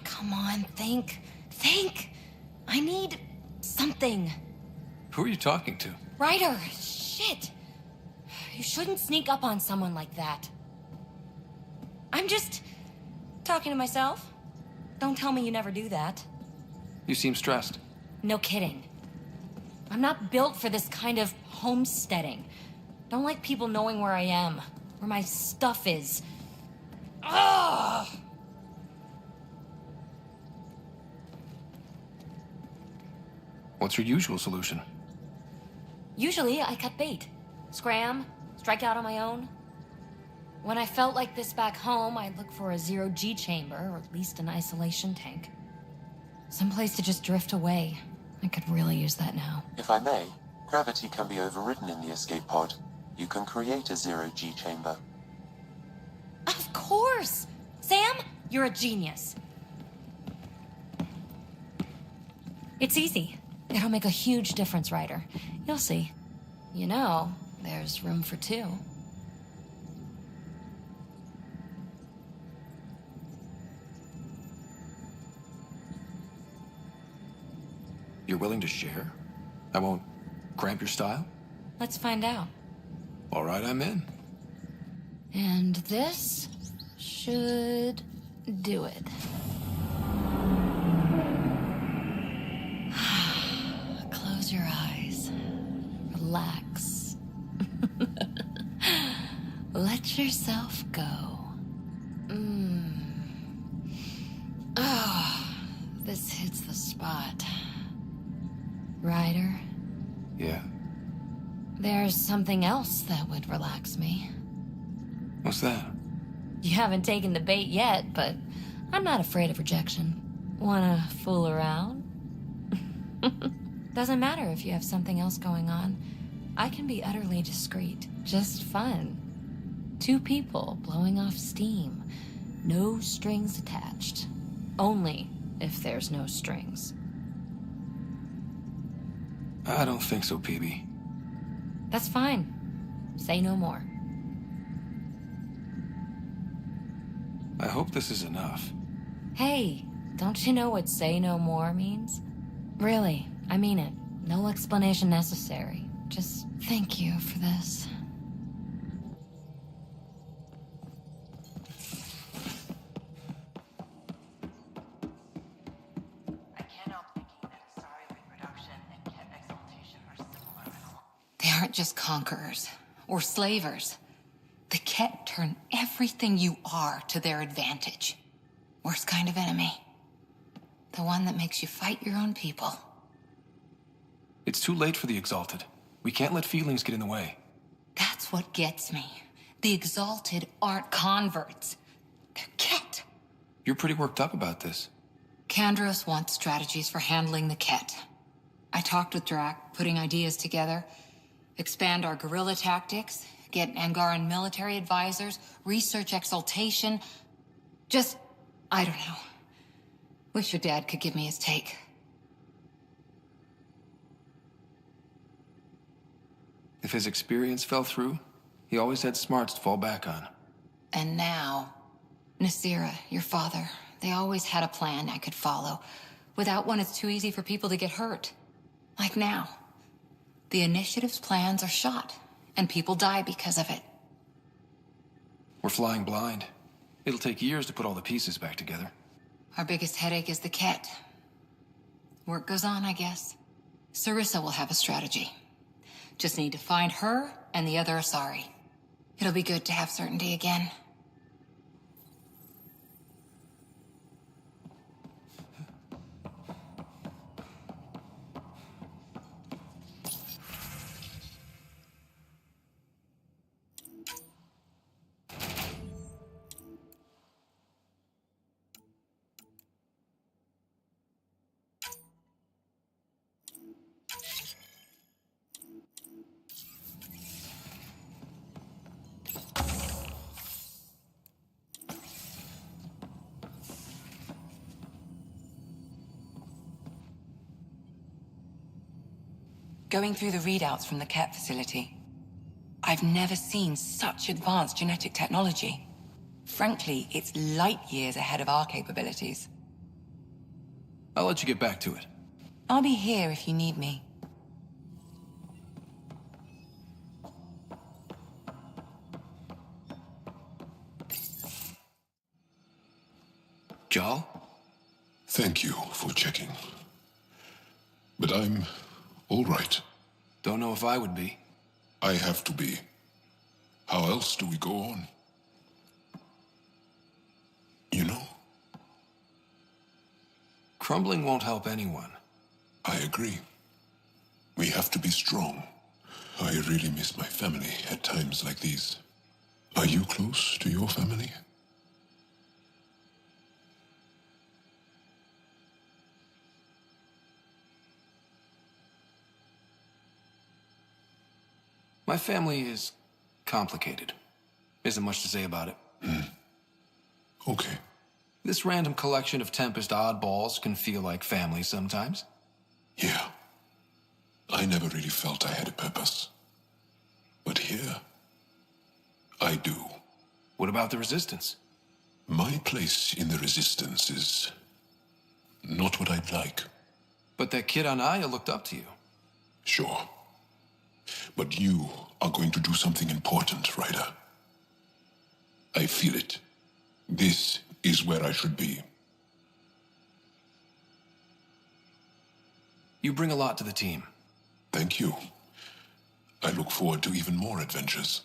Come on, think. Think! I need something. Who are you talking to? Ryder, shit. You shouldn't sneak up on someone like that. I'm just talking to myself. Don't tell me you never do that. You seem stressed. No kidding. I'm not built for this kind of homesteading. Don't like people knowing where I am, where my stuff is. Ugh! What's your usual solution? Usually, I cut bait. Scram, strike out on my own. When I felt like this back home, I'd look for a zero-G chamber, or at least an isolation tank. Someplace to just drift away. I could really use that now. If I may, gravity can be overridden in the escape pod. You can create a zero-G chamber. Of course! Sam, you're a genius. It's easy. It'll make a huge difference, Ryder. You'll see. You know, there's room for two. You're willing to share? I won't cramp your style? Let's find out. All right, I'm in. And this should do it. Close your eyes. Relax. Let yourself go. Oh, this hits the spot. Ryder? Yeah? There's something else that would relax me. What's that? You haven't taken the bait yet, but I'm not afraid of rejection. Wanna fool around? Doesn't matter if you have something else going on. I can be utterly discreet. Just fun. Two people blowing off steam. No strings attached. Only if there's no strings. I don't think so, PB. That's fine. Say no more. I hope this is enough. Hey, don't you know what say no more means? Really, I mean it. No explanation necessary. Just thank you for this. I can't help thinking that a sorry reproduction and ket exaltation are similar in all. They aren't just conquerors or slavers. The Ket turn everything you are to their advantage. Worst kind of enemy. The one that makes you fight your own people. It's too late for the Exalted. We can't let feelings get in the way. That's what gets me. The exalted aren't converts. They're Ket. You're pretty worked up about this. Kandros wants strategies for handling the Ket. I talked with Drac, putting ideas together. Expand our guerrilla tactics, get Angaran military advisors, research exaltation. Just, I don't know. Wish your dad could give me his take. If his experience fell through, he always had smarts to fall back on. And now, Nasira, your father, they always had a plan I could follow. Without one, it's too easy for people to get hurt. Like now. The initiative's plans are shot, and people die because of it. We're flying blind. It'll take years to put all the pieces back together. Our biggest headache is the Ket. Work goes on, I guess. Sarissa will have a strategy. Just need to find her and the other Asari. It'll be good to have certainty again. Going through the readouts from the Ket facility, I've never seen such advanced genetic technology. Frankly, it's light years ahead of our capabilities. I'll let you get back to it. I'll be here if you need me. Jal? Thank you for checking. But I'm all right. Don't know if I would be. I have to be. How else do we go on? You know? Crumbling won't help anyone. I agree. We have to be strong. I really miss my family at times like these. Are you close to your family? My family is complicated. Isn't much to say about it. Okay. This random collection of Tempest oddballs can feel like family sometimes. Yeah. I never really felt I had a purpose. But here, I do. What about the Resistance? My place in the Resistance is not what I'd like. But that kid on Aya looked up to you. Sure. But you are going to do something important, Ryder. I feel it. This is where I should be. You bring a lot to the team. Thank you. I look forward to even more adventures.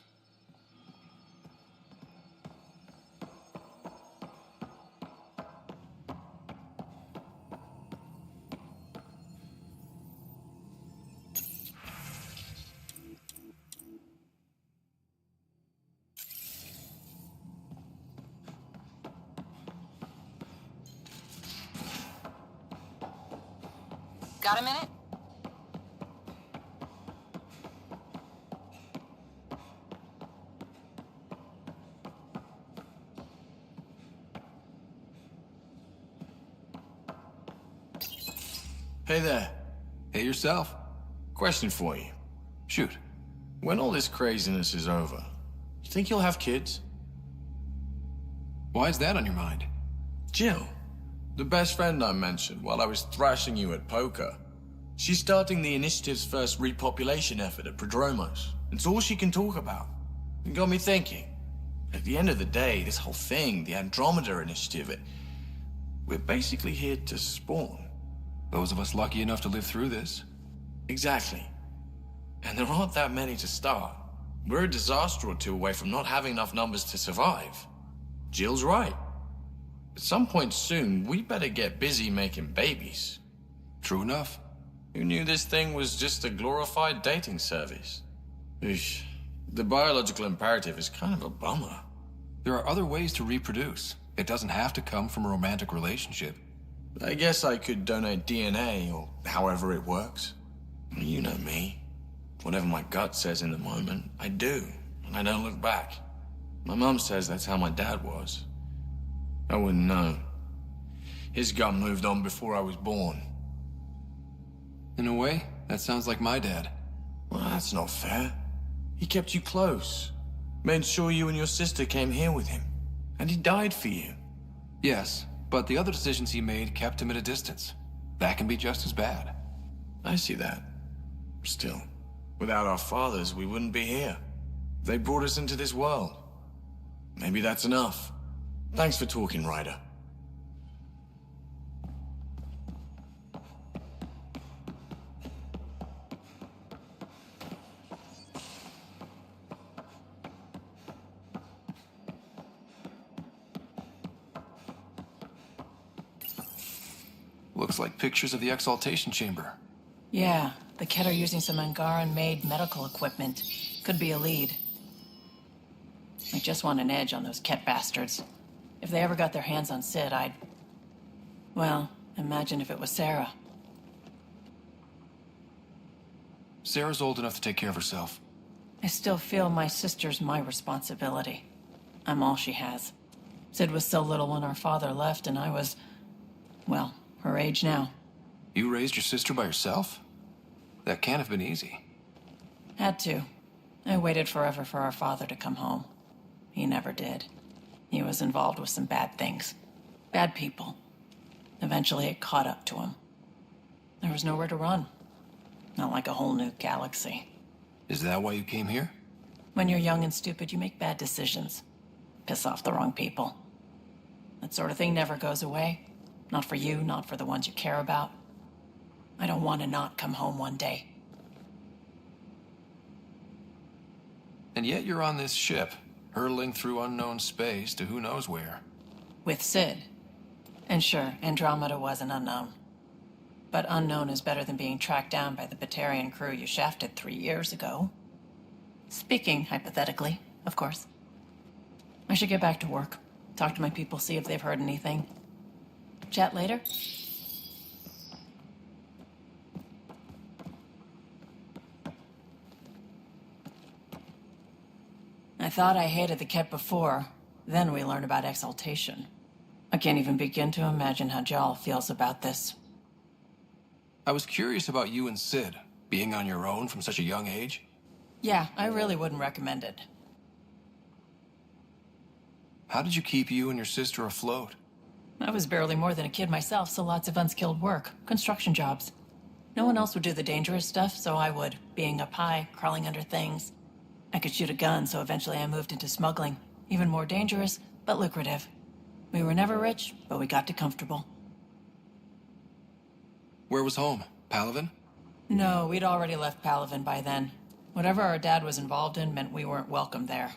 Got a minute? Hey there. Hey yourself. Question for you. Shoot. When all this craziness is over, you think you'll have kids? Why is that on your mind? Jill, the best friend I mentioned while I was thrashing you at poker. She's starting the initiative's first repopulation effort at Prodromos. It's all she can talk about. It got me thinking. At the end of the day, this whole thing, the Andromeda initiative, we're basically here to spawn. Those of us lucky enough to live through this. Exactly. And there aren't that many to start. We're a disaster or two away from not having enough numbers to survive. Jill's right. At some point soon, we better get busy making babies. True enough. Who knew this thing was just a glorified dating service? Eesh. The biological imperative is kind of a bummer. There are other ways to reproduce. It doesn't have to come from a romantic relationship. I guess I could donate DNA, or however it works. You know me. Whatever my gut says in the moment, I do, and I don't look back. My mum says that's how my dad was. I wouldn't know. His gut moved on before I was born. In a way, that sounds like my dad. Well, that's not fair. He kept you close. Made sure you and your sister came here with him. And he died for you. Yes, but the other decisions he made kept him at a distance. That can be just as bad. I see that. Still, without our fathers, we wouldn't be here. They brought us into this world. Maybe that's enough. Thanks for talking, Ryder. Looks like pictures of the exaltation chamber. Yeah, the Ket are using some Angaran-made medical equipment. Could be a lead. I just want an edge on those Ket bastards. If they ever got their hands on Sid, I'd... Well, imagine if it was Sarah. Sarah's old enough to take care of herself. I still feel my sister's my responsibility. I'm all she has. Sid was so little when our father left, and I was... well, her age now. You raised your sister by yourself? That can't have been easy. Had to. I waited forever for our father to come home. He never did. He was involved with some bad things. Bad people. Eventually it caught up to him. There was nowhere to run. Not like a whole new galaxy. Is that why you came here? When you're young and stupid, you make bad decisions. Piss off the wrong people. That sort of thing never goes away. Not for you, not for the ones you care about. I don't want to not come home one day. And yet you're on this ship, hurtling through unknown space to who knows where. With Sid. And sure, Andromeda was an unknown. But unknown is better than being tracked down by the Batarian crew you shafted 3 years ago. Speaking hypothetically, of course. I should get back to work. Talk to my people, see if they've heard anything. Chat later? I thought I hated the Ket before. Then we learned about exaltation. I can't even begin to imagine how Jal feels about this. I was curious about you and Sid, being on your own from such a young age. Yeah, I really wouldn't recommend it. How did you keep you and your sister afloat? I was barely more than a kid myself, so lots of unskilled work. Construction jobs. No one else would do the dangerous stuff, so I would. Being up high, crawling under things. I could shoot a gun, so eventually I moved into smuggling. Even more dangerous, but lucrative. We were never rich, but we got to comfortable. Where was home? Palaven? No, we'd already left Palaven by then. Whatever our dad was involved in meant we weren't welcome there.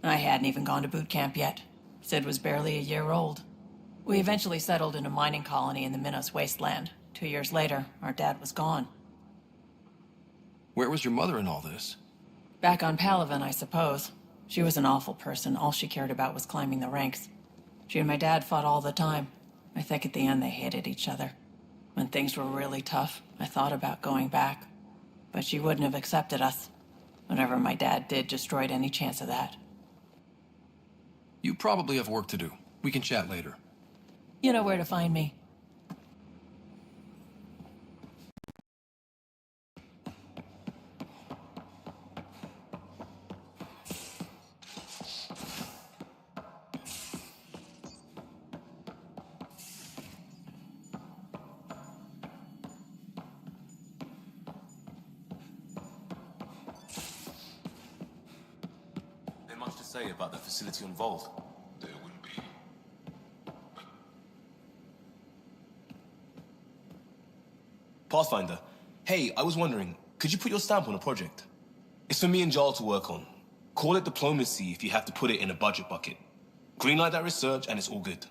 I hadn't even gone to boot camp yet. Sid was barely a year old. We eventually settled in a mining colony in the Minos wasteland. 2 years later, our dad was gone. Where was your mother in all this? Back on Palaven, I suppose. She was an awful person. All she cared about was climbing the ranks. She and my dad fought all the time. I think at the end they hated each other. When things were really tough, I thought about going back. But she wouldn't have accepted us. Whatever my dad did destroyed any chance of that. You probably have work to do. We can chat later. You know where to find me. There much to say about the facility involved? There will be. Pathfinder, hey, I was wondering, could you put your stamp on a project? It's for me and Jarl to work on. Call it diplomacy if you have to put it in a budget bucket. Greenlight that research and it's all good.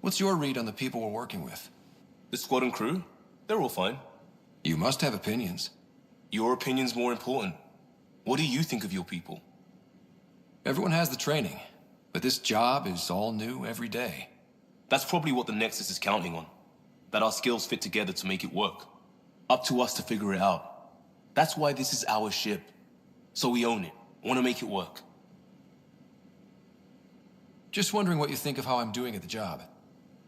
What's your read on the people we're working with? The squad and crew? They're all fine. You must have opinions. Your opinion's more important. What do you think of your people? Everyone has the training, but this job is all new every day. That's probably what the Nexus is counting on. That our skills fit together to make it work. Up to us to figure it out. That's why this is our ship. So we own it. Want to make it work. Just wondering what you think of how I'm doing at the job.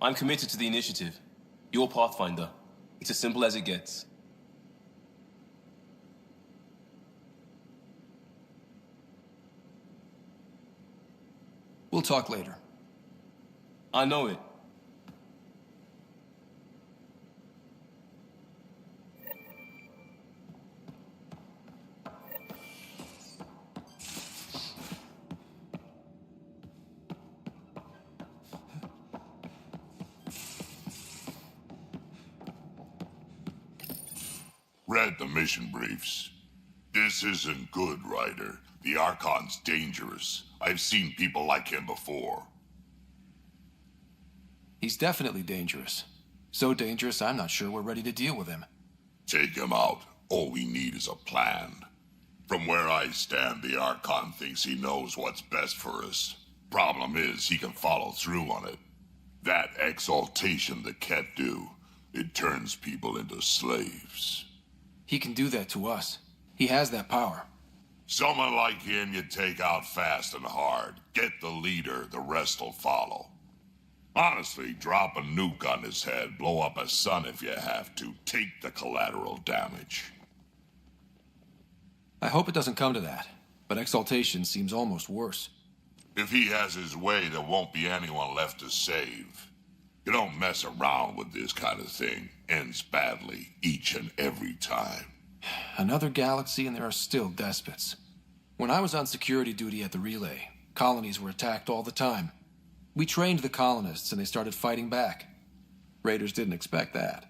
I'm committed to the initiative. You're Pathfinder. It's as simple as it gets. We'll talk later. I know it. Read the mission briefs. This isn't good, Ryder. The Archon's dangerous. I've seen people like him before. He's definitely dangerous. So dangerous, I'm not sure we're ready to deal with him. Take him out. All we need is a plan. From where I stand, the Archon thinks he knows what's best for us. Problem is, he can follow through on it. That exaltation the Ket do, it turns people into slaves. He can do that to us. He has that power. Someone like him you take out fast and hard. Get the leader, the rest'll follow. Honestly, drop a nuke on his head, blow up a sun if you have to. Take the collateral damage. I hope it doesn't come to that, but exaltation seems almost worse. If he has his way, there won't be anyone left to save. You don't mess around with this kind of thing. Ends badly, each and every time. Another galaxy and there are still despots. When I was on security duty at the relay, colonies were attacked all the time. We trained the colonists and they started fighting back. Raiders didn't expect that.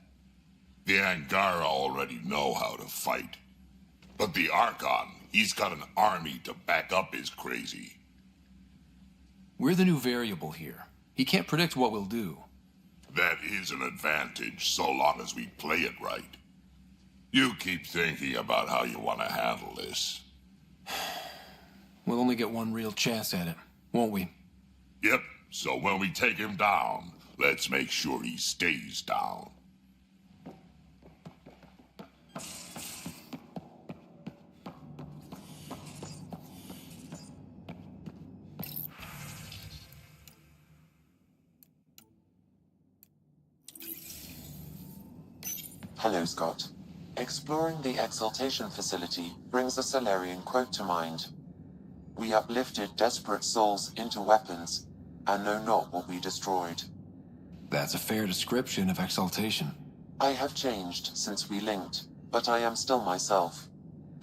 The Angara already know how to fight. But the Archon, he's got an army to back up his crazy. We're the new variable here. He can't predict what we'll do. That is an advantage, so long as we play it right. You keep thinking about how you want to handle this. We'll only get one real chance at it, won't we? Yep, so when we take him down, let's make sure he stays down. Hello, Scott. Exploring the Exaltation facility brings a Solarian quote to mind. We uplifted desperate souls into weapons, and know not what we destroyed. That's a fair description of exaltation. I have changed since we linked, but I am still myself.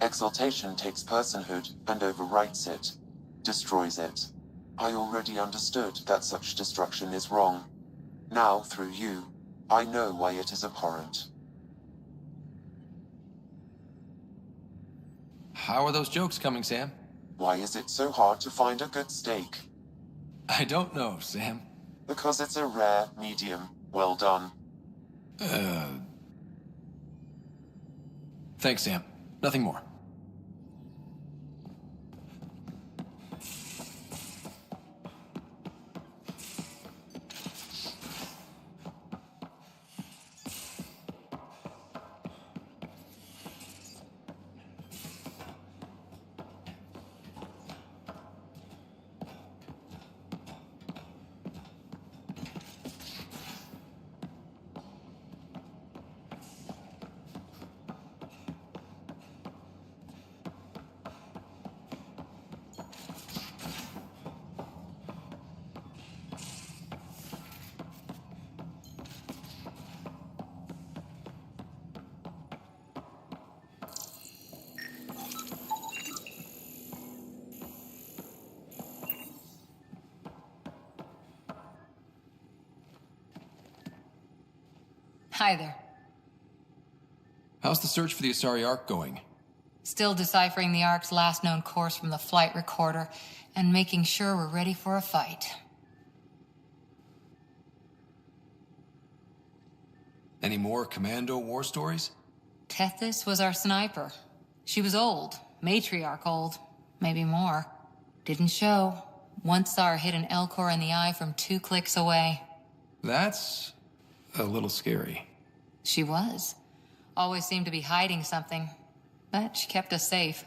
Exaltation takes personhood and overwrites it, destroys it. I already understood that such destruction is wrong. Now, through you, I know why it is abhorrent. How are those jokes coming, Sam? Why is it so hard to find a good steak? I don't know, Sam. Because it's a rare medium. Well done. Thanks, Sam. Nothing more. Hi there. How's the search for the Asari Ark going? Still deciphering the Ark's last known course from the flight recorder and making sure we're ready for a fight. Any more Commando war stories? Tethys was our sniper. She was old, matriarch old, maybe more. Didn't show. Once saw her hit an Elcor in the eye from 2 clicks away. That's a little scary. She was. Always seemed to be hiding something, but she kept us safe.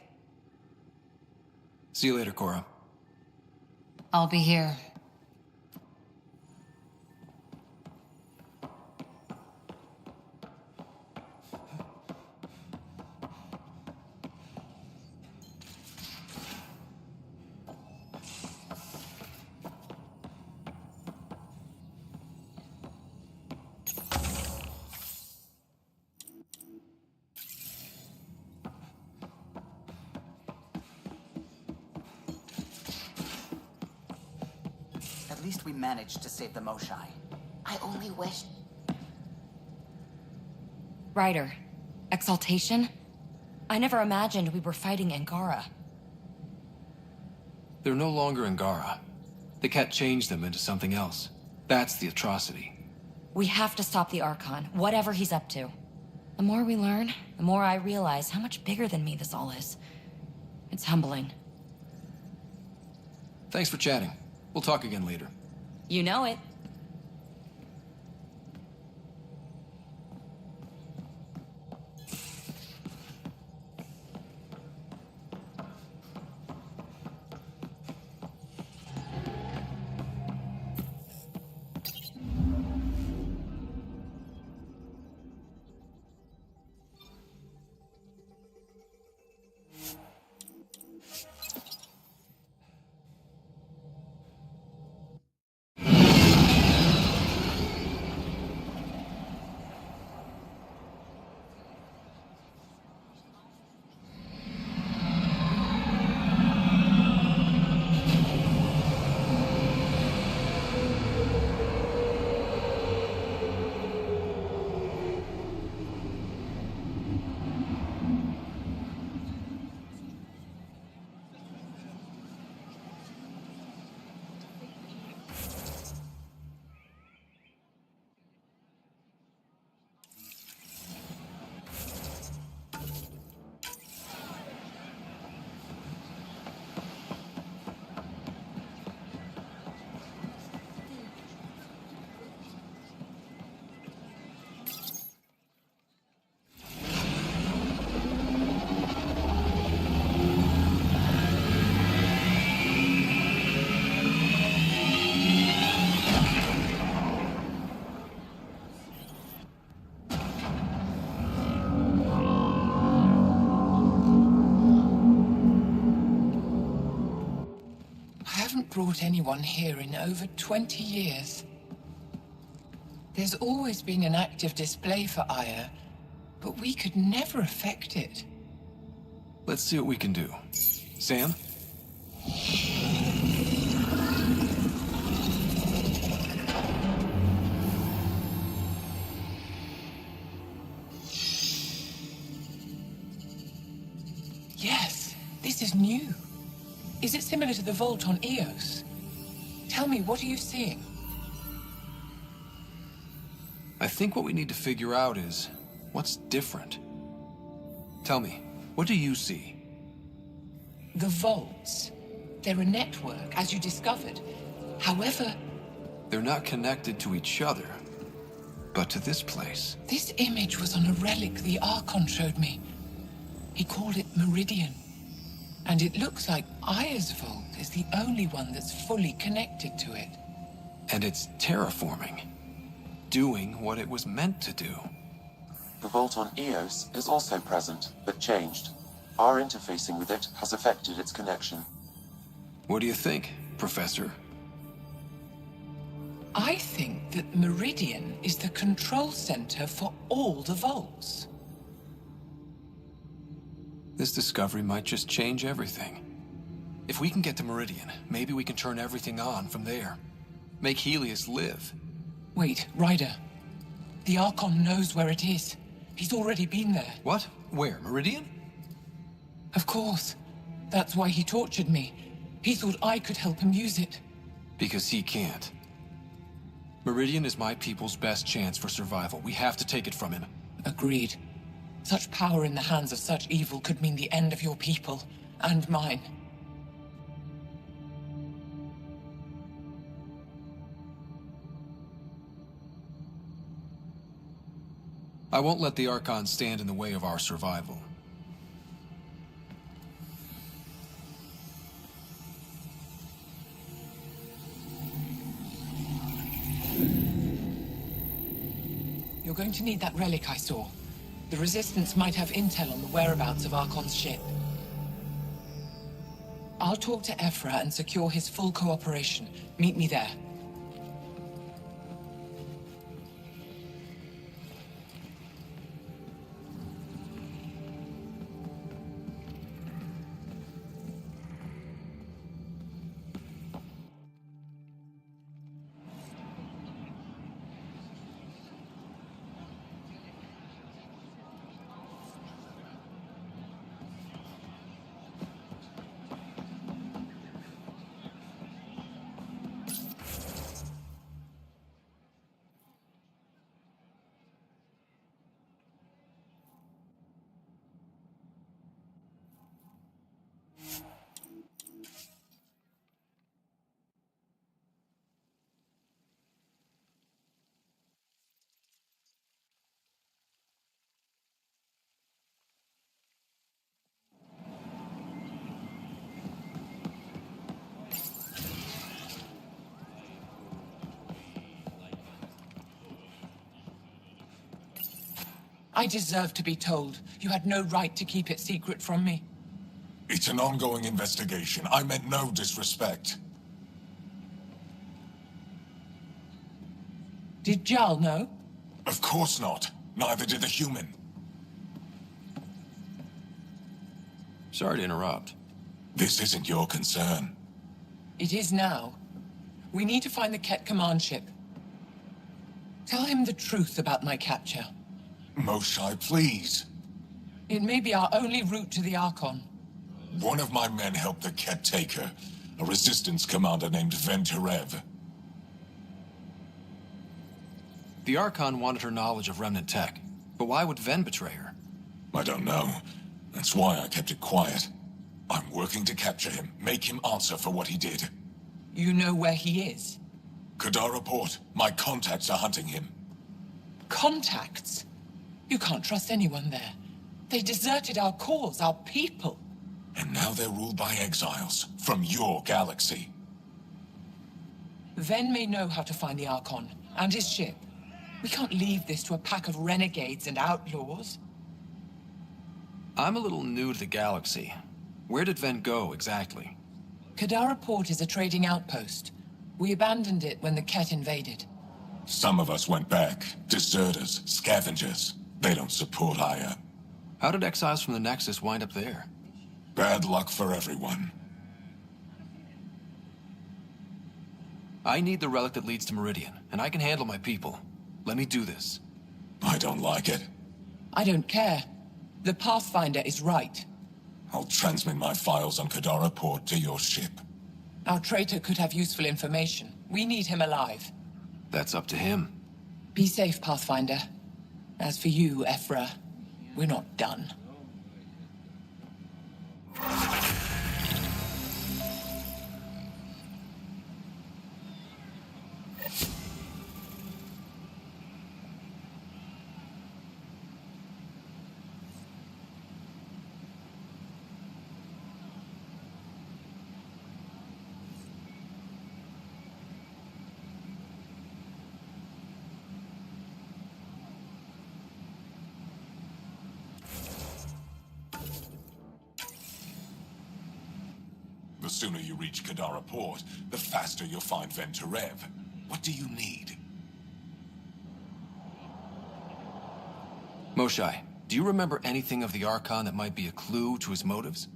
See you later, Cora. I'll be here. At least we managed to save the Moshai. I only wish... Ryder, Exaltation? I never imagined we were fighting Angara. They're no longer Angara. The Ket changed them into something else. That's the atrocity. We have to stop the Archon, whatever he's up to. The more we learn, the more I realize how much bigger than me this all is. It's humbling. Thanks for chatting. We'll talk again later. You know it. Brought anyone here in over 20 years. There's always been an active display for Aya, but we could never affect it. Let's see what we can do. Sam? Yes, this is new. Is it similar to the vault on Eos? Tell me, what are you seeing? I think what we need to figure out is what's different. Tell me, what do you see? The vaults. They're a network, as you discovered. However... They're not connected to each other, but to this place. This image was on a relic the Archon showed me. He called it Meridian. And it looks like Aya's vault is the only one that's fully connected to it. And it's terraforming. Doing what it was meant to do. The vault on Eos is also present, but changed. Our interfacing with it has affected its connection. What do you think, Professor? I think that Meridian is the control center for all the vaults. This discovery might just change everything. If we can get to Meridian, maybe we can turn everything on from there. Make Helios live. Wait, Ryder. The Archon knows where it is. He's already been there. What? Where? Meridian? Of course. That's why he tortured me. He thought I could help him use it. Because he can't. Meridian is my people's best chance for survival. We have to take it from him. Agreed. Such power in the hands of such evil could mean the end of your people, and mine. I won't let the Archon stand in the way of our survival. You're going to need that relic I saw. The Resistance might have intel on the whereabouts of Archon's ship. I'll talk to Ephra and secure his full cooperation. Meet me there. I deserve to be told. You had no right to keep it secret from me. It's an ongoing investigation. I meant no disrespect. Did Jal know? Of course not. Neither did the human. Sorry to interrupt. This isn't your concern. It is now. We need to find the Ket command ship. Tell him the truth about my capture. Moshai, please. It may be our only route to the Archon. One of my men helped the Ket take her. A Resistance commander named Venturev. The Archon wanted her knowledge of Remnant tech, but why would Ven betray her? I don't know. That's why I kept it quiet. I'm working to capture him, make him answer for what he did. You know where he is? Kadara Port. My contacts are hunting him. Contacts? You can't trust anyone there. They deserted our cause, our people. And now they're ruled by exiles from your galaxy. Ven may know how to find the Archon and his ship. We can't leave this to a pack of renegades and outlaws. I'm a little new to the galaxy. Where did Ven go, exactly? Kadara Port is a trading outpost. We abandoned it when the Ket invaded. Some of us went back. Deserters, scavengers. They don't support Aya. How did exiles from the Nexus wind up there? Bad luck for everyone. I need the relic that leads to Meridian, and I can handle my people. Let me do this. I don't like it. I don't care. The Pathfinder is right. I'll transmit my files on Kadara Port to your ship. Our traitor could have useful information. We need him alive. That's up to him. Be safe, Pathfinder. As for you, Ephra, we're not done. The sooner you reach Kadara Port, the faster you'll find Venturev. What do you need? Moshai, do you remember anything of the Archon that might be a clue to his motives?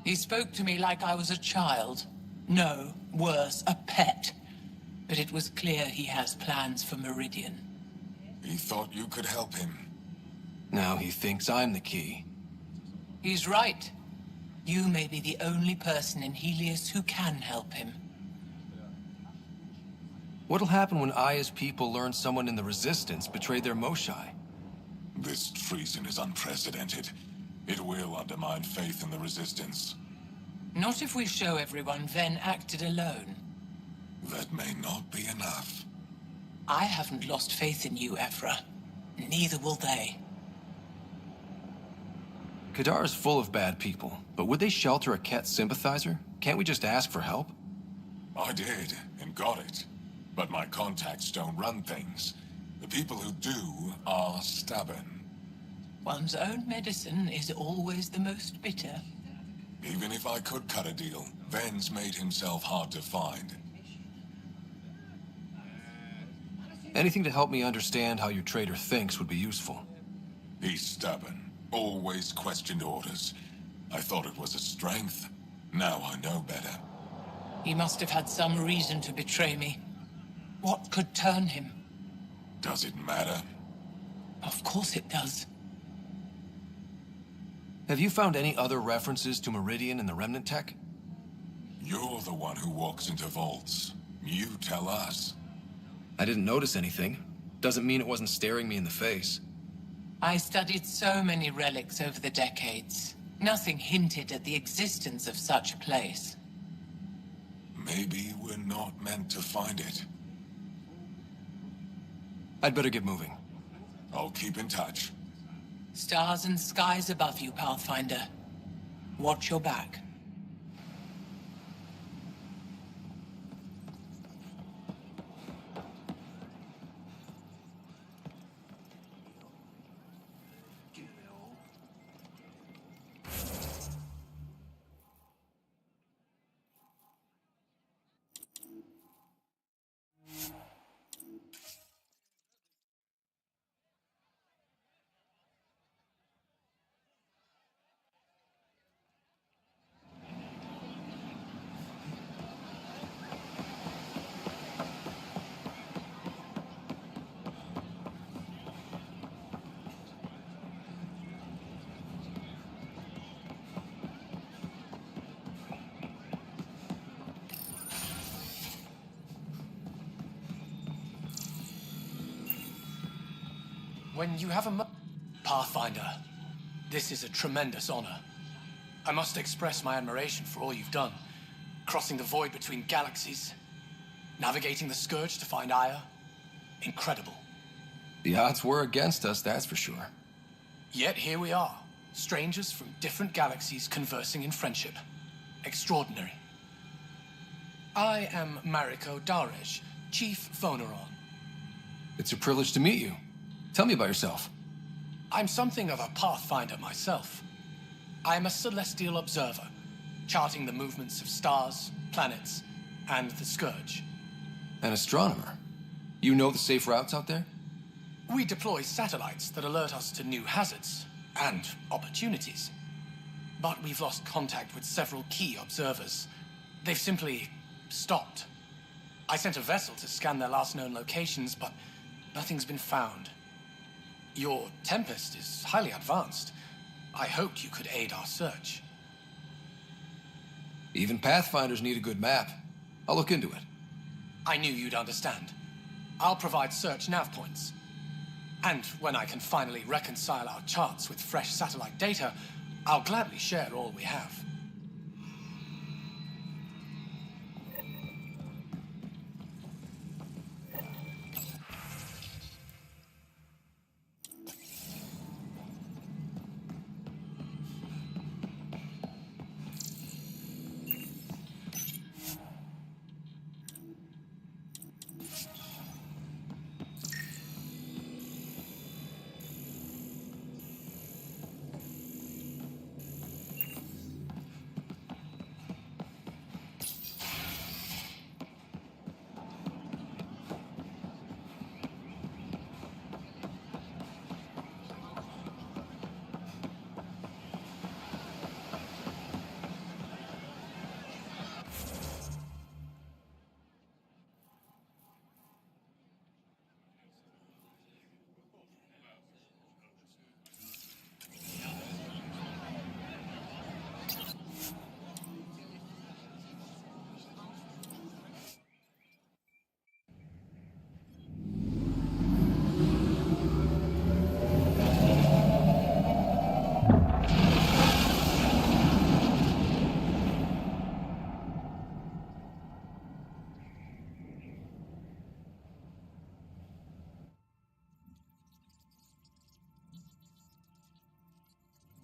He spoke to me like I was a child. No, worse, a pet. But it was clear he has plans for Meridian. He thought you could help him. Now he thinks I'm the key. He's right. You may be the only person in Helios who can help him. What'll happen when Aya's people learn someone in the Resistance betrayed their Moshai? This treason is unprecedented. It will undermine faith in the Resistance. Not if we show everyone Ven acted alone. That may not be enough. I haven't lost faith in you, Evra. Neither will they. Kadar is full of bad people, but would they shelter a Ket sympathizer? Can't we just ask for help? I did, and got it. But my contacts don't run things. The people who do are stubborn. One's own medicine is always the most bitter. Even if I could cut a deal, Ven's made himself hard to find. Anything to help me understand how your traitor thinks would be useful. He's stubborn. Always questioned orders. I thought it was a strength. Now I know better. He must have had some reason to betray me. What could turn him? Does it matter? Of course it does. Have you found any other references to Meridian in the Remnant tech? You're the one who walks into vaults. You tell us. I didn't notice anything. Doesn't mean it wasn't staring me in the face. I studied so many relics over the decades. Nothing hinted at the existence of such a place. Maybe we're not meant to find it. I'd better get moving. I'll keep in touch. Stars and skies above you, Pathfinder. Watch your back. When you have a Pathfinder, this is a tremendous honor. I must express my admiration for all you've done. Crossing the void between galaxies, navigating the Scourge to find Aya. Incredible. The odds were against us, that's for sure. Yet here we are, strangers from different galaxies conversing in friendship. Extraordinary. I am Mariko Daresh, Chief Voneron. It's a privilege to meet you. Tell me about yourself. I'm something of a pathfinder myself. I am a celestial observer, charting the movements of stars, planets, and the Scourge. An astronomer. You know the safe routes out there? We deploy satellites that alert us to new hazards and opportunities. But we've lost contact with several key observers. They've simply stopped. I sent a vessel to scan their last known locations, but nothing's been found. Your Tempest is highly advanced. I hoped you could aid our search. Even Pathfinders need a good map. I'll look into it. I knew you'd understand. I'll provide search nav points. And when I can finally reconcile our charts with fresh satellite data, I'll gladly share all we have.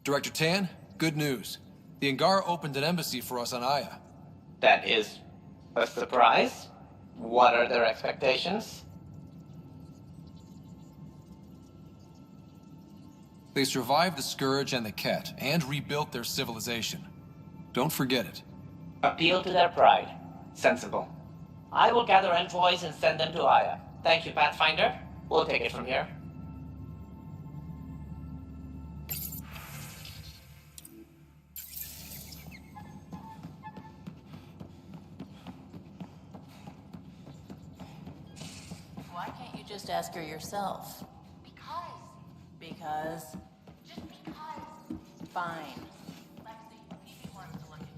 Director Tan, good news. The Angara opened an embassy for us on Aya. That is a surprise. What are their expectations? They survived the Scourge and the Ket, and rebuilt their civilization. Don't forget it. Appeal to their pride. Sensible. I will gather envoys and send them to Aya. Thank you, Pathfinder. We'll take it from here. Why can't you just ask her yourself? Because? Just because. Fine.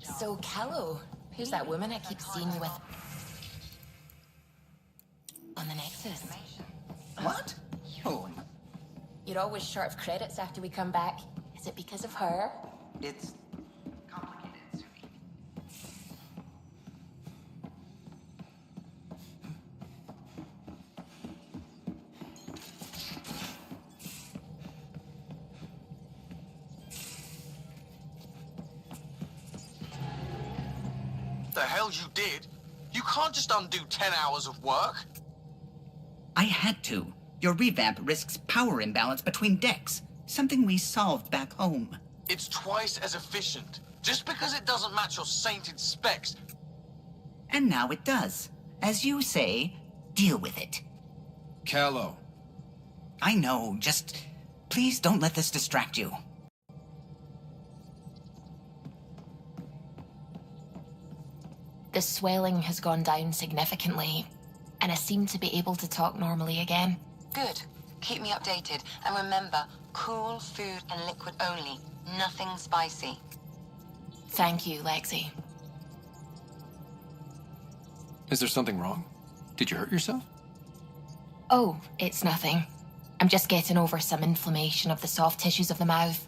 So, Callow, who's that woman I keep seeing you with? On the Nexus. What? Oh, You're always short of credits after we come back. Is it because of her? it's Complicated, Sumi. The hell you did? You can't just undo 10 hours of work. I had to. Your revamp risks power imbalance between decks, something we solved back home. It's twice as efficient. Just because it doesn't match your sainted specs. And now it does. As you say, deal with it. Callow. I know, just please don't let this distract you. The swelling has gone down significantly, and I seem to be able to talk normally again. Good. Keep me updated. And remember, cool food and liquid only. Nothing spicy. Thank you, Lexi. Is there something wrong? Did you hurt yourself? Oh, it's nothing. I'm just getting over some inflammation of the soft tissues of the mouth.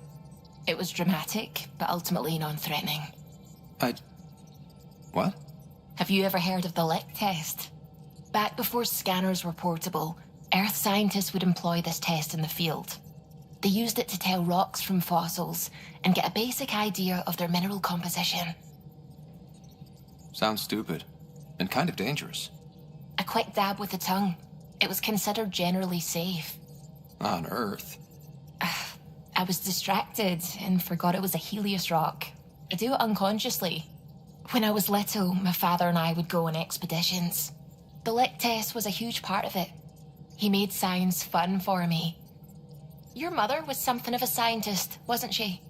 It was dramatic, but ultimately non-threatening. What? Have you ever heard of the lick test? Back before scanners were portable, Earth scientists would employ this test in the field. They used it to tell rocks from fossils and get a basic idea of their mineral composition. Sounds stupid. And kind of dangerous. A quick dab with the tongue. It was considered generally safe. On Earth. I was distracted and forgot it was a Helios rock. I do it unconsciously. When I was little, my father and I would go on expeditions. The lick test was a huge part of it. He made science fun for me. Your mother was something of a scientist, wasn't she?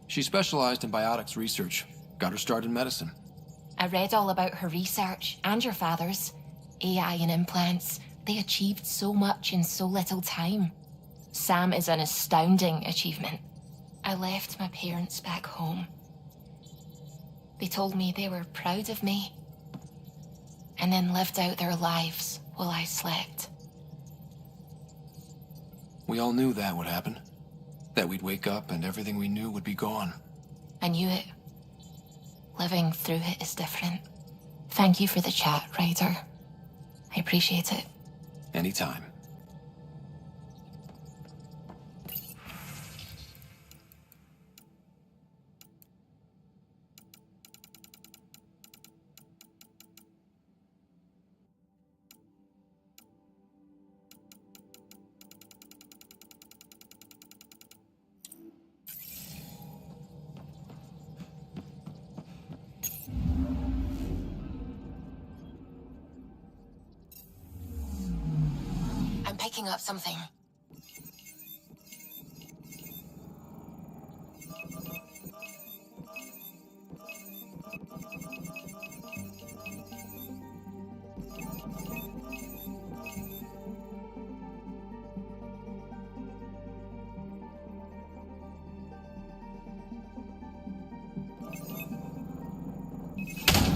She specialized in biotics research. Got her start in medicine. I read all about her research, and your father's. AI and implants. They achieved so much in so little time. Sam is an astounding achievement. I left my parents back home. They told me they were proud of me, and then lived out their lives while I slept. We all knew that would happen. That we'd wake up and everything we knew would be gone. I knew it. Living through it is different. Thank you for the chat, Ryder. I appreciate it. Anytime. I'm picking up something.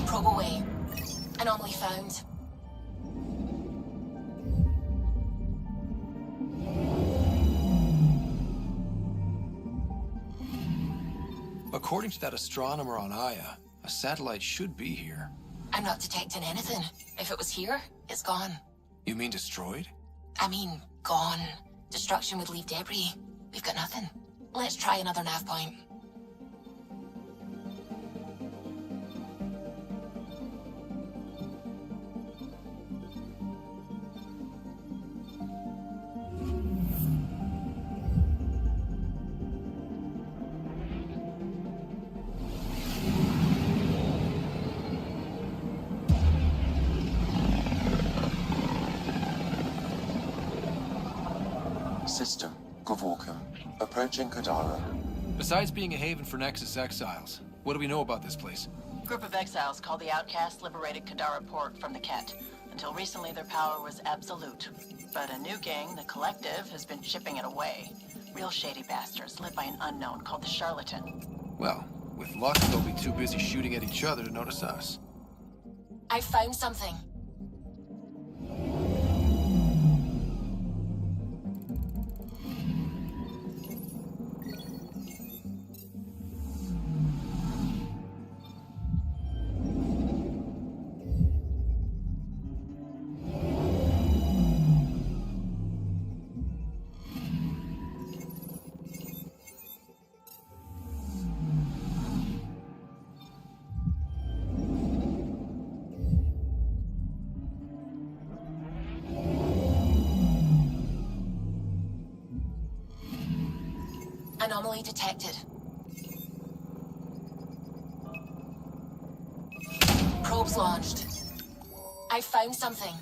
Probe away. Anomaly found. According to that astronomer on Aya, a satellite should be here. I'm not detecting anything. If it was here, it's gone. You mean destroyed? I mean, gone. Destruction would leave debris. We've got nothing. Let's try another nav point. System, Gavorkum. Approaching Kadara. Besides being a haven for Nexus exiles, what do we know about this place? Group of exiles called the Outcasts liberated Kadara Port from the Ket. Until recently, their power was absolute. But a new gang, the Collective, has been chipping it away. Real shady bastards led by an unknown called the Charlatan. Well, with luck, they'll be too busy shooting at each other to notice us. I found something. Anomaly detected. Probes launched. I found something.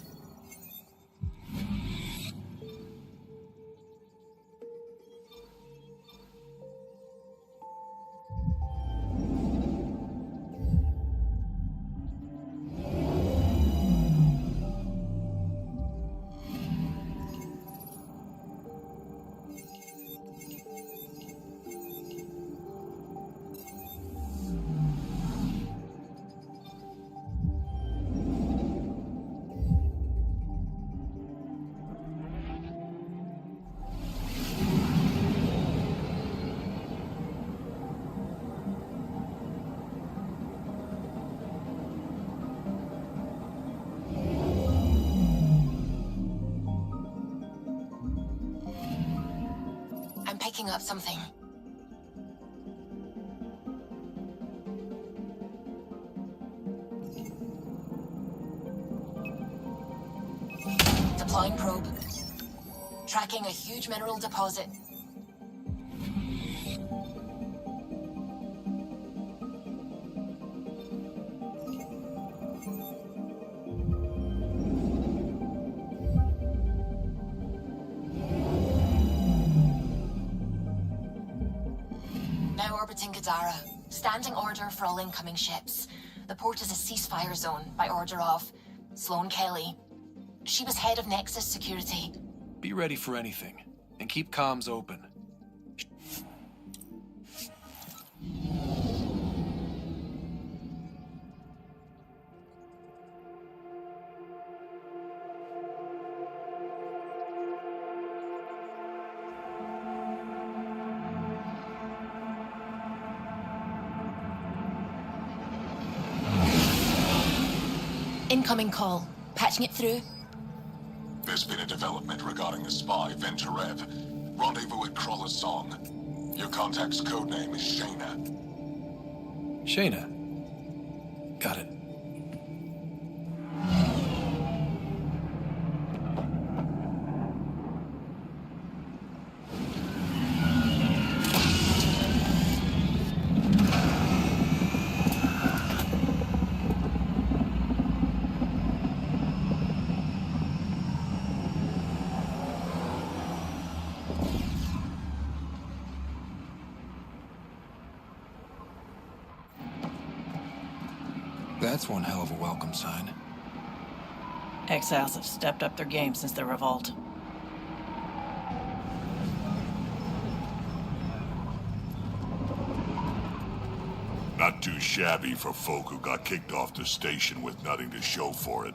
I'm picking up something. Deploying probe. Tracking a huge mineral deposit. Now orbiting Kadara. Standing order for all incoming ships. The port is a ceasefire zone by order of Sloane Kelly. She was head of Nexus security. Be ready for anything, and keep comms open. Incoming call. Patching it through. There's been a development regarding the spy, Venturev. Rendezvous at Crawler's Song. Your contact's codename is Shayna. Shayna. Got it. That's one hell of a welcome sign. Exiles have stepped up their game since the revolt. Not too shabby for folk who got kicked off the station with nothing to show for it.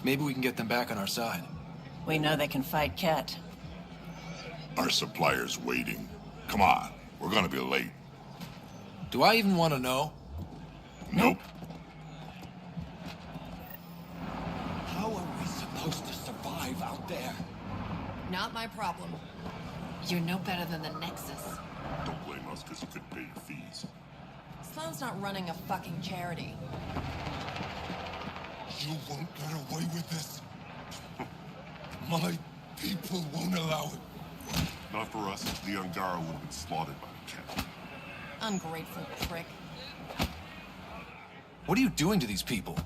Maybe we can get them back on our side. We know they can fight Ket. Our supplier's waiting. Come on, we're gonna be late. Do I even want to know? Nope. How are we supposed to survive out there? Not my problem. You're no better than the Nexus. Don't blame us because you couldn't pay your fees. Sloan's not running a fucking charity. You won't get away with this. My people won't allow it. Not for us, the Angara would have been slaughtered by the cat. Ungrateful prick. What are you doing to these people?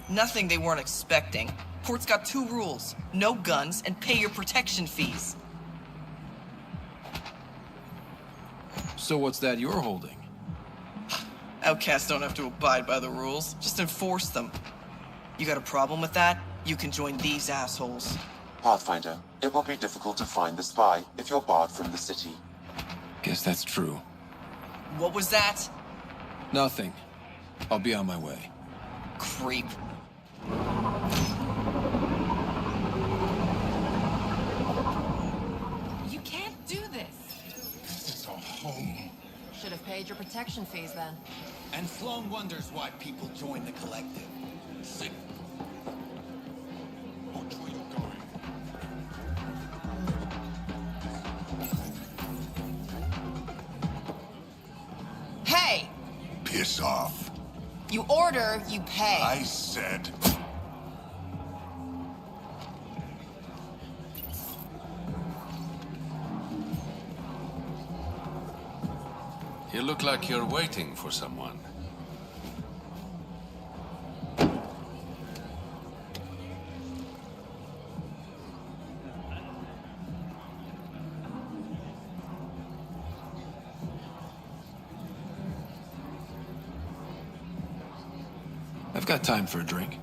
Nothing they weren't expecting. Port's got 2 rules. No guns and pay your protection fees. So what's that you're holding? Outcasts don't have to abide by the rules. Just enforce them. You got a problem with that? You can join these assholes. Pathfinder, it will be difficult to find the spy if you're barred from the city. Guess that's true. What was that? Nothing. I'll be on my way. Creep. You can't do this. This is our home. Should have paid your protection fees then. And Sloan wonders why people join the collective. Sick. Watch where you're going. Hey! Piss off. You order, you pay. I said. You look like you're waiting for someone. I've got time for a drink.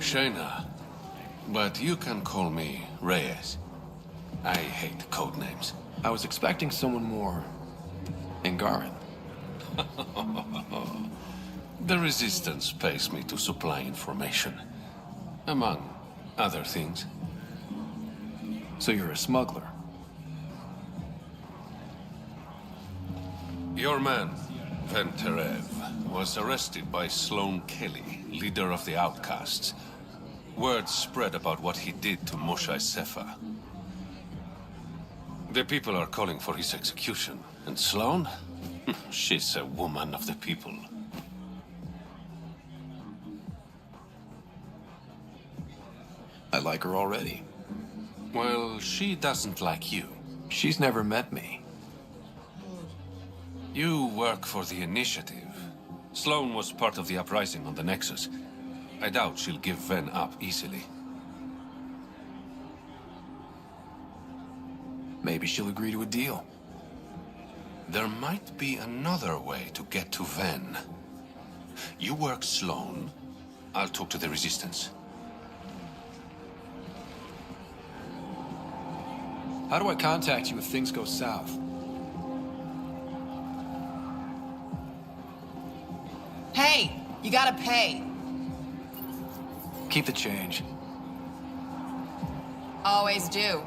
Shayna, but you can call me Reyes. I hate code names. I was expecting someone more Angaran. The Resistance pays me to supply information, among other things. So you're a smuggler? Your man, Venterev, was arrested by Sloan Kelly, leader of the Outcasts. Word spread about what he did to Moshe Sefa. The people are calling for his execution. And Sloan? She's a woman of the people. I like her already. Well, she doesn't like you. She's never met me. You work for the Initiative. Sloan was part of the uprising on the Nexus. I doubt she'll give Ven up easily. Maybe she'll agree to a deal. There might be another way to get to Ven. You work Sloan. I'll talk to the Resistance. How do I contact you if things go south? Hey, you gotta pay. Keep the change. Always do.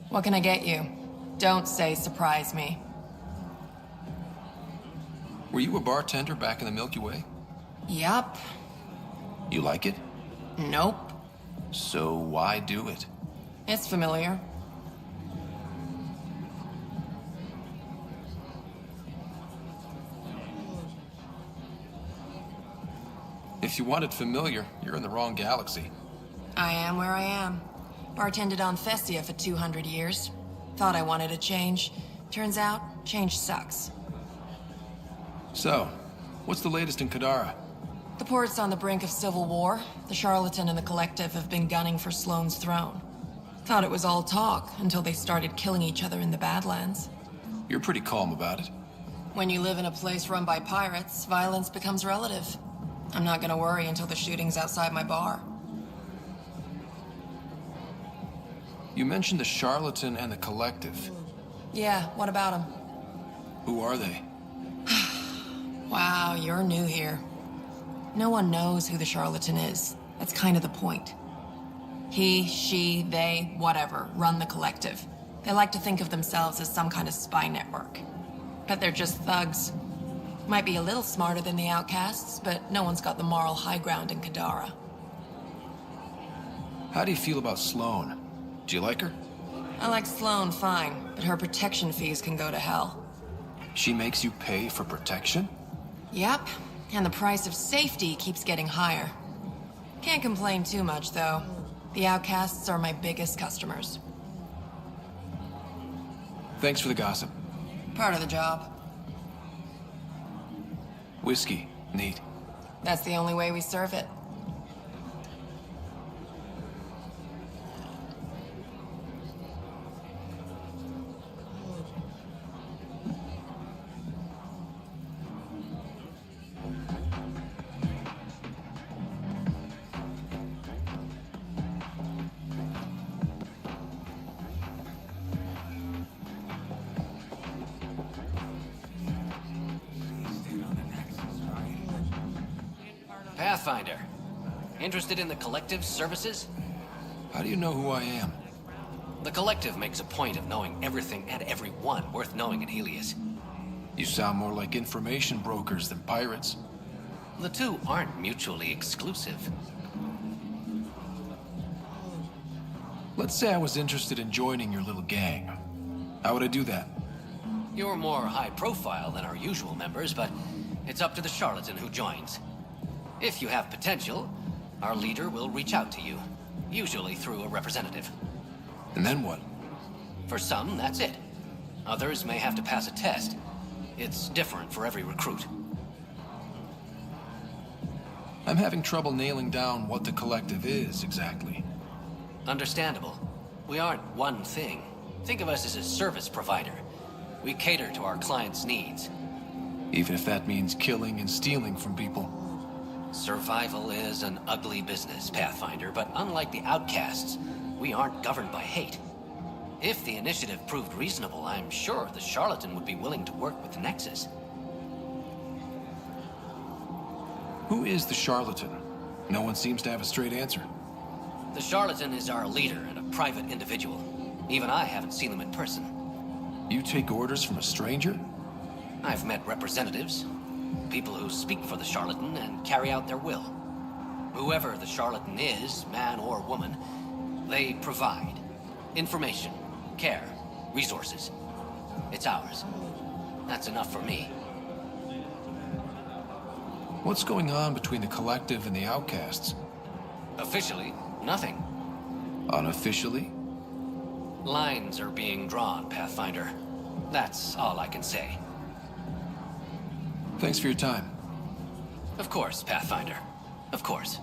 What can I get you? Don't say surprise me. Were you a bartender back in the Milky Way? Yup. You like it? Nope. So why do it? It's familiar. If you want it familiar, you're in the wrong galaxy. I am where I am. Bartended on Festia for 200 years. Thought I wanted a change. Turns out, change sucks. So, what's the latest in Kadara? The port's on the brink of civil war. The Charlatan and the Collective have been gunning for Sloan's throne. Thought it was all talk until they started killing each other in the Badlands. You're pretty calm about it. When you live in a place run by pirates, violence becomes relative. I'm not gonna worry until the shooting's outside my bar. You mentioned the Charlatan and the Collective. Yeah, what about them? Who are they? Wow, you're new here. No one knows who the Charlatan is. That's kind of the point. He, she, they, whatever, run the Collective. They like to think of themselves as some kind of spy network. But they're just thugs. Might be a little smarter than the outcasts, but no one's got the moral high ground in Kadara. How do you feel about Sloane? Do you like her? I like Sloane fine, but her protection fees can go to hell. She makes you pay for protection? Yep, and the price of safety keeps getting higher. Can't complain too much, though. The outcasts are my biggest customers. Thanks for the gossip. Part of the job. Whiskey. Neat. That's the only way we serve it. Pathfinder. Interested in the Collective's services? How do you know who I am? The Collective makes a point of knowing everything and everyone worth knowing at Helios. You sound more like information brokers than pirates. The two aren't mutually exclusive. Let's say I was interested in joining your little gang. How would I do that? You're more high profile than our usual members, but it's up to the Charlatan who joins. If you have potential, our leader will reach out to you, usually through a representative. And then what? For some, that's it. Others may have to pass a test. It's different for every recruit. I'm having trouble nailing down what the Collective is, exactly. Understandable. We aren't one thing. Think of us as a service provider. We cater to our clients' needs. Even if that means killing and stealing from people. Survival is an ugly business, Pathfinder, but unlike the outcasts, we aren't governed by hate. If the initiative proved reasonable, I'm sure the Charlatan would be willing to work with the Nexus. Who is the Charlatan? No one seems to have a straight answer. The Charlatan is our leader and a private individual. Even I haven't seen them in person. You take orders from a stranger? I've met representatives. People who speak for the Charlatan and carry out their will. Whoever the Charlatan is, man or woman, they provide information, care, resources. It's ours. That's enough for me. What's going on between the Collective and the outcasts? Officially, nothing. Unofficially? Lines are being drawn, Pathfinder. That's all I can say. Thanks for your time. Of course, Pathfinder. Of course.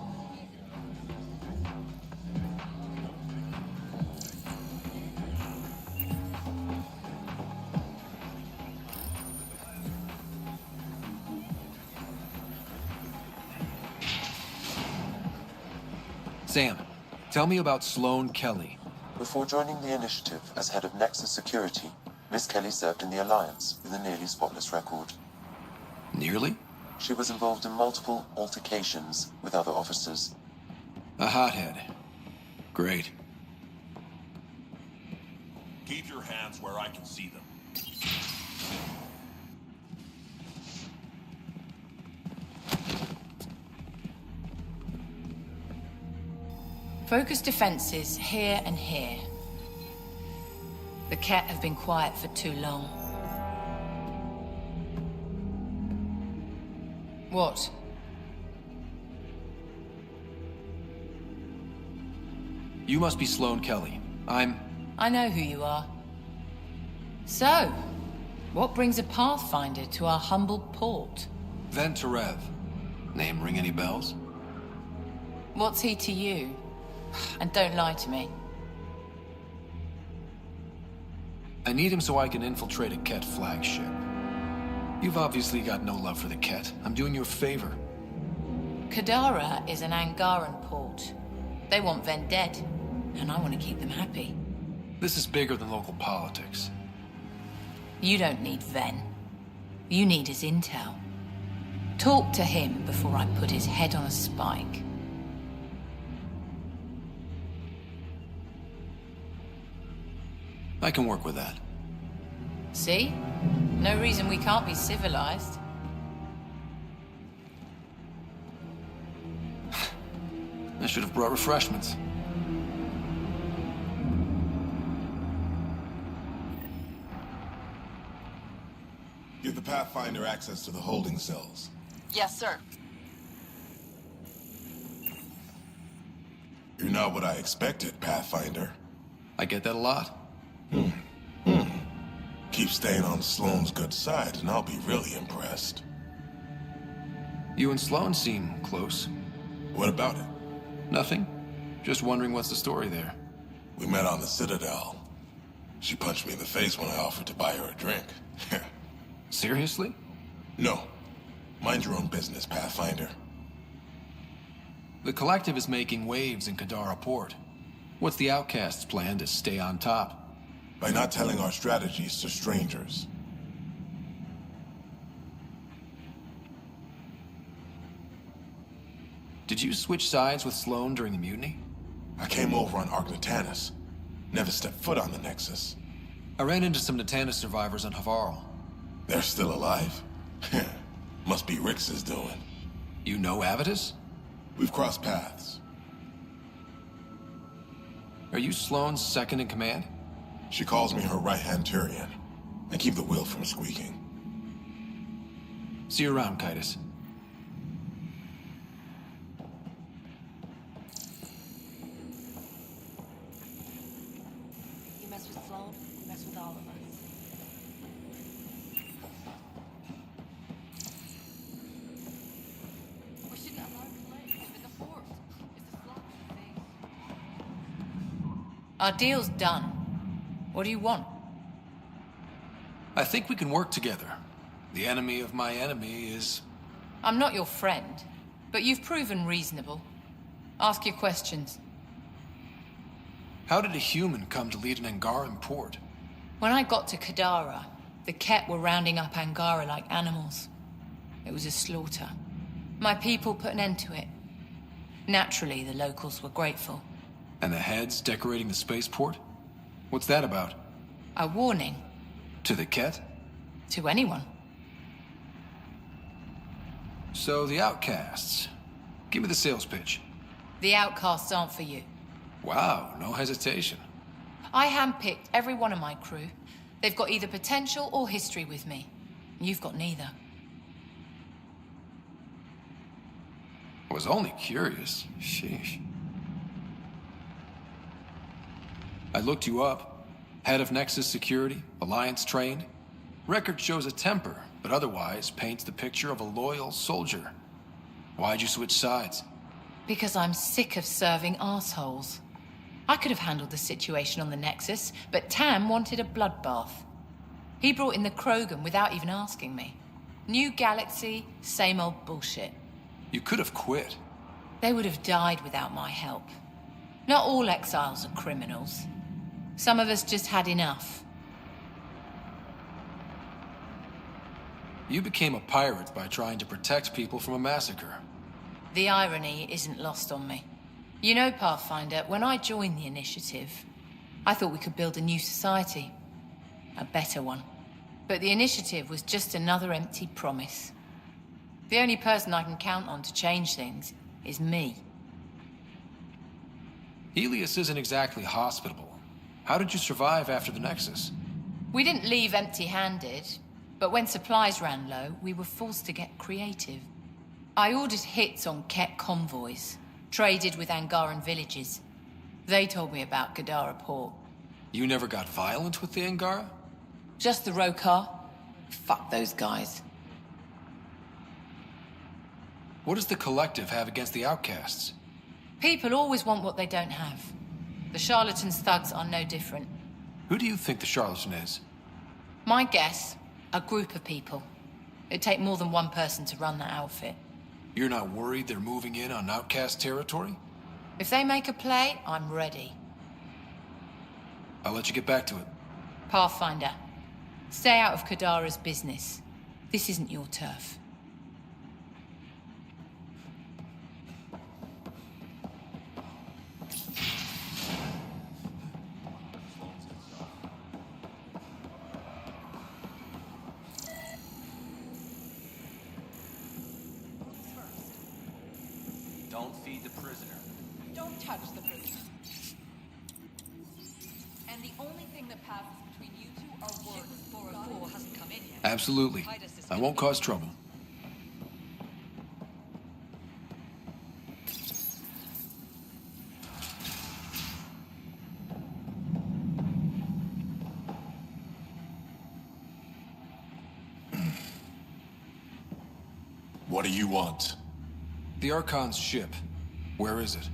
Sam, tell me about Sloane Kelly. Before joining the initiative as head of Nexus Security, Miss Kelly served in the Alliance with a nearly spotless record. Nearly? She was involved in multiple altercations with other officers. A hothead. Great. Keep your hands where I can see them. Focus defenses here and here. The Ket have been quiet for too long. What? You must be Sloane Kelly. I know who you are. So, what brings a Pathfinder to our humble port? Venturev. Name ring any bells? What's he to you? And don't lie to me. I need him so I can infiltrate a Ket flagship. You've obviously got no love for the Ket. I'm doing you a favor. Kadara is an Angaran port. They want Ven dead, and I want to keep them happy. This is bigger than local politics. You don't need Ven. You need his intel. Talk to him before I put his head on a spike. I can work with that. See? No reason we can't be civilized. I should have brought refreshments. Give the Pathfinder access to the holding cells. Yes, sir. You're not what I expected, Pathfinder. I get that a lot. Keep staying on Sloane's good side, and I'll be really impressed. You and Sloane seem close. What about it? Nothing. Just wondering what's the story there. We met on the Citadel. She punched me in the face when I offered to buy her a drink. Seriously? No. Mind your own business, Pathfinder. The Collective is making waves in Kadara Port. What's the Outcast's plan to stay on top? By not telling our strategies to strangers. Did you switch sides with Sloane during the mutiny? I came over on Argnatanus. Never stepped foot on the Nexus. I ran into some Natanus survivors on Havarl. They're still alive? Must be Rix's doing. You know Avitus? We've crossed paths. Are you Sloane's second in command? She calls me her right-hand Turian. I keep the wheel from squeaking. See you around, Kitus. You mess with Sloane, you mess with all of us. We shouldn't have our claim in the fort. It's a slap in the face. Our deal's done. What do you want? I think we can work together. The enemy of my enemy is... I'm not your friend, but you've proven reasonable. Ask your questions. How did a human come to lead an Angaran port? When I got to Kadara, the Ket were rounding up Angara like animals. It was a slaughter. My people put an end to it. Naturally, the locals were grateful. And the heads decorating the spaceport? What's that about? A warning. To the Ket? To anyone. So, the Outcasts. Give me the sales pitch. The outcasts aren't for you. Wow, no hesitation. I handpicked every one of my crew. They've got either potential or history with me. You've got neither. I was only curious. Sheesh. I looked you up. Head of Nexus Security, Alliance trained. Record shows a temper, but otherwise paints the picture of a loyal soldier. Why'd you switch sides? Because I'm sick of serving assholes. I could have handled the situation on the Nexus, but Tam wanted a bloodbath. He brought in the Krogan without even asking me. New galaxy, same old bullshit. You could have quit. They would have died without my help. Not all exiles are criminals. Some of us just had enough. You became a pirate by trying to protect people from a massacre. The irony isn't lost on me. You know, Pathfinder, when I joined the Initiative, I thought we could build a new society. A better one. But the Initiative was just another empty promise. The only person I can count on to change things is me. Helios isn't exactly hospitable. How did you survive after the Nexus? We didn't leave empty-handed, but when supplies ran low, we were forced to get creative. I ordered hits on Ket convoys, traded with Angaran villages. They told me about Kadara Port. You never got violent with the Angara? Just the Rokar. Fuck those guys. What does the Collective have against the Outcasts? People always want what they don't have. The Charlatans' thugs are no different. Who do you think the charlatan is? My guess, a group of people. It'd take more than one person to run that outfit. You're not worried they're moving in on outcast territory? If they make a play, I'm ready. I'll let you get back to it. Pathfinder, stay out of Kadara's business. This isn't your turf. Don't feed the prisoner. Don't touch the prisoner. And the only thing that passes between you two are words. 404 hasn't come in yet. Absolutely. I won't cause trouble. What do you want? The Archon's ship. Where is it?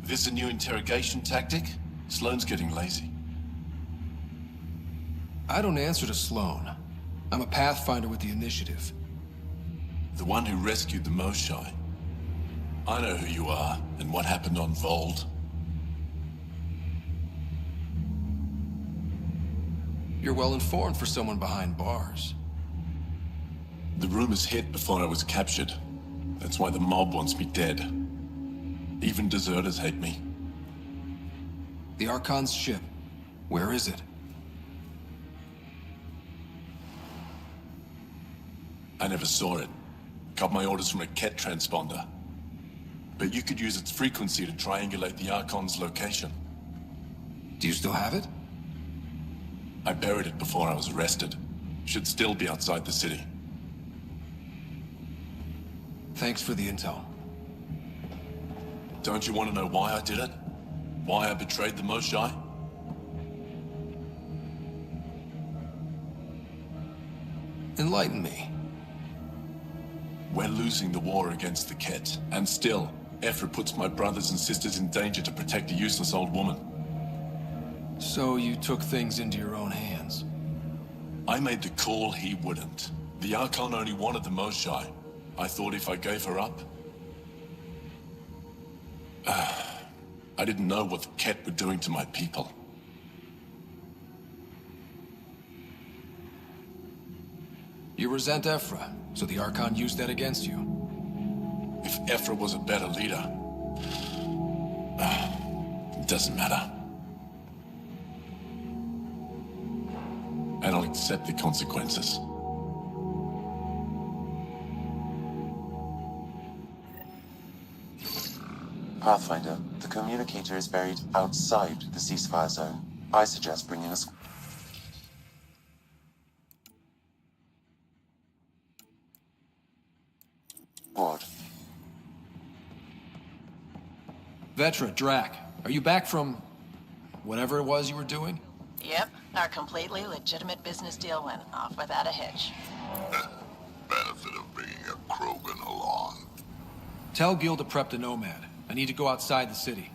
This a new interrogation tactic? Sloane's getting lazy. I don't answer to Sloane. I'm a Pathfinder with the Initiative. The one who rescued the Moshai. I know who you are, and what happened on Vold. You're well informed for someone behind bars. The rumors hit before I was captured. That's why the mob wants me dead. Even deserters hate me. The Archon's ship. Where is it? I never saw it. Got my orders from a Ket transponder. But you could use its frequency to triangulate the Archon's location. Do you still have it? I buried it before I was arrested. Should still be outside the city. Thanks for the intel. Don't you want to know why I did it? Why I betrayed the Moshai? Enlighten me. We're losing the war against the Ket, and still, Ephra puts my brothers and sisters in danger to protect a useless old woman. So you took things into your own hands? I made the call he wouldn't. The Archon only wanted the Moshai. I thought if I gave her up... I didn't know what the Ket were doing to my people. You resent Ephra, so the Archon used that against you. If Ephra was a better leader... it doesn't matter. And I'll accept the consequences. Pathfinder, the communicator is buried outside the ceasefire zone. I suggest bringing a squad. Vetra, Drac, are you back from... whatever it was you were doing? Yep, our completely legitimate business deal went off without a hitch. Benefit of bringing a Krogan along. Tell Gil to prep the Nomad. I need to go outside the city.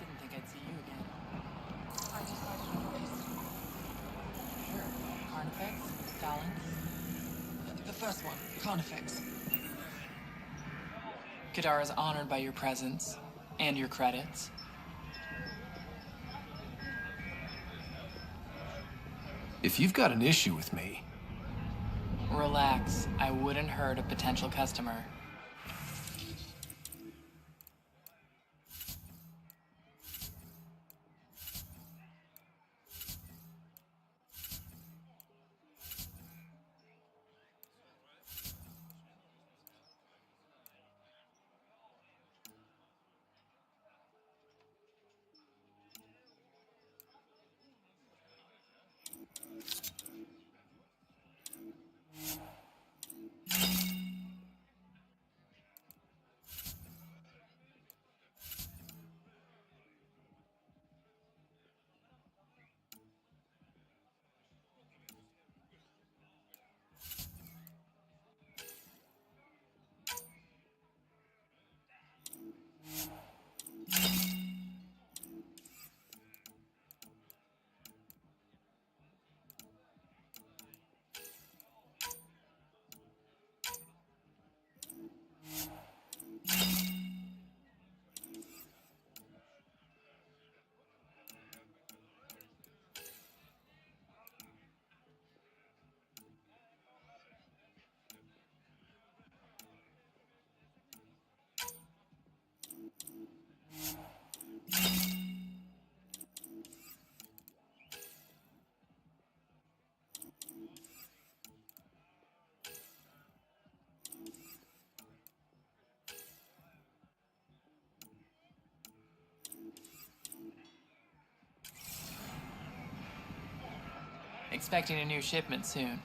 Didn't think I'd see you again. Sure. Carnifex, Stalin. The first one, Carnifex. Kadara is honored by your presence and your credits. If you've got an issue with me... Relax. I wouldn't hurt a potential customer. Expecting a new shipment soon.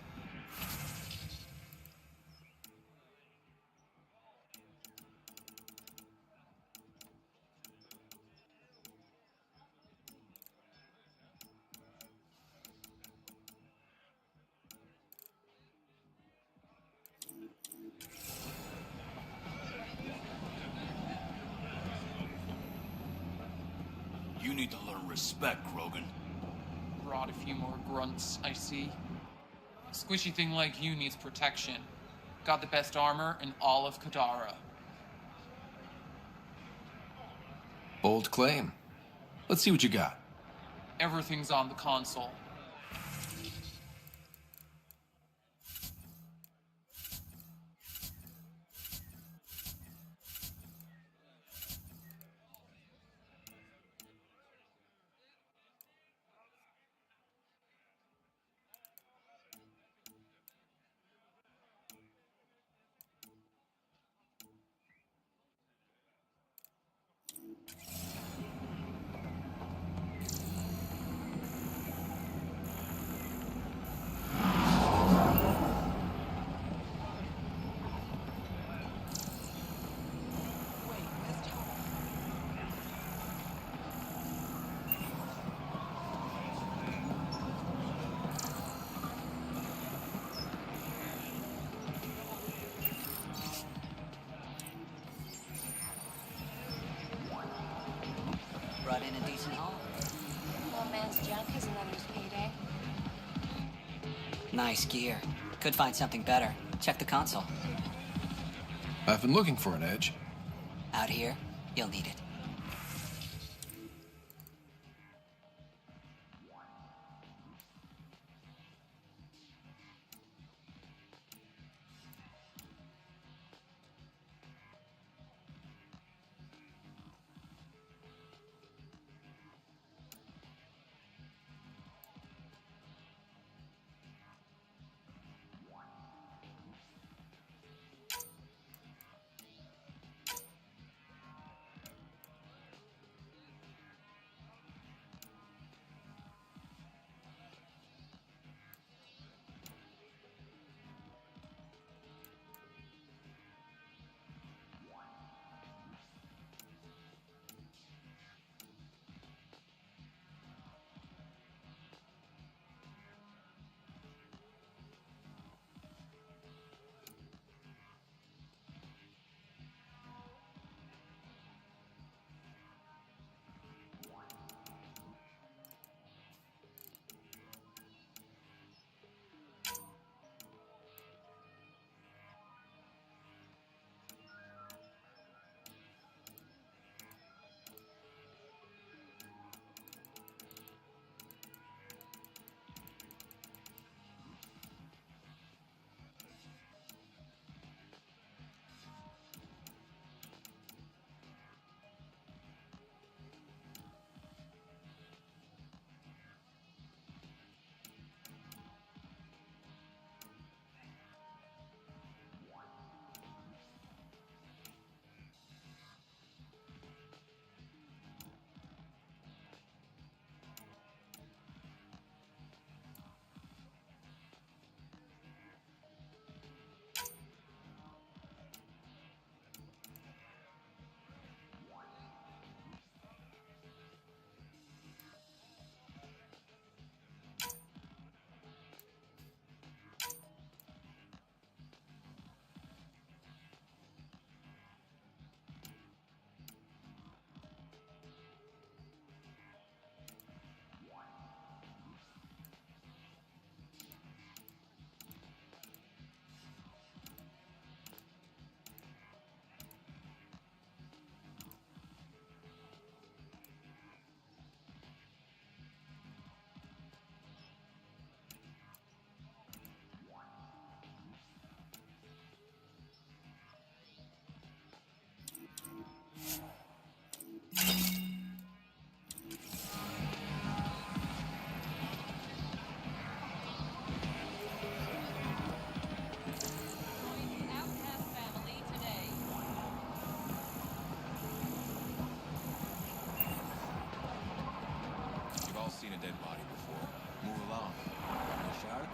You need to learn respect, Krogan. Brought a few more grunts, I see. A squishy thing like you needs protection. Got the best armor in all of Kadara. Bold claim. Let's see what you got. Everything's on the console. Brought in a decent haul. Old man's junk is another's payday. Nice gear. Could find something better. Check the console. I've been looking for an edge. Out here, you'll need it.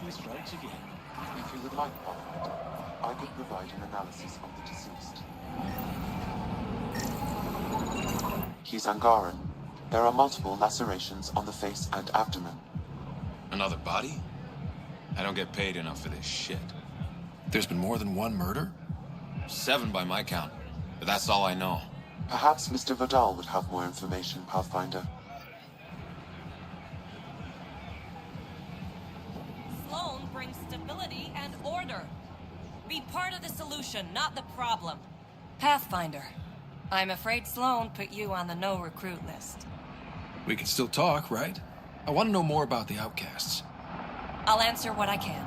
He strikes again. If you would like, Pathfinder, I could provide an analysis of the deceased. He's Angaran. There are multiple lacerations on the face and abdomen. Another body? I don't get paid enough for this shit. There's been more than one murder? 7 by my count, but that's all I know. Perhaps Mr. Vidal would have more information, Pathfinder. Sloan brings stability and order. Be part of the solution, not the problem. Pathfinder, I'm afraid Sloan put you on the no-recruit list. We can still talk, right? I want to know more about the outcasts. I'll answer what I can.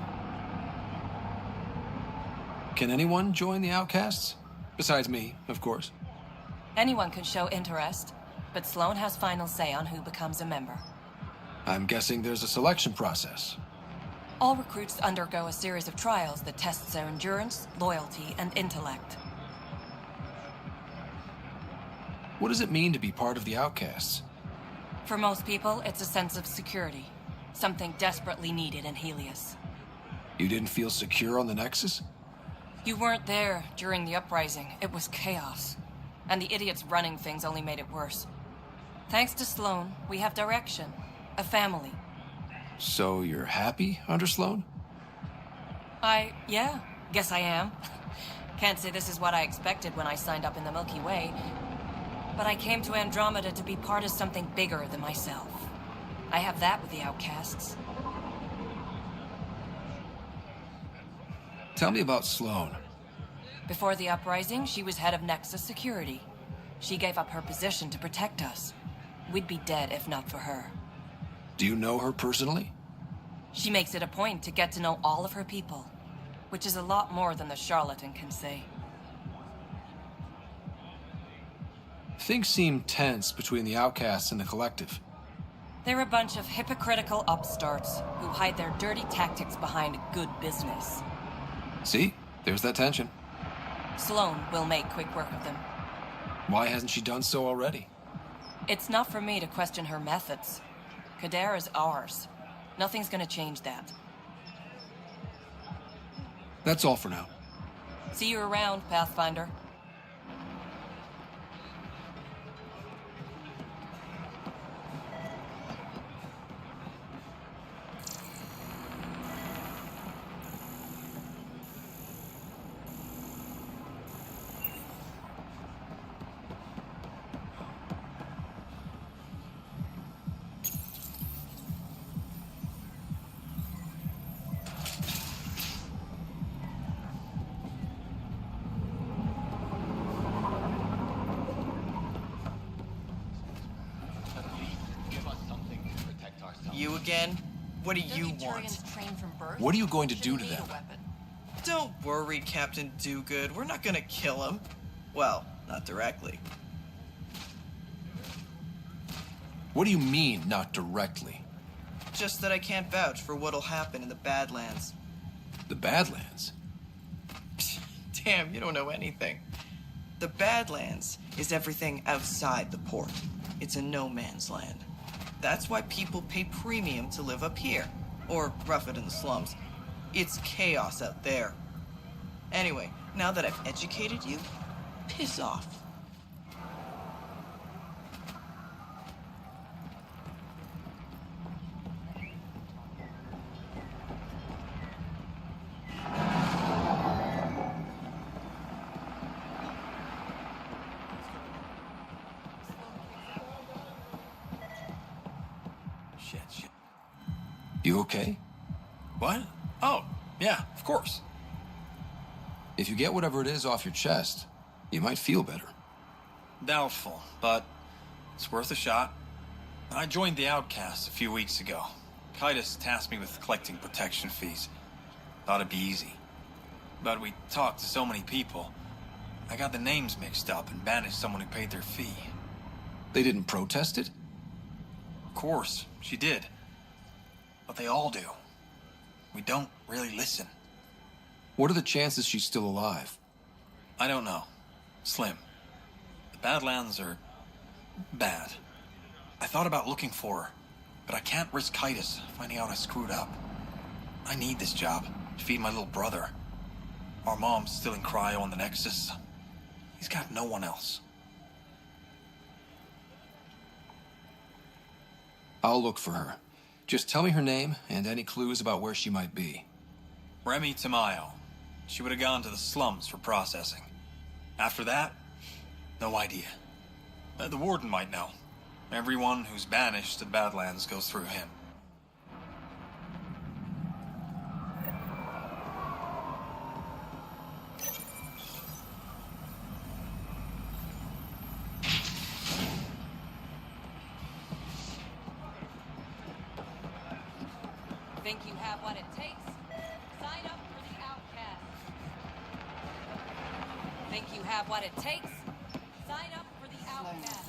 Can anyone join the outcasts? Besides me, of course. Anyone can show interest, but Sloan has final say on who becomes a member. I'm guessing there's a selection process. All recruits undergo a series of trials that tests their endurance, loyalty, and intellect. What does it mean to be part of the outcasts? For most people, it's a sense of security. Something desperately needed in Helios. You didn't feel secure on the Nexus? You weren't there during the uprising. It was chaos. And the idiots running things only made it worse. Thanks to Sloan, we have direction. A family. So you're happy under Sloan? Yeah, guess I am. Can't say this is what I expected when I signed up in the Milky Way. But I came to Andromeda to be part of something bigger than myself. I have that with the outcasts. Tell me about Sloan. Before the uprising, she was head of Nexus Security. She gave up her position to protect us. We'd be dead if not for her. Do you know her personally? She makes it a point to get to know all of her people, which is a lot more than the charlatan can say. Things seem tense between the outcasts and the collective. They're a bunch of hypocritical upstarts who hide their dirty tactics behind good business. See? There's that tension. Sloan will make quick work of them. Why hasn't she done so already? It's not for me to question her methods. Kader is ours. Nothing's gonna change that. That's all for now. See you around, Pathfinder. You again? What do you want? What are you going to do to them? Don't worry, Captain Do-Good. We're not gonna kill him. Well, not directly. What do you mean, not directly? Just that I can't vouch for what'll happen in the Badlands. The Badlands? Damn, you don't know anything. The Badlands is everything outside the port. It's a no-man's land. That's why people pay premium to live up here, or rough it in the slums. It's chaos out there. Anyway, now that I've educated you, piss off. Shit. You okay? What? Oh, yeah, of course. If you get whatever it is off your chest, you might feel better. Doubtful, but it's worth a shot. I joined the Outcasts a few weeks ago. Titus tasked me with collecting protection fees. Thought it'd be easy. But we talked to so many people, I got the names mixed up and banished someone who paid their fee. They didn't protest it? Of course, she did. But they all do. We don't really listen. What are the chances she's still alive? I don't know. Slim. The Badlands are bad. I thought about looking for her, but I can't risk Titus finding out I screwed up. I need this job to feed my little brother. Our mom's still in cryo on the Nexus. He's got no one else. I'll look for her. Just tell me her name and any clues about where she might be. Remy Tamayo. She would have gone to the slums for processing. After that, no idea. The warden might know. Everyone who's banished to the Badlands goes through him. Think you have what it takes? Sign up for the outcast. Think you have what it takes? Sign up for the outcast.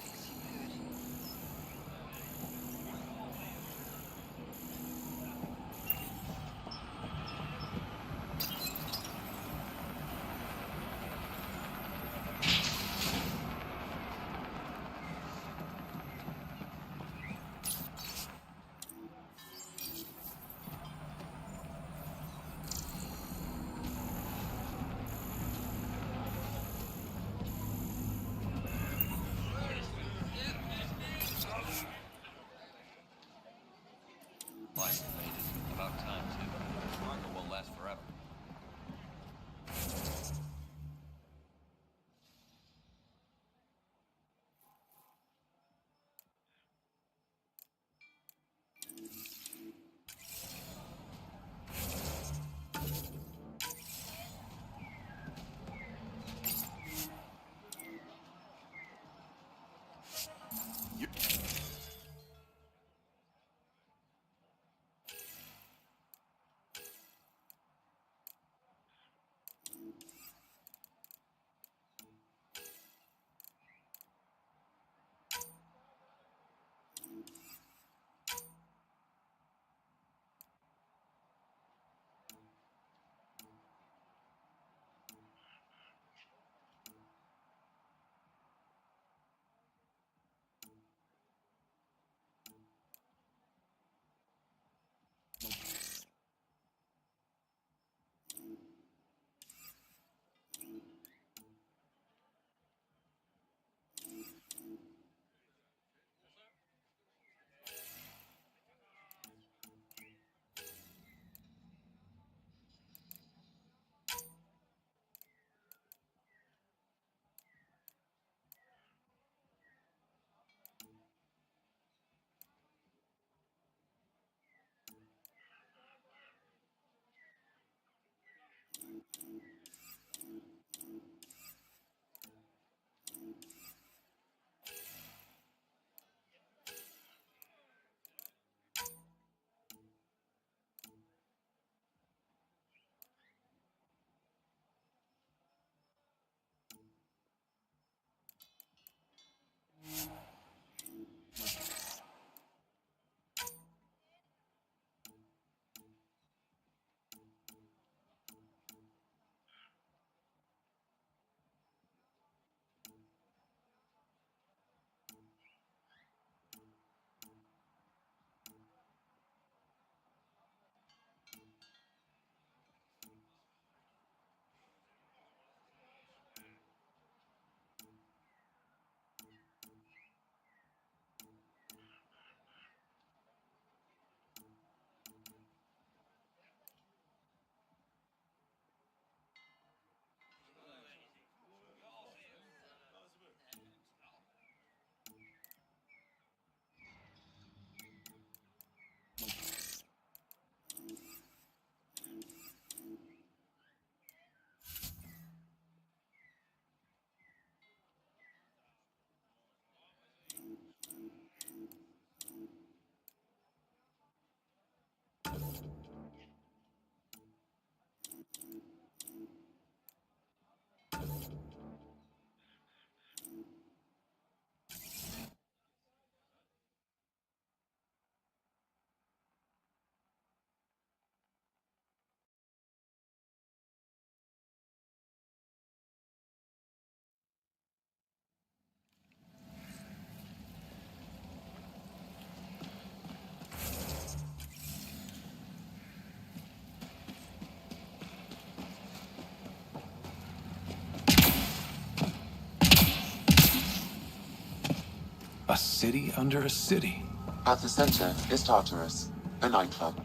A city under a city. At the center is Tartarus, a nightclub.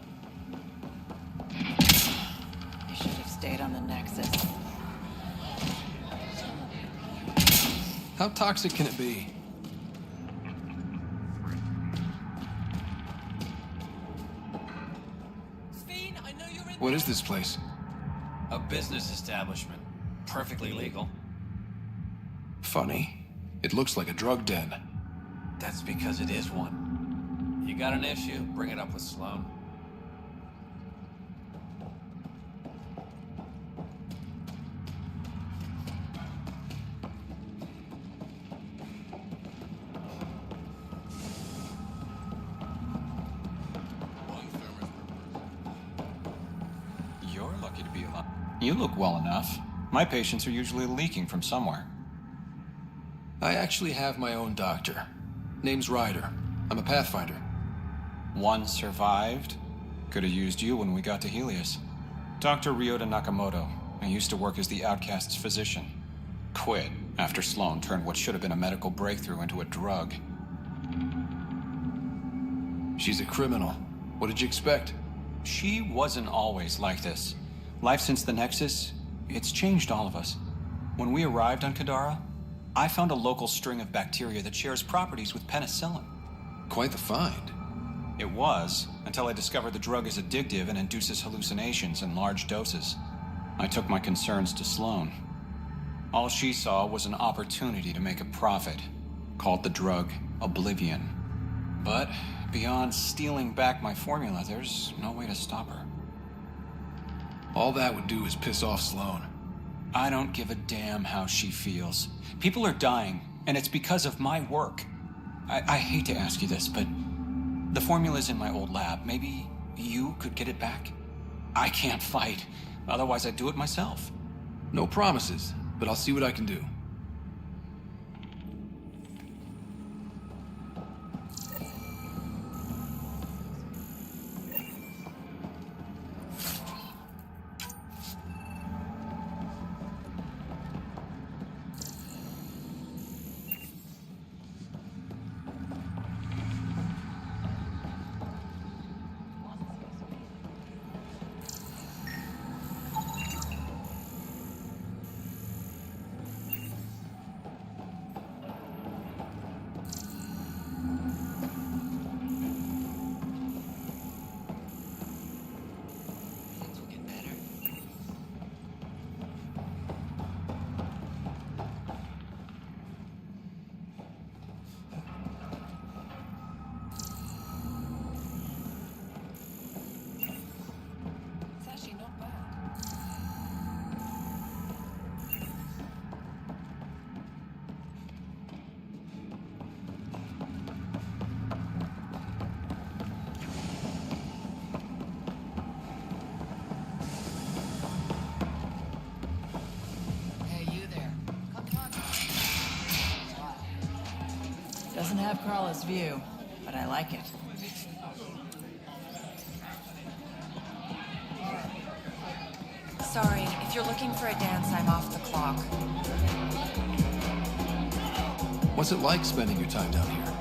You should have stayed on the Nexus. How toxic can it be? What is this place? A business establishment. Perfectly legal. Funny. It looks like a drug den. That's because it is one. You got an issue? Bring it up with Sloan. You're lucky to be alive. You look well enough. My patients are usually leaking from somewhere. I actually have my own doctor. Name's Ryder. I'm a Pathfinder. One survived. Could have used you when we got to Helios. Dr. Ryota Nakamoto. I used to work as the Outcast's physician. Quit after Sloan turned what should have been a medical breakthrough into a drug. She's a criminal. What did you expect? She wasn't always like this. Life since the Nexus, it's changed all of us. When we arrived on Kadara, I found a local string of bacteria that shares properties with penicillin. Quite the find. It was, until I discovered the drug is addictive and induces hallucinations in large doses. I took my concerns to Sloan. All she saw was an opportunity to make a profit, called the drug Oblivion. But beyond stealing back my formula, there's no way to stop her. All that would do is piss off Sloan. I don't give a damn how she feels. People are dying, and it's because of my work. I hate to ask you this, but the formula's in my old lab. Maybe you could get it back? I can't fight. Otherwise, I'd do it myself. No promises, but I'll see what I can do. Doesn't have Carla's view, but I like it. Sorry, if you're looking for a dance, I'm off the clock. What's it like spending your time down here?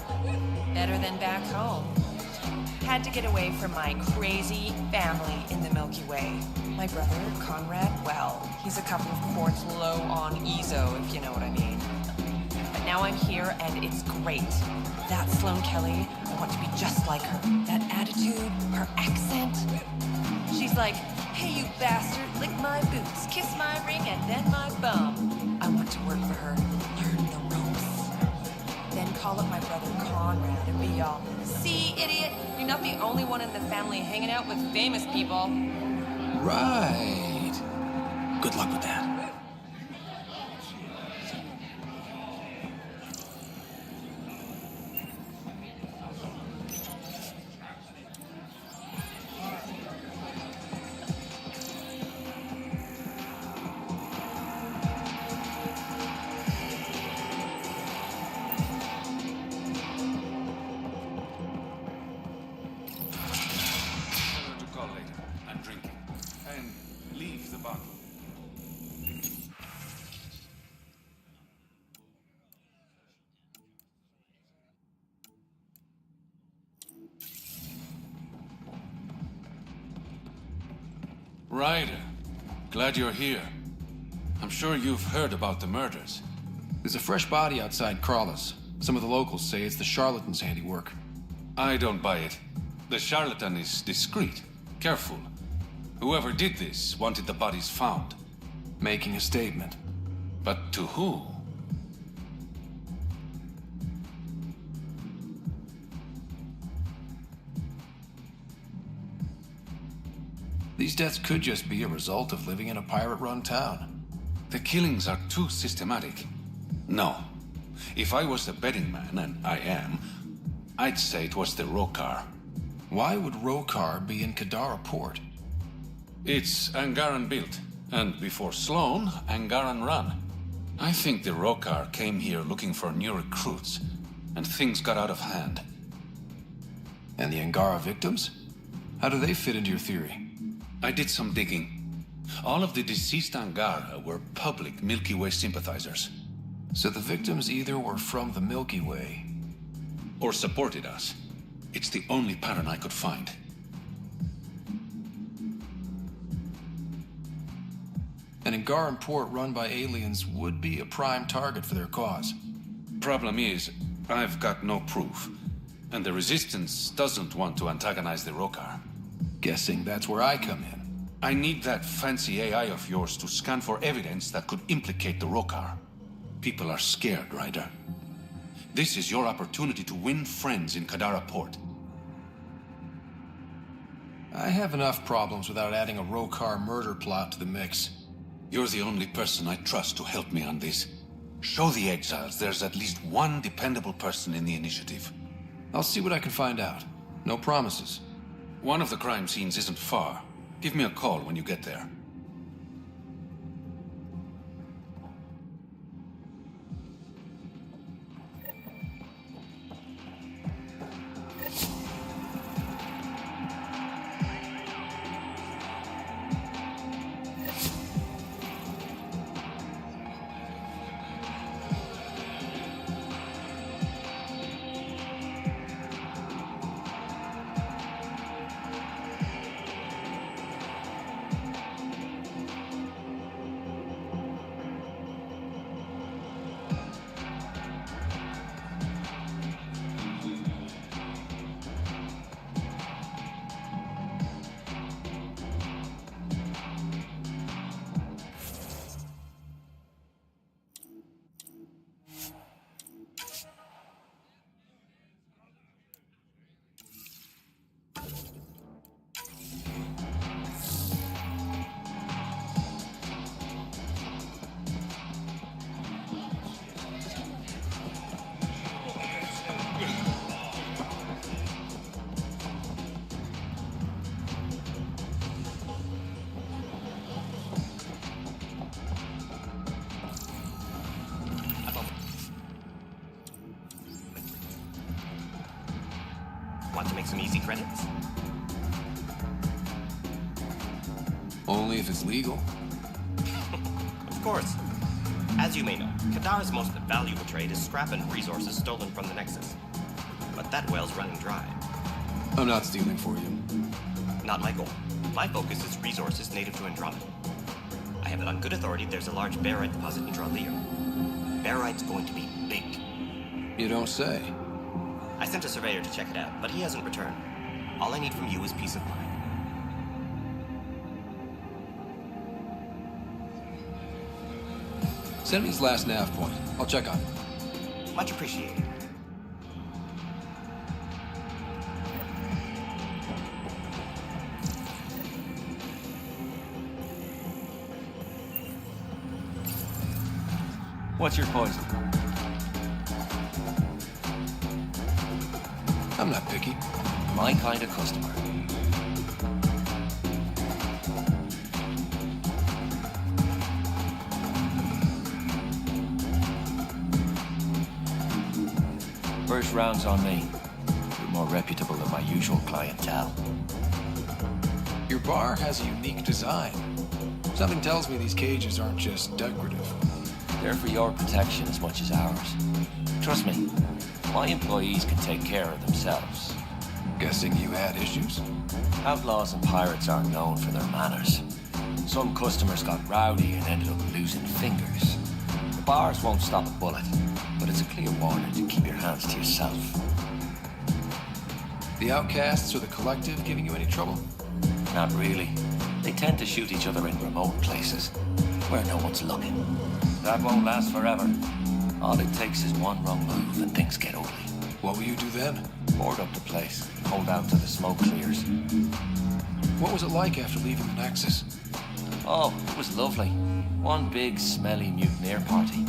Better than back home. Had to get away from my crazy family in the Milky Way. My brother, Conrad, well, he's a couple of quarts low on Ezo, if you know what I mean. But now I'm here, and it's great. That Sloan Kelly, I want to be just like her. That attitude, her accent. She's like, hey, you bastard, lick my boots, kiss my ring, and then my bum. I want to work for her, learn the ropes. Then call up my brother Conrad and be all, see, idiot, you're not the only one in the family hanging out with famous people. Right. Good luck with that. Ryder, glad you're here. I'm sure you've heard about the murders. There's a fresh body outside Crawlers. Some of the locals say it's the charlatan's handiwork. I don't buy it. The charlatan is discreet, careful. Whoever did this wanted the bodies found. Making a statement. But to who? These deaths could just be a result of living in a pirate-run town. The killings are too systematic. No. If I was the betting man, and I am, I'd say it was the Rokar. Why would Rokar be in Kadara port? It's Angaran built, and before Sloan, Angaran run. I think the Rokar came here looking for new recruits, and things got out of hand. And the Angara victims? How do they fit into your theory? I did some digging. All of the deceased Angara were public Milky Way sympathizers. So the victims either were from the Milky Way... or supported us. It's the only pattern I could find. An Angaran port run by aliens would be a prime target for their cause. Problem is, I've got no proof. And the Resistance doesn't want to antagonize the Rokar. Guessing that's where I come in. I need that fancy AI of yours to scan for evidence that could implicate the Rokar. People are scared, Ryder. This is your opportunity to win friends in Kadara Port. I have enough problems without adding a Rokar murder plot to the mix. You're the only person I trust to help me on this. Show the exiles there's at least one dependable person in the initiative. I'll see what I can find out. No promises. One of the crime scenes isn't far. Give me a call when you get there. Want to make some easy credits? Only if it's legal. Of course. As you may know, Kadara's most valuable trade is scrap and resources stolen from the Nexus. But that well's running dry. I'm not stealing for you. Not my goal. My focus is resources native to Andromeda. I have it on good authority there's a large barite deposit in Draleo. Barite's going to be big. You don't say. I sent a surveyor to check it out, but he hasn't returned. All I need from you is peace of mind. Send me his last nav point. I'll check on it. Much appreciated. What's your poison? I'm not picky. My kind of customer. First round's on me. You're more reputable than my usual clientele. Your bar has a unique design. Something tells me these cages aren't just decorative. They're for your protection as much as ours. Trust me, my employees can take care of themselves. Guessing you had issues? Outlaws and pirates aren't known for their manners. Some customers got rowdy and ended up losing fingers. The bars won't stop a bullet, but it's a clear warning to keep your hands to yourself. The outcasts or the collective giving you any trouble? Not really. They tend to shoot each other in remote places, where no one's looking. That won't last forever. All it takes is one wrong move and things get ugly. What will you do then? Board up the place, hold out till the smoke clears. What was it like after leaving the Nexus? Oh, it was lovely. One big, smelly mutineer party.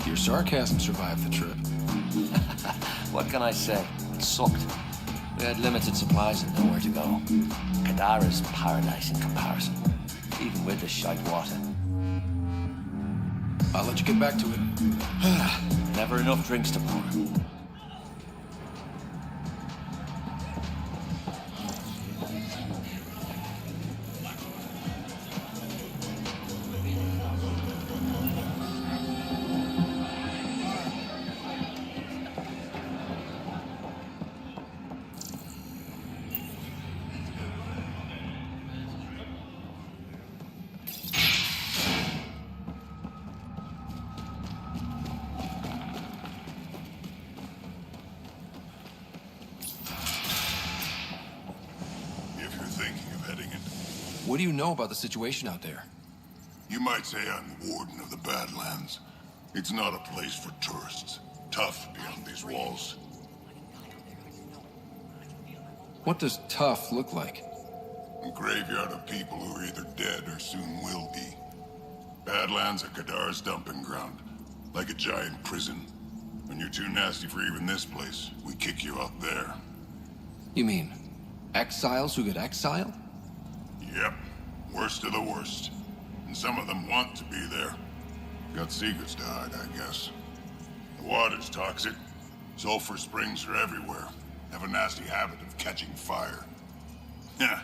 Your sarcasm survived the trip. What can I say? It sucked. We had limited supplies and nowhere to go. Kadara's paradise in comparison, even with the shite water. I'll let you get back to it. Never enough drinks to pour. What do you know about the situation out there? You might say I'm the warden of the Badlands. It's not a place for tourists. Tough beyond these walls. What does tough look like? A graveyard of people who are either dead or soon will be. Badlands are Kadar's dumping ground, like a giant prison. When you're too nasty for even this place, we kick you out there. You mean exiles who get exiled? Yep, worst of the worst. And some of them want to be there. Got secrets to hide, I guess. The water's toxic. Sulfur springs are everywhere. Have a nasty habit of catching fire. Yeah,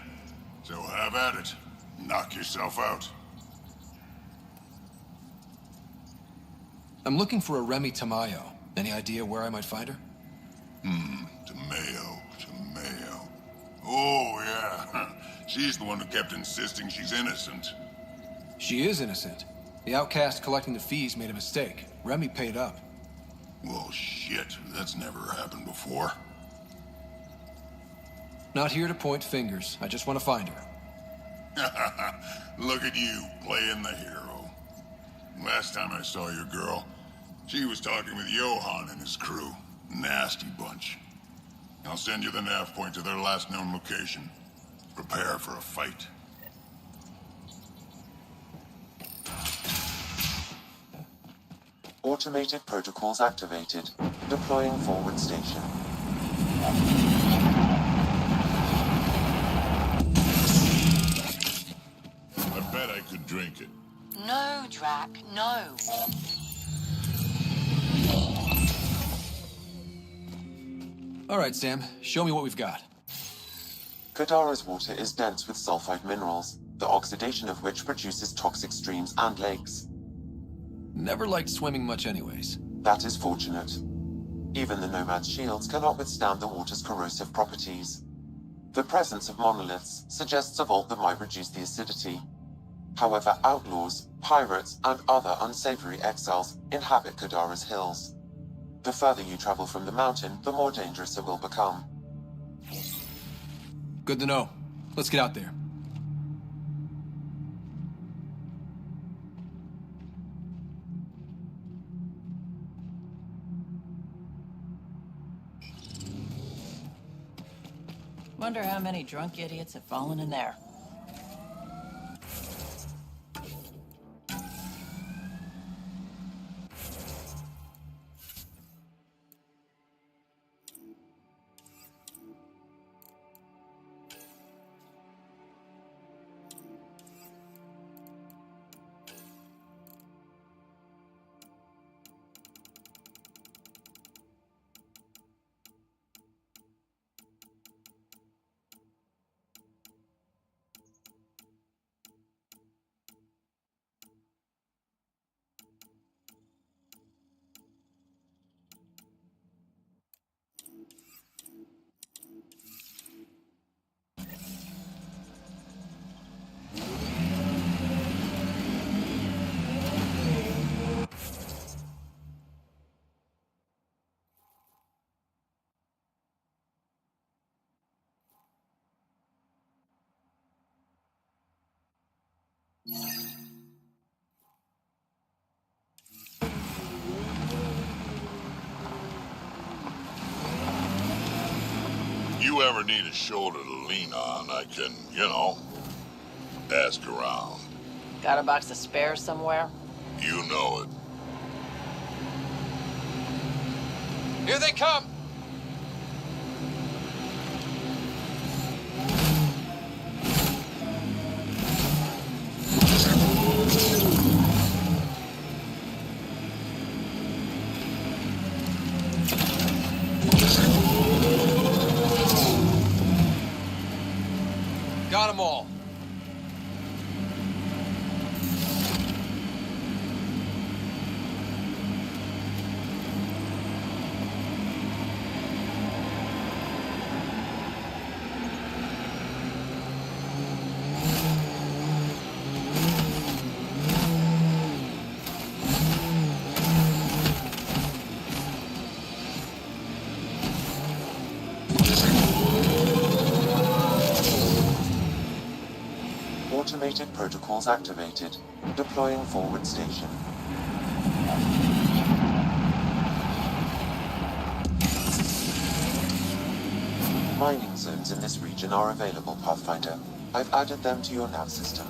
so have at it. Knock yourself out. I'm looking for a Remy Tamayo. Any idea where I might find her? Tamayo. Oh, yeah. She's the one who kept insisting she's innocent. She is innocent. The outcast collecting the fees made a mistake. Remy paid up. Well, shit. That's never happened before. Not here to point fingers. I just want to find her. Look at you, playing the hero. Last time I saw your girl, she was talking with Johan and his crew. Nasty bunch. I'll send you the nav point to their last known location. Prepare for a fight. Automated protocols activated. Deploying forward station. I bet I could drink it. No, Drac, no. All right, Sam. Show me what we've got. Kadara's water is dense with sulfide minerals, the oxidation of which produces toxic streams and lakes. Never liked swimming much anyways. That is fortunate. Even the Nomad's shields cannot withstand the water's corrosive properties. The presence of monoliths suggests a vault that might reduce the acidity. However, outlaws, pirates, and other unsavory exiles inhabit Kadara's hills. The further you travel from the mountain, the more dangerous it will become. Good to know. Let's get out there. Wonder how many drunk idiots have fallen in there. you ever need a shoulder to lean on, I can, ask around. Got a box of spares somewhere? You know it. Here they come! Got them all. Automated protocols activated. Deploying forward station. Mining zones in this region are available, Pathfinder. I've added them to your nav system.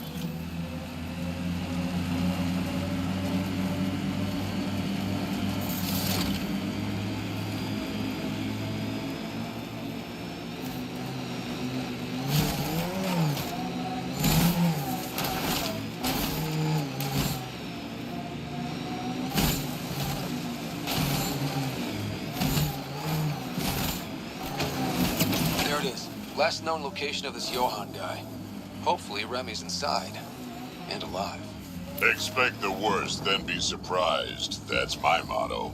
There it is. Last known location of this Johann guy. Hopefully Remy's inside. And alive. Expect the worst, then be surprised. That's my motto.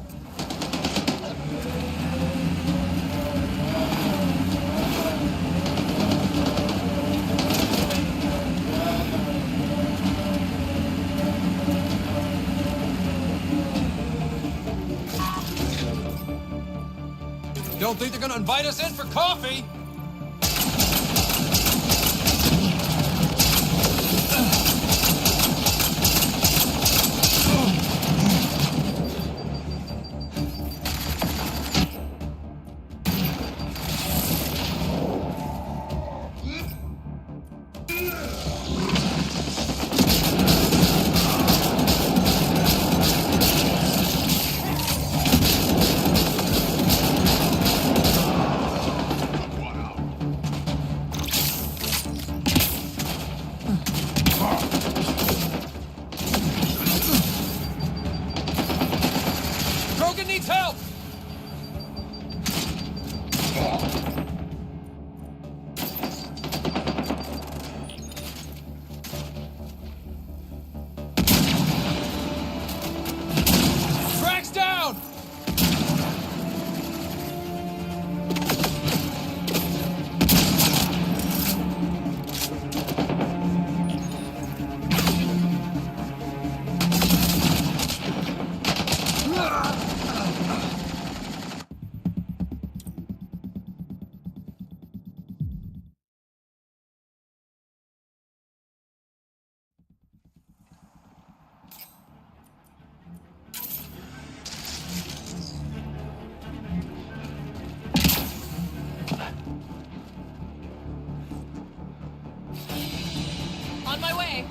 Don't think they're gonna invite us in for coffee? Krogan needs help! Tracks down! On my way.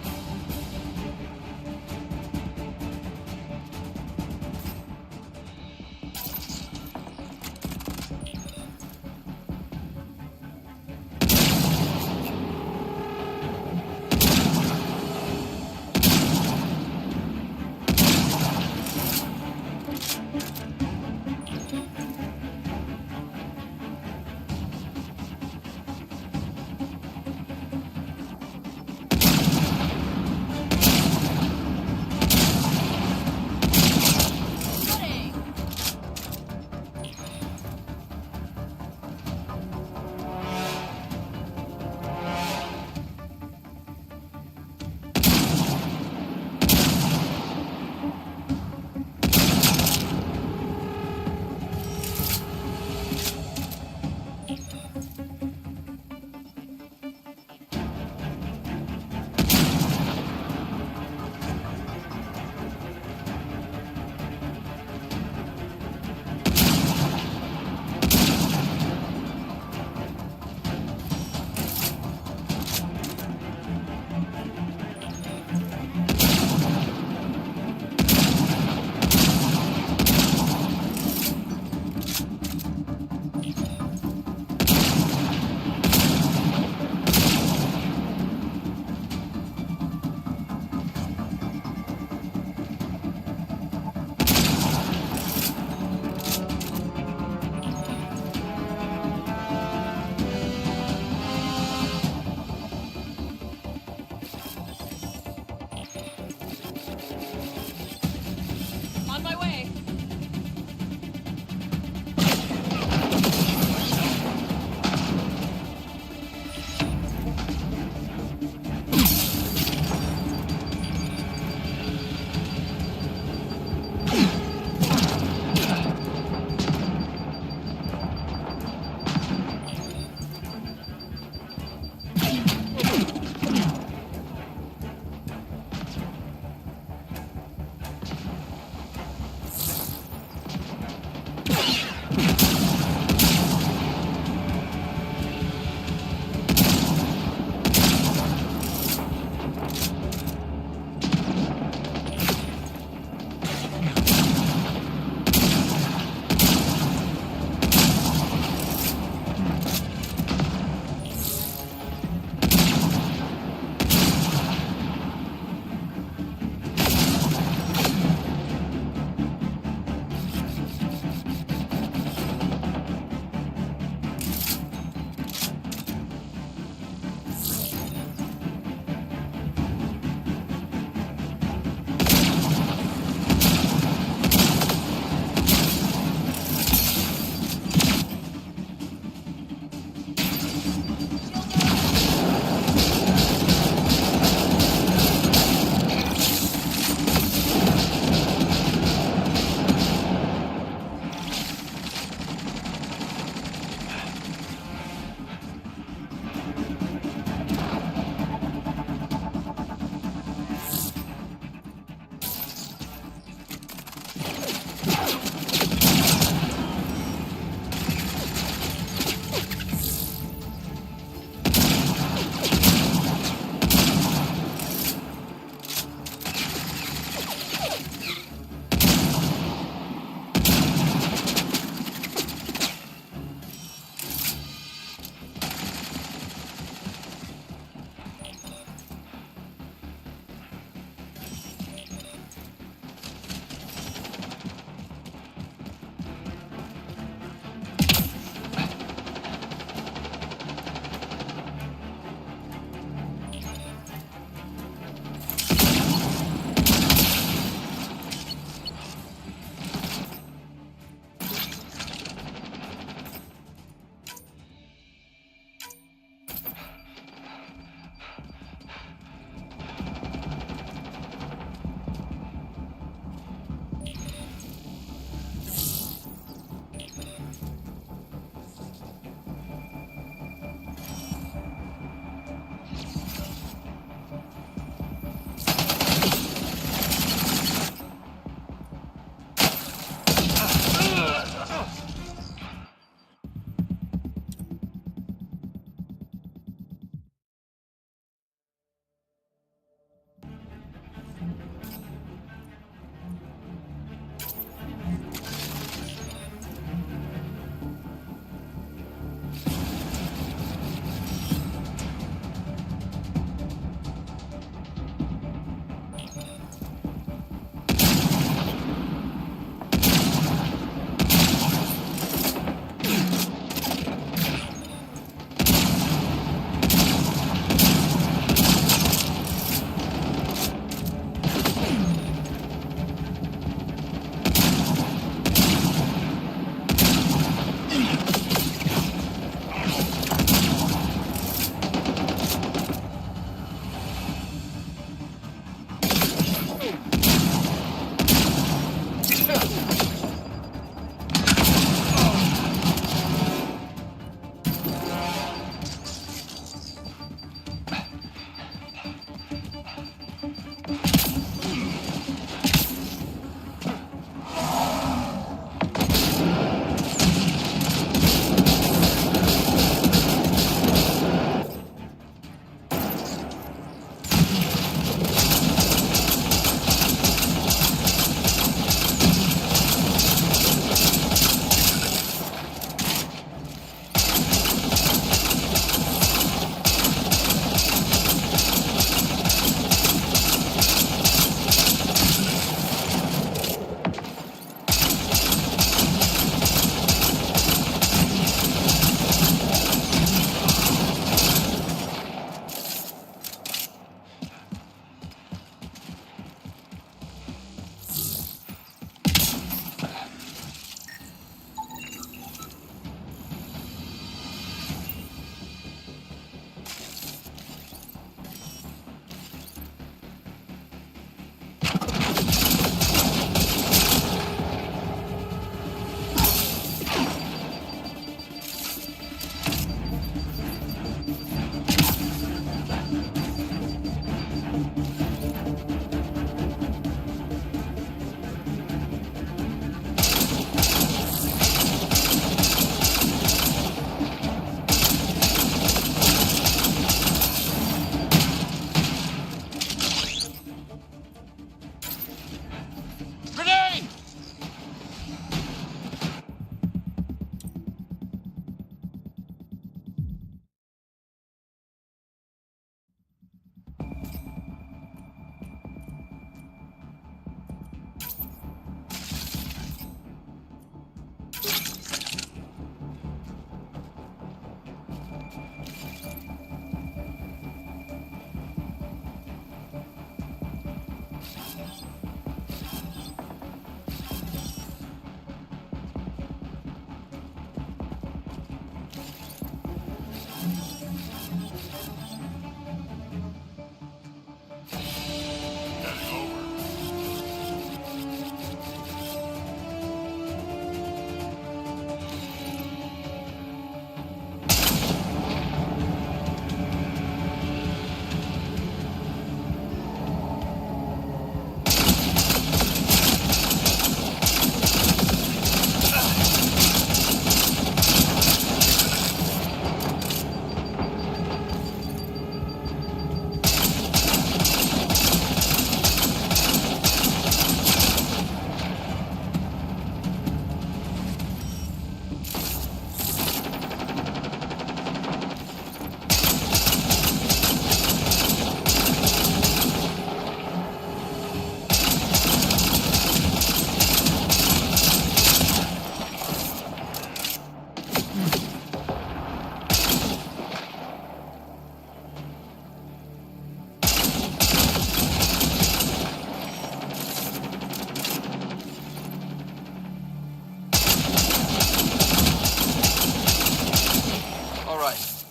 right.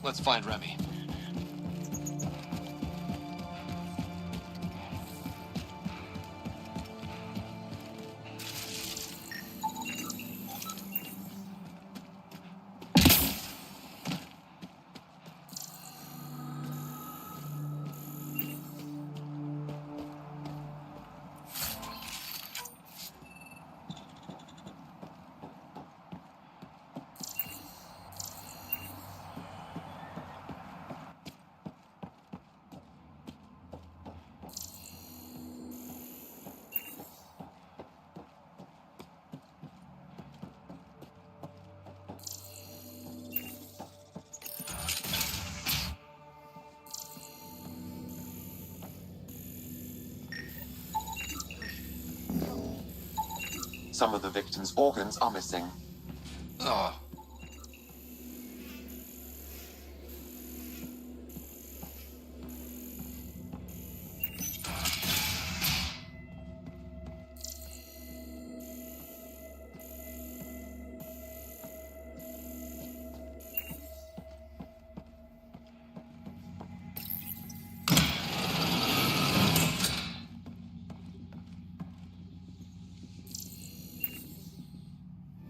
Let's find Remy. Some of the victim's organs are missing. Oh.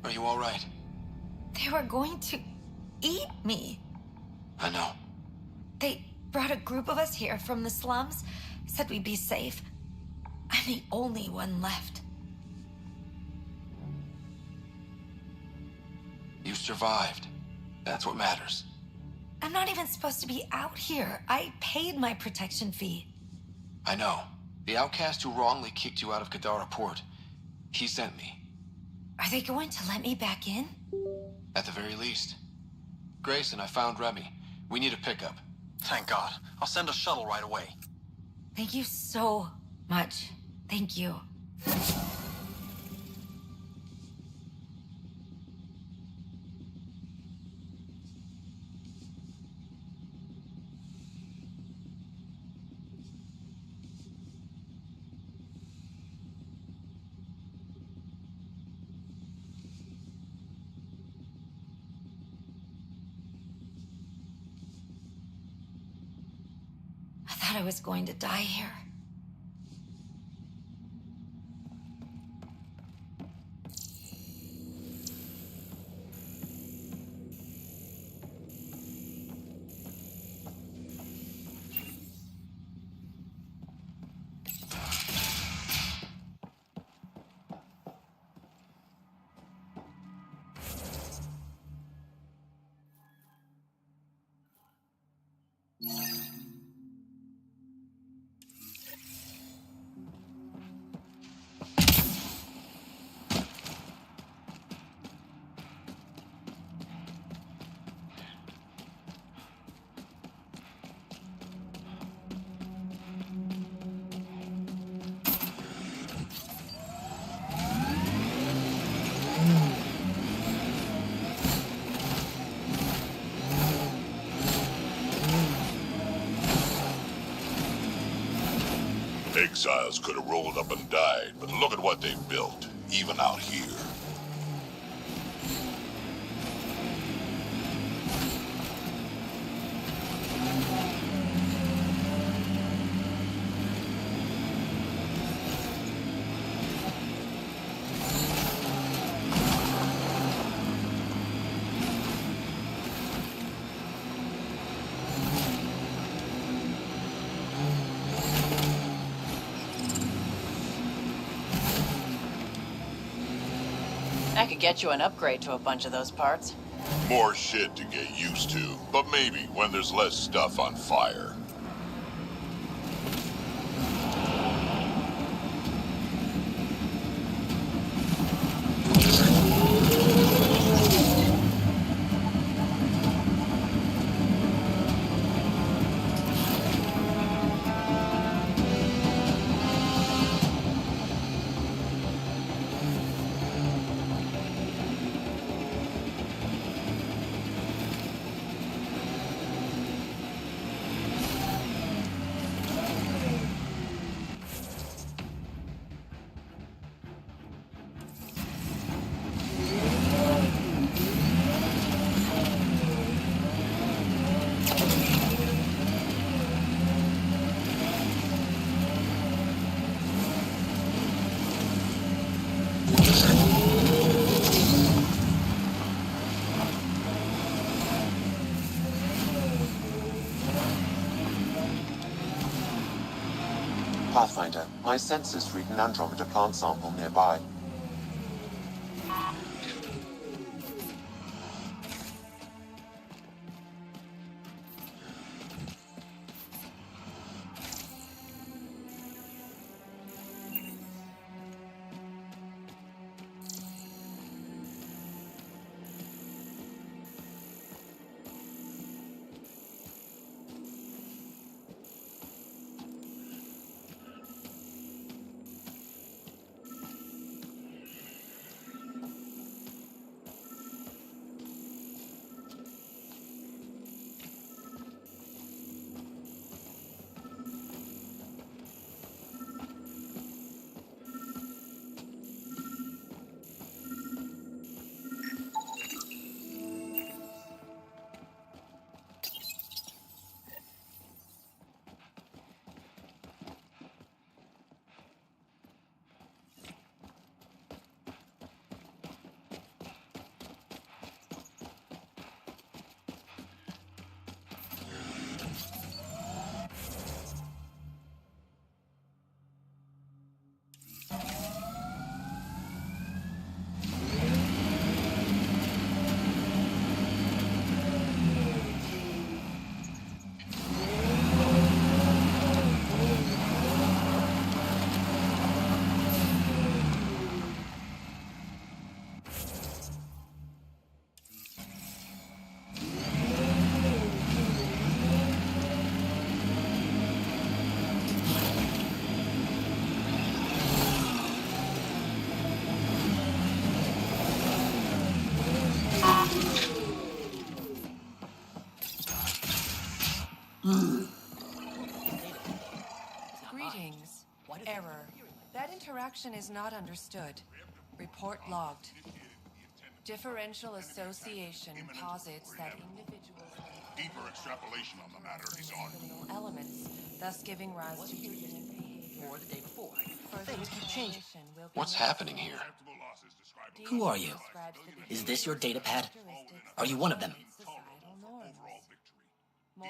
Are you all right? They were going to eat me. I know. They brought a group of us here from the slums, said we'd be safe. I'm the only one left. You survived. That's what matters. I'm not even supposed to be out here. I paid my protection fee. I know. The outcast who wrongly kicked you out of Kadara Port, he sent me. Are they going to let me back in? At the very least. Grayson, I found Remy. We need a pickup. Thank God. I'll send a shuttle right away. Thank you so much. Thank you. I thought I was going to die here. Exiles could have rolled up and died, but look at what they've built, even out here. I could get you an upgrade to a bunch of those parts. More shit to get used to, but maybe when there's less stuff on fire. Pathfinder, my sensors read an Andromeda plant sample nearby. Greetings. Error. That interaction is not understood. Report logged. Differential association posits that individuals Deeper extrapolation on the matter is on. criminal elements, thus giving rise to deviant behavior. Or the day before. Further Things keep changing. exploration will be What's happening here? Who are you? Is this your data pad? Are you one of them?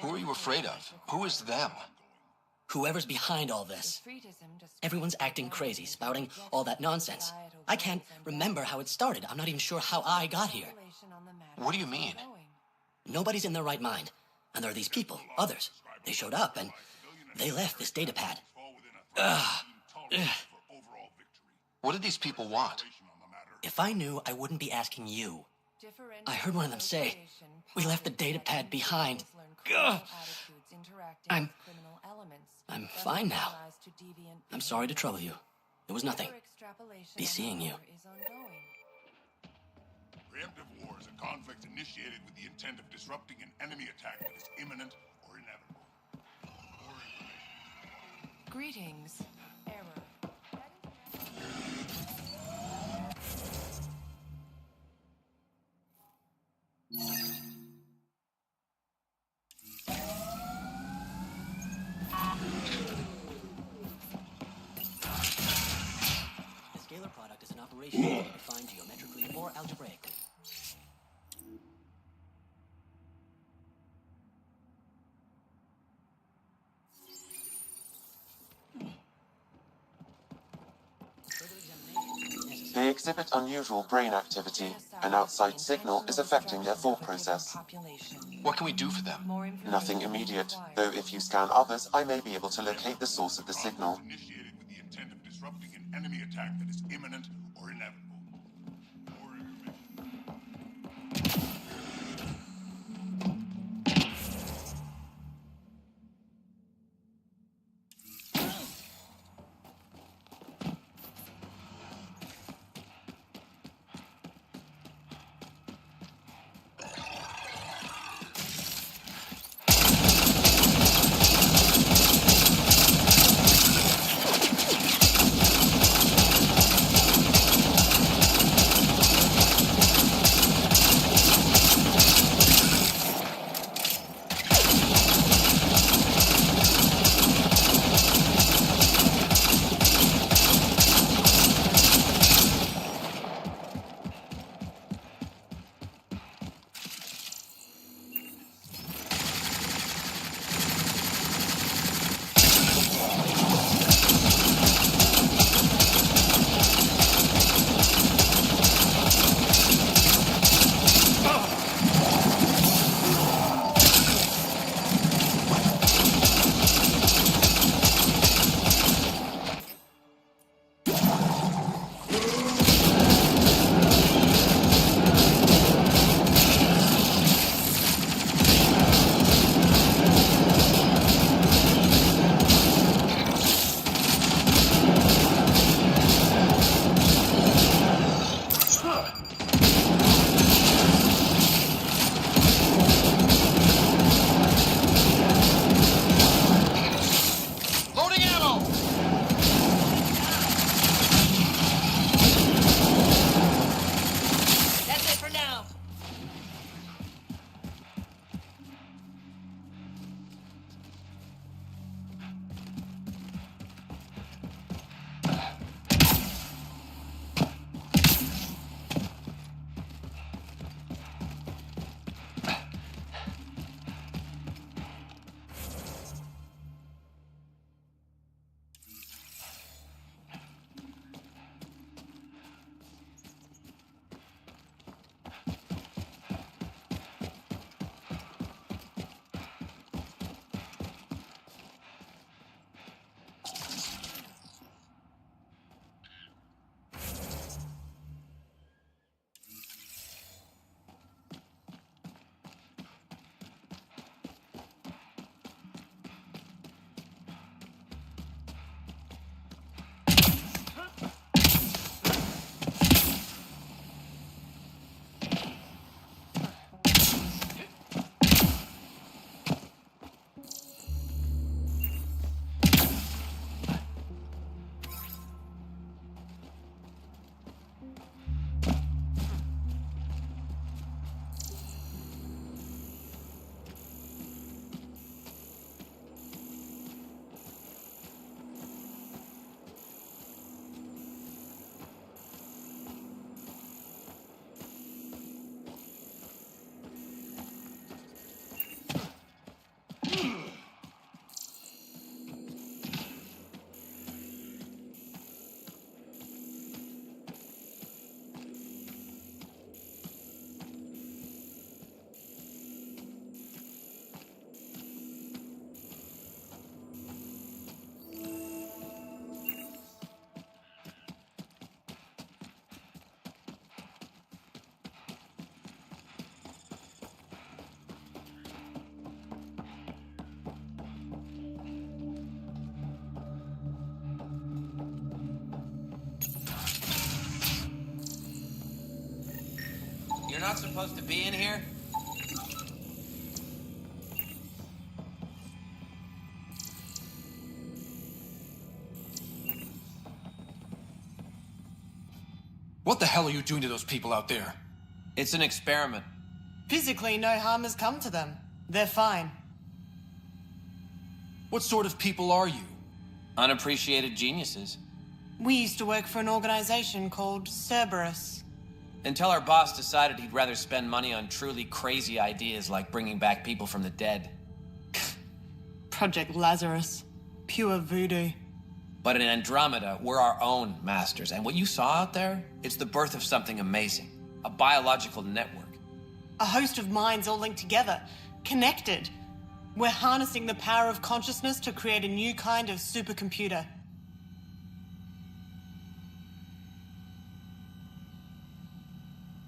Who are you afraid of? Who is them? Whoever's behind all this. Everyone's acting crazy, spouting all that nonsense. I can't remember how it started. I'm not even sure how I got here. What do you mean? Nobody's in their right mind. And there are these people, others. They showed up and they left this data pad. Ugh. What did these people want? If I knew, I wouldn't be asking you. I heard one of them say, "We left the data pad behind." Ugh. I'm fine now. I'm sorry to trouble you. It was nothing. Be seeing you. Preemptive war is a conflict initiated with the intent of disrupting an enemy attack that is imminent or inevitable. Greetings. Error. The scalar product is an operation that can be defined geometrically or algebraically. They exhibit unusual brain activity. An outside signal is affecting their thought process. What can we do for them? Nothing immediate, though if you scan others, I may be able to locate the source of the signal. Initiated with the intent of disrupting an enemy attack that is imminent or inevitable. not supposed to be in here? What the hell are you doing to those people out there? It's an experiment. Physically, no harm has come to them. They're fine. What sort of people are you? Unappreciated geniuses. We used to work for an organization called Cerberus. Until our boss decided he'd rather spend money on truly crazy ideas like bringing back people from the dead. Project Lazarus. Pure voodoo. But in Andromeda, we're our own masters. And what you saw out there, it's the birth of something amazing. A biological network. A host of minds all linked together. Connected. We're harnessing the power of consciousness to create a new kind of supercomputer.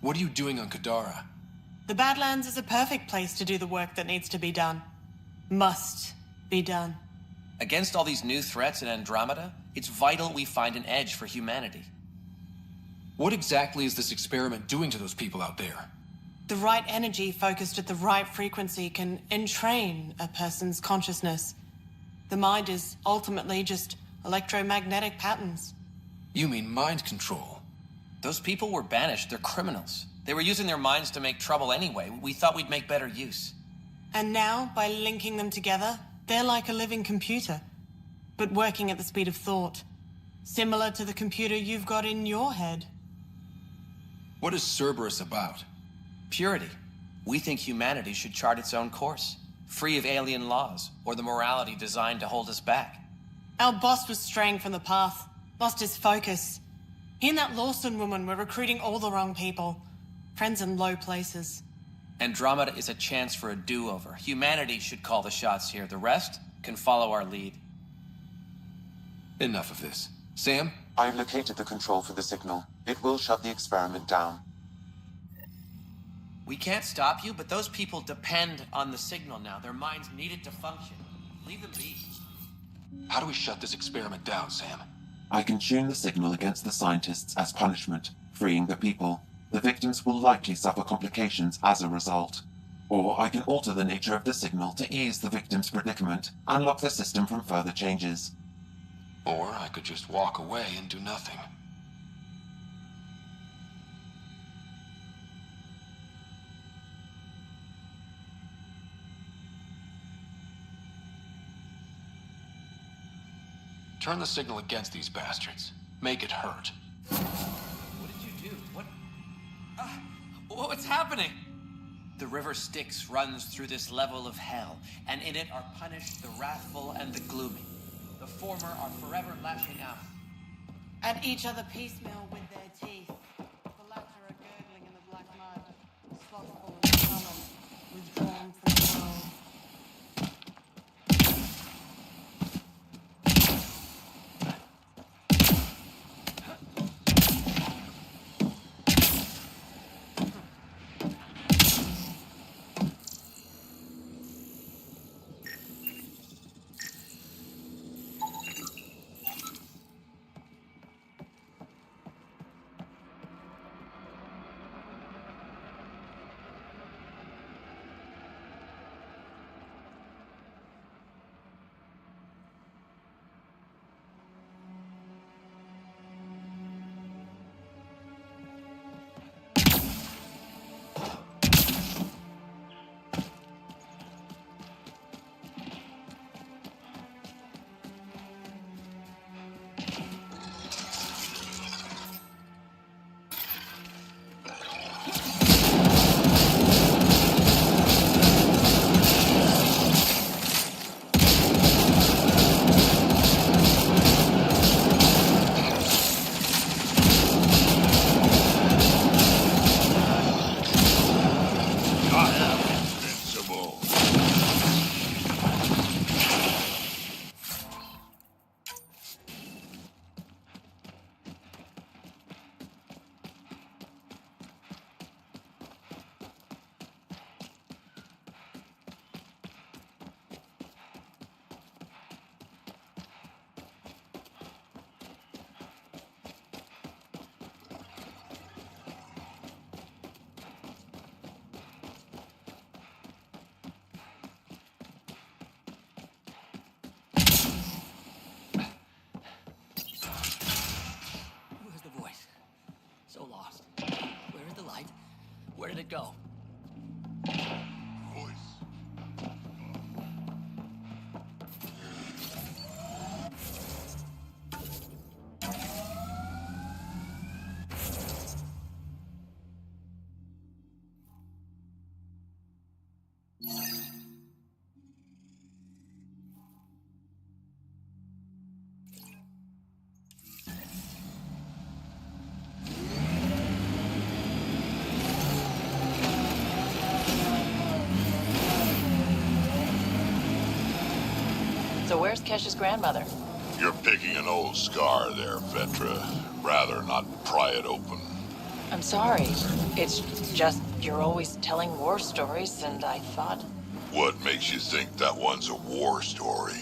What are you doing on Kadara? The Badlands is a perfect place to do the work that needs to be done. Must be done. Against all these new threats in Andromeda, it's vital we find an edge for humanity. What exactly is this experiment doing to those people out there? The right energy focused at the right frequency can entrain a person's consciousness. The mind is ultimately just electromagnetic patterns. You mean mind control? Those people were banished. They're criminals. They were using their minds to make trouble anyway. We thought we'd make better use. And now, by linking them together, they're like a living computer, but working at the speed of thought. Similar to the computer you've got in your head. What is Cerberus about? Purity. We think humanity should chart its own course, free of alien laws or the morality designed to hold us back. Our boss was straying from the path, lost his focus. He and that Lawson woman were recruiting all the wrong people. Friends in low places. Andromeda is a chance for a do-over. Humanity should call the shots here. The rest can follow our lead. Enough of this. Sam? I've located the control for the signal. It will shut the experiment down. We can't stop you, but those people depend on the signal now. Their minds need it to function. Leave them be. How do we shut this experiment down, Sam? I can tune the signal against the scientists as punishment, freeing the people. The victims will likely suffer complications as a result. Or I can alter the nature of the signal to ease the victim's predicament, unlock the system from further changes. Or I could just walk away and do nothing. Turn the signal against these bastards. Make it hurt. What did you do? What's happening? The river Styx runs through this level of hell, and in it are punished the wrathful and the gloomy. The former are forever lashing out. At each other piecemeal with their teeth. The latter are gurgling in the black mud, slothful and sullen, withdrawn from the world. it go? So where's Kesh's grandmother? You're picking an old scar there, Vetra. Rather not pry it open. I'm sorry. It's just you're always telling war stories, and I thought... What makes you think that one's a war story?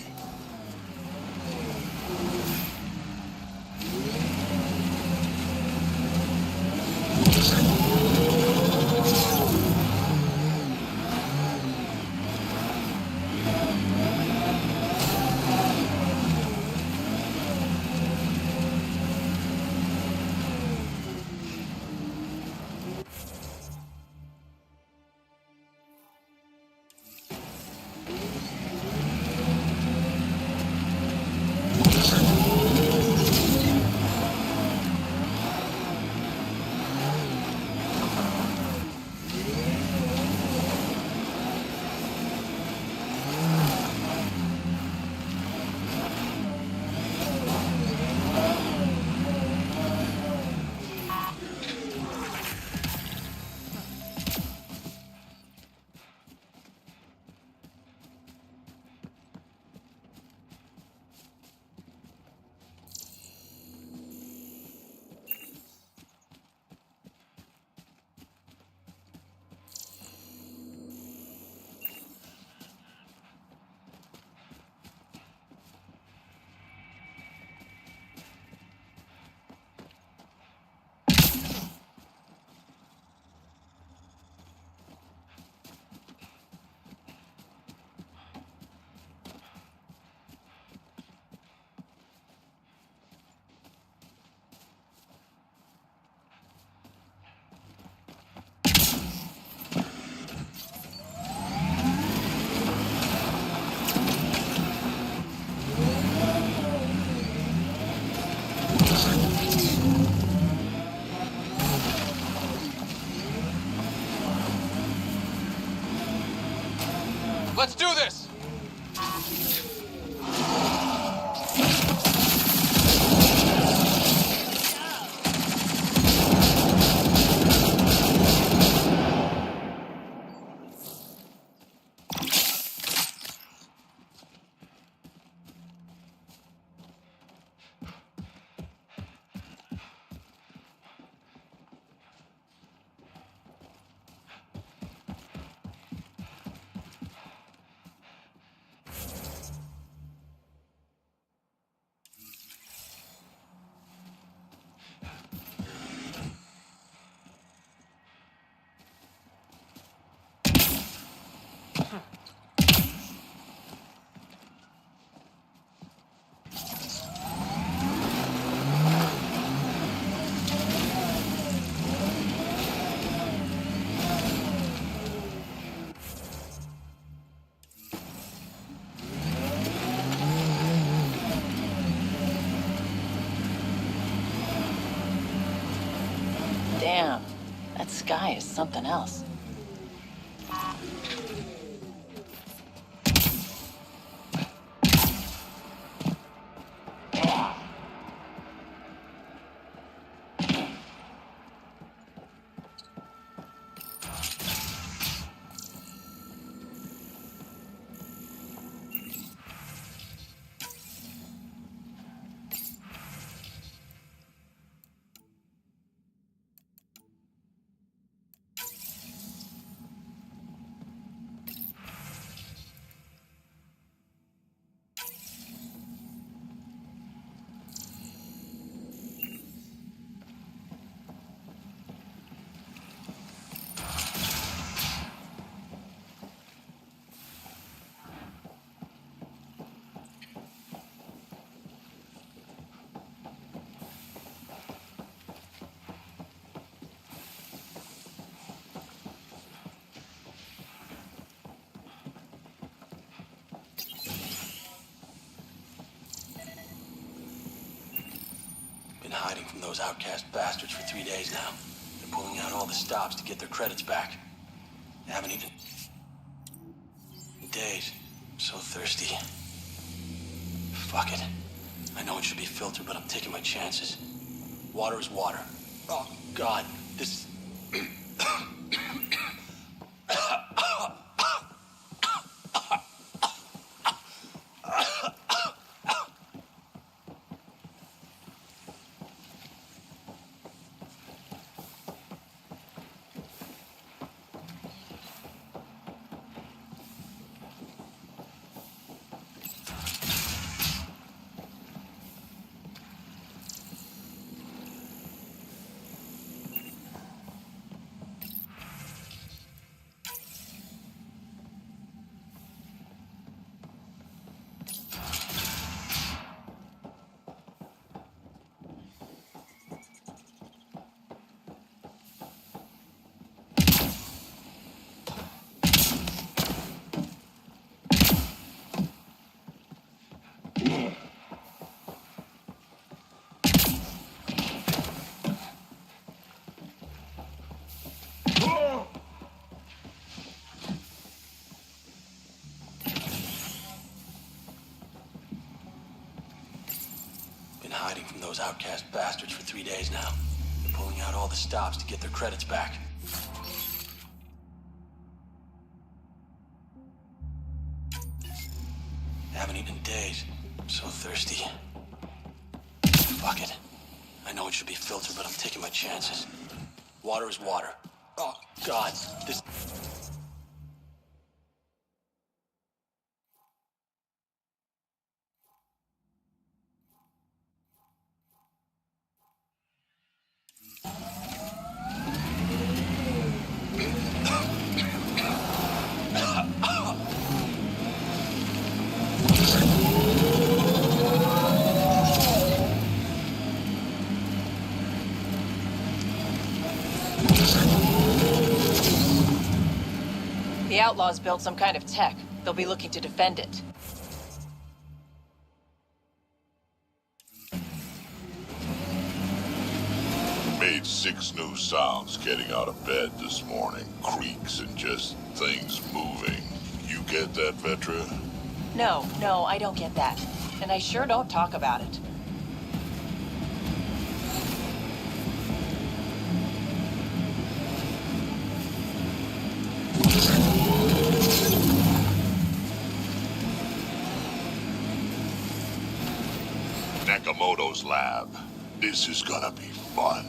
Let's do this! Damn, that sky is something else. hiding from those outcast bastards for 3 days now. They're pulling out all the stops to get their credits back. They haven't eaten in days. I'm so thirsty. Fuck it. I know it should be filtered, but I'm taking my chances. Water is water. Oh, God. This... Been hiding from those outcast bastards for 3 days now. They're pulling out all the stops to get their credits back. They haven't eaten in days. I'm so thirsty. Fuck it. I know it should be filtered, but I'm taking my chances. Water is water. Oh, God. This... The outlaws built some kind of tech. They'll be looking to defend it. Made 6 new sounds getting out of bed this morning. Creaks and just things moving. You get that, Vetra? No, I don't get that. And I sure don't talk about it. Nakamoto's lab. This is gonna be fun.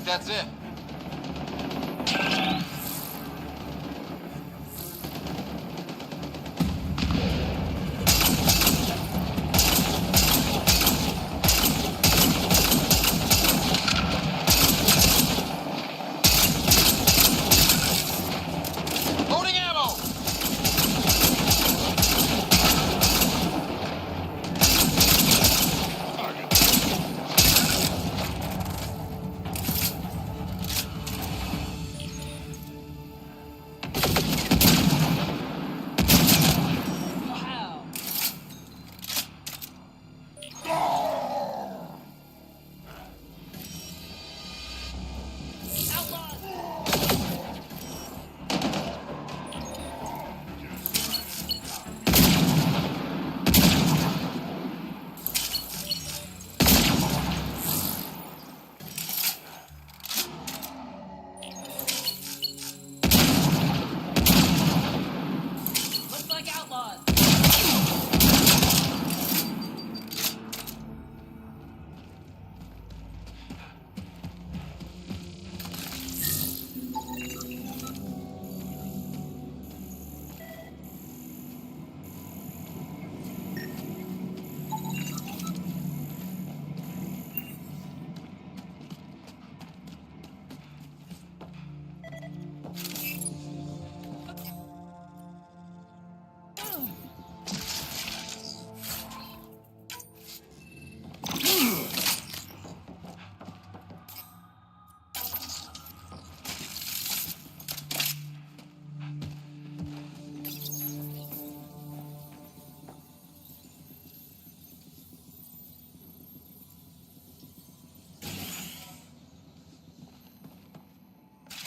That's it. Loading ammo!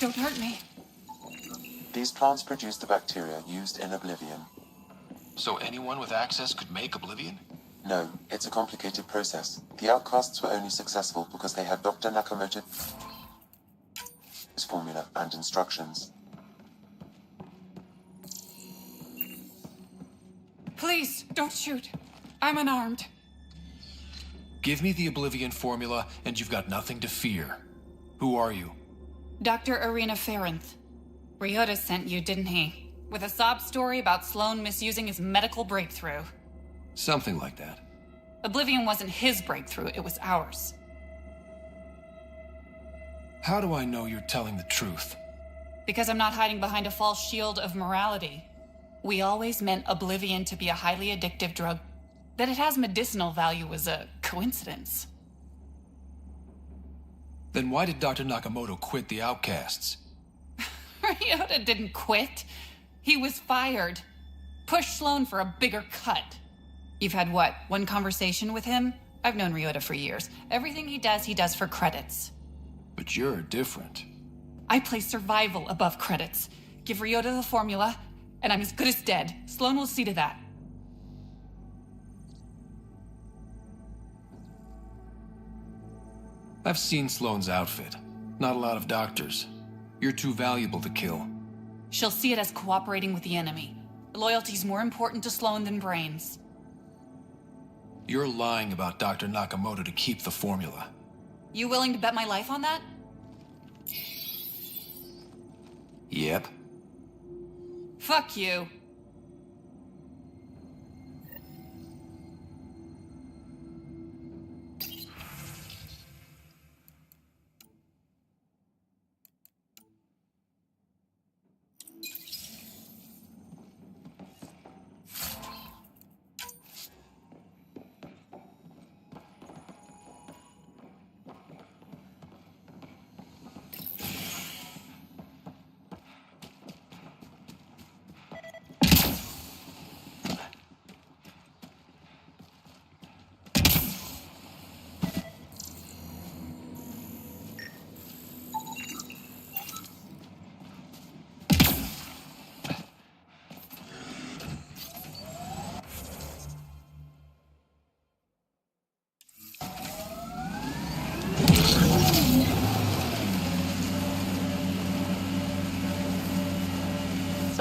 Don't hurt me. These plants produce the bacteria used in Oblivion. So anyone with access could make Oblivion? No, it's a complicated process. The outcasts were only successful because they had Dr. Nakamoto's formula and instructions. Please, don't shoot. I'm unarmed. Give me the Oblivion formula, and you've got nothing to fear. Who are you? Dr. Irina Ferenth. Ryota sent you, didn't he? With a sob story about Sloan misusing his medical breakthrough. Something like that. Oblivion wasn't his breakthrough, it was ours. How do I know you're telling the truth? Because I'm not hiding behind a false shield of morality. We always meant Oblivion to be a highly addictive drug. That it has medicinal value was a coincidence. Then why did Dr. Nakamoto quit the Outcasts? Ryota didn't quit. He was fired. Pushed Sloan for a bigger cut. You've had what, one conversation with him? I've known Ryota for years. Everything he does for credits. But you're different. I place survival above credits. Give Ryota the formula, and I'm as good as dead. Sloan will see to that. I've seen Sloan's outfit. Not a lot of doctors. You're too valuable to kill. She'll see it as cooperating with the enemy. Loyalty's more important to Sloan than brains. You're lying about Dr. Nakamoto to keep the formula. You willing to bet my life on that? Yep. Fuck you.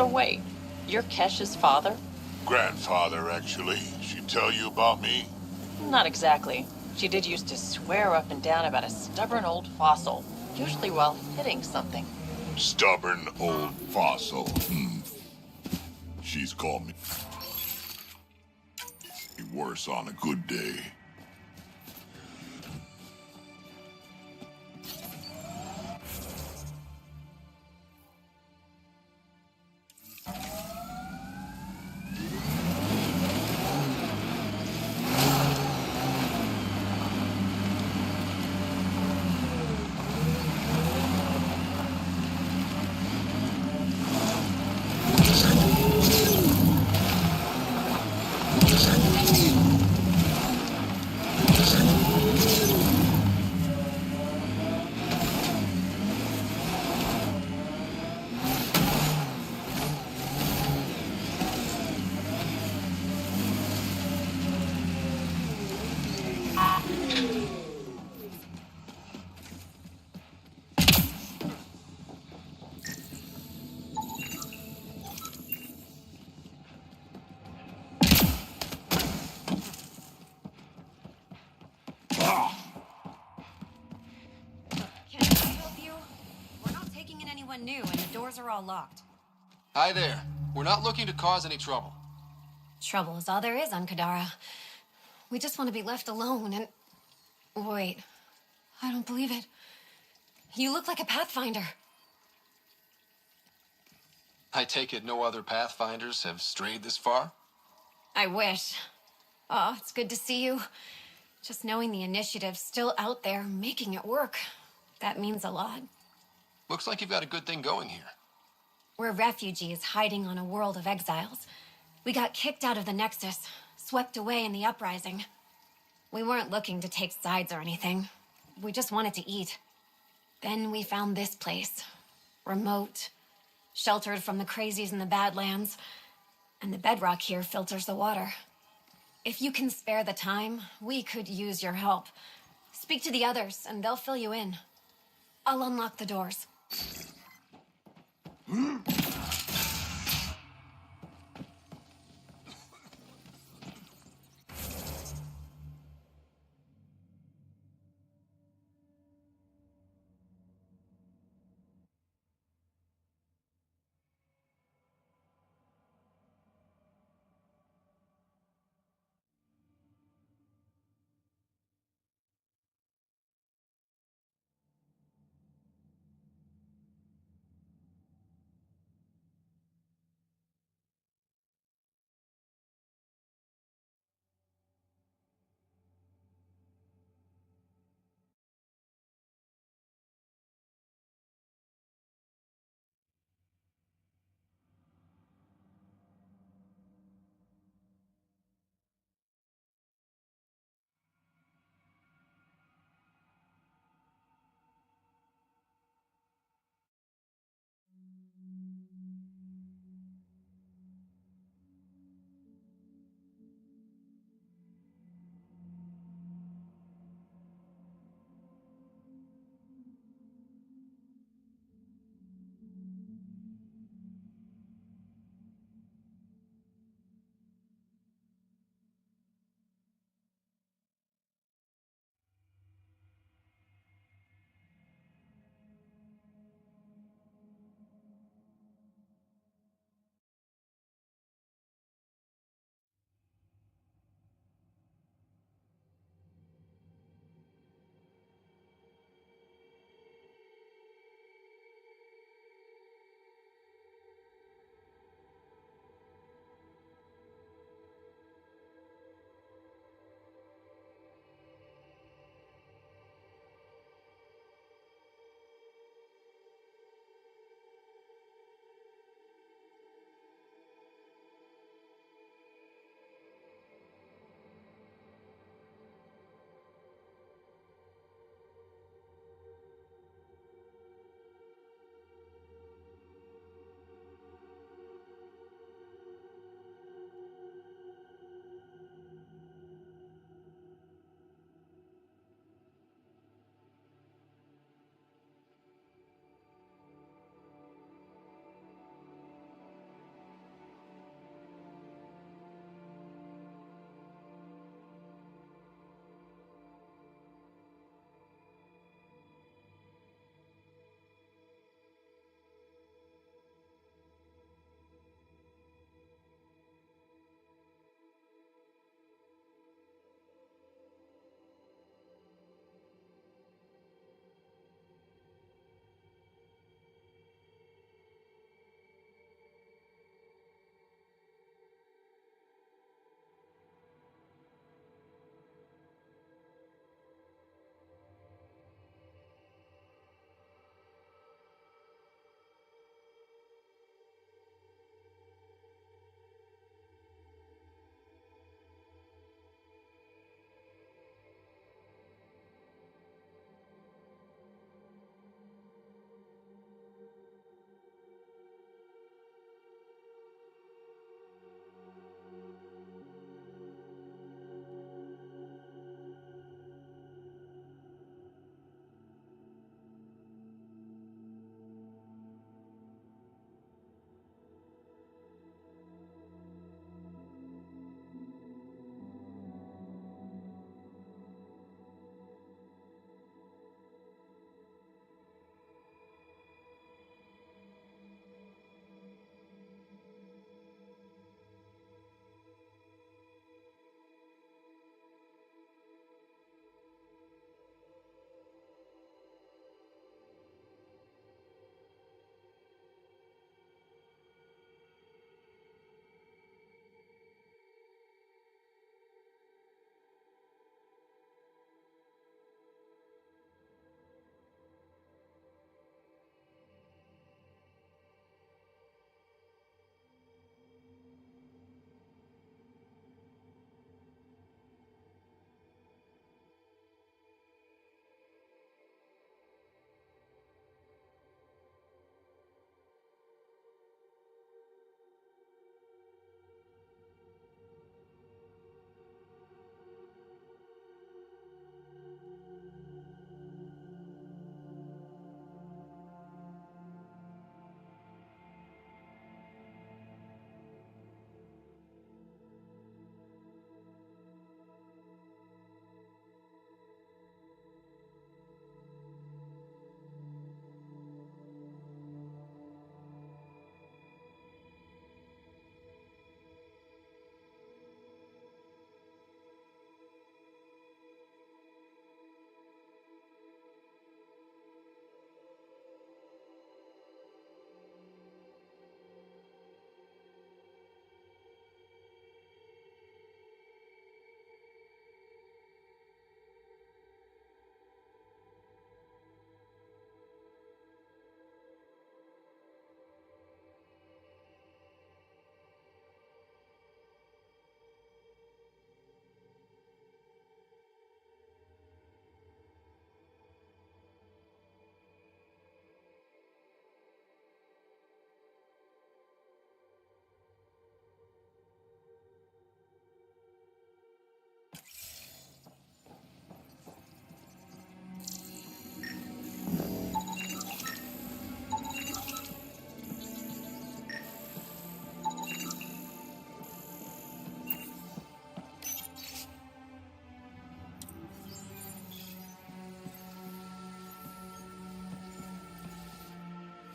So wait, you're Kesh's father? Grandfather, actually. She tell you about me? Not exactly. She did used to swear up and down about a stubborn old fossil, usually while hitting something. Stubborn old fossil. She's called me worse on a good day. New and the doors are all locked. Hi there. We're not looking to cause any trouble. Trouble is all there is on Kadara. We just want to be left alone and... Wait. I don't believe it. You look like a Pathfinder. I take it no other Pathfinders have strayed this far? I wish. Oh, it's good to see you. Just knowing the initiative's still out there, making it work. That means a lot. Looks like you've got a good thing going here. We're refugees hiding on a world of exiles. We got kicked out of the Nexus, swept away in the uprising. We weren't looking to take sides or anything. We just wanted to eat. Then we found this place. remote, sheltered from the crazies in the Badlands, and the bedrock here filters the water. If you can spare the time, we could use your help. Speak to the others, and they'll fill you in. I'll unlock the doors.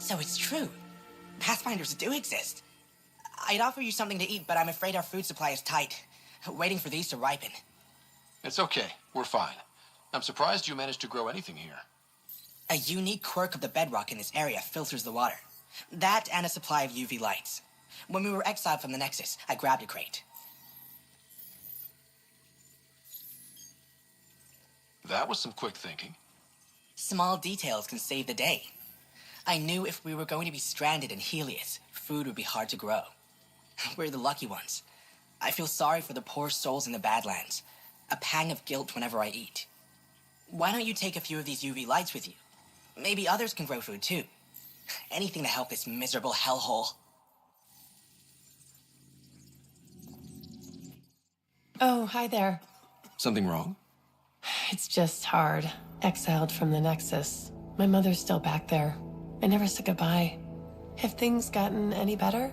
So it's true. Pathfinders do exist. I'd offer you something to eat, but I'm afraid our food supply is tight. Waiting for these to ripen. It's okay. We're fine. I'm surprised you managed to grow anything here. A unique quirk of the bedrock in this area filters the water. That and a supply of UV lights. When we were exiled from the Nexus, I grabbed a crate. That was some quick thinking. Small details can save the day. I knew if we were going to be stranded in Helios, food would be hard to grow. We're the lucky ones. I feel sorry for the poor souls in the Badlands. A pang of guilt whenever I eat. Why don't you take a few of these UV lights with you? Maybe others can grow food too. Anything to help this miserable hellhole. Oh, hi there. Something wrong? It's just hard. Exiled from the Nexus. My mother's still back there. I never said goodbye. Have things gotten any better?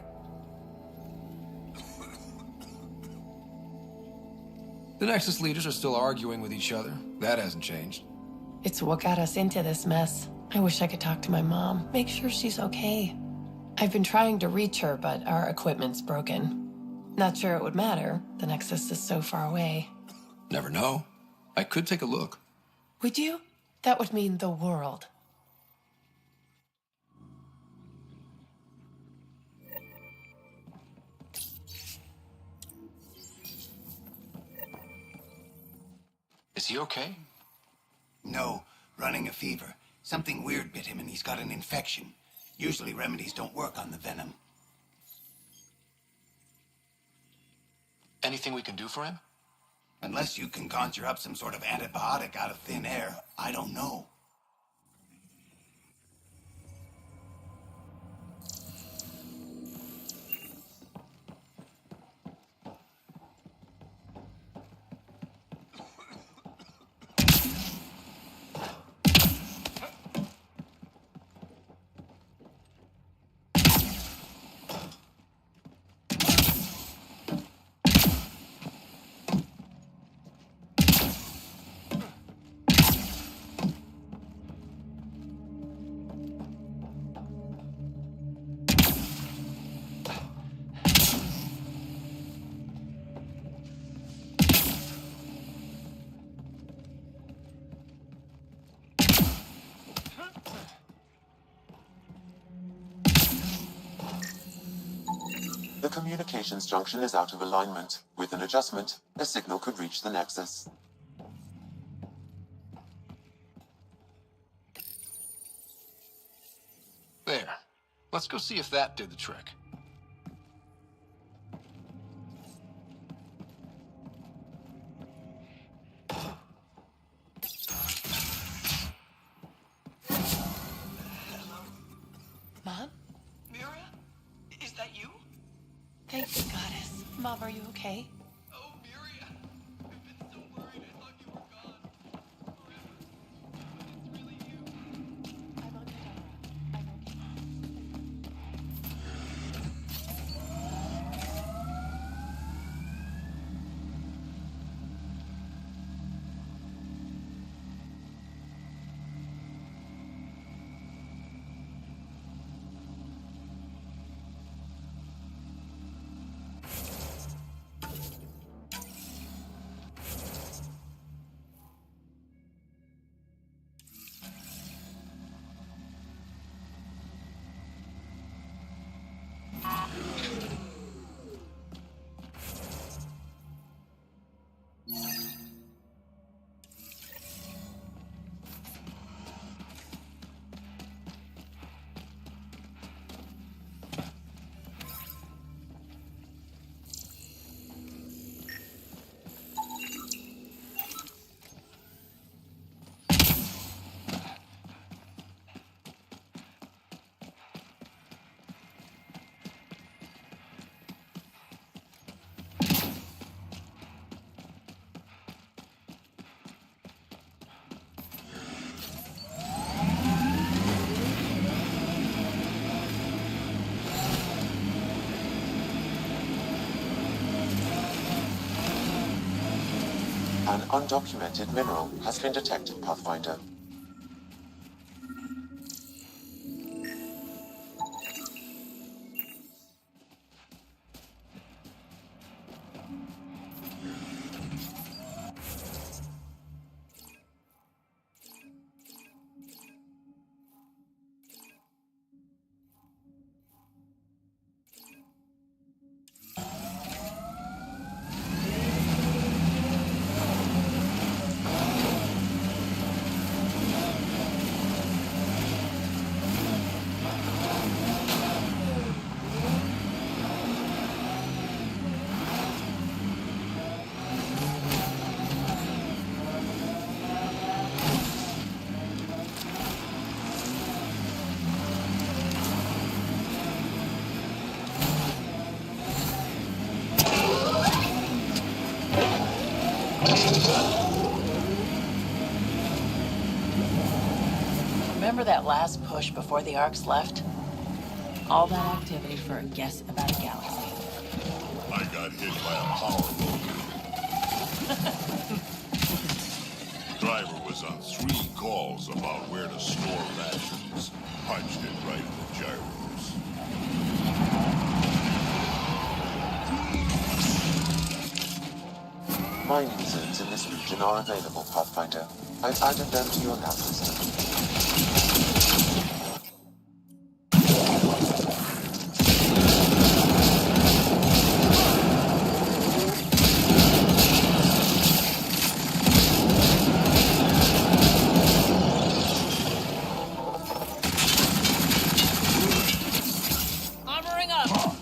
The Nexus leaders are still arguing with each other. That hasn't changed. It's what got us into this mess. I wish I could talk to my mom, make sure she's okay. I've been trying to reach her, but our equipment's broken. Not sure it would matter. The Nexus is so far away. Never know. I could take a look. Would you? That would mean the world. Is he okay? No, running a fever. Something weird bit him and he's got an infection. Usually remedies don't work on the venom. Anything we can do for him? Unless you can conjure up some sort of antibiotic out of thin air, I don't know. The communications junction is out of alignment. With an adjustment, a signal could reach the Nexus. There. Let's go see if that did the trick. Mom? Miria? Is that you? Thank you, Goddess. Mom, are you okay? An undocumented mineral has been detected, Pathfinder. Remember that last push before the Arcs left? All that activity for a guess about a galaxy. I got hit by a power boat. Driver was on 3 calls about where to store rations. Punched it right in the gyros. Mining zones in this region are available, Pathfinder. I've added them to your nav system. Armoring up!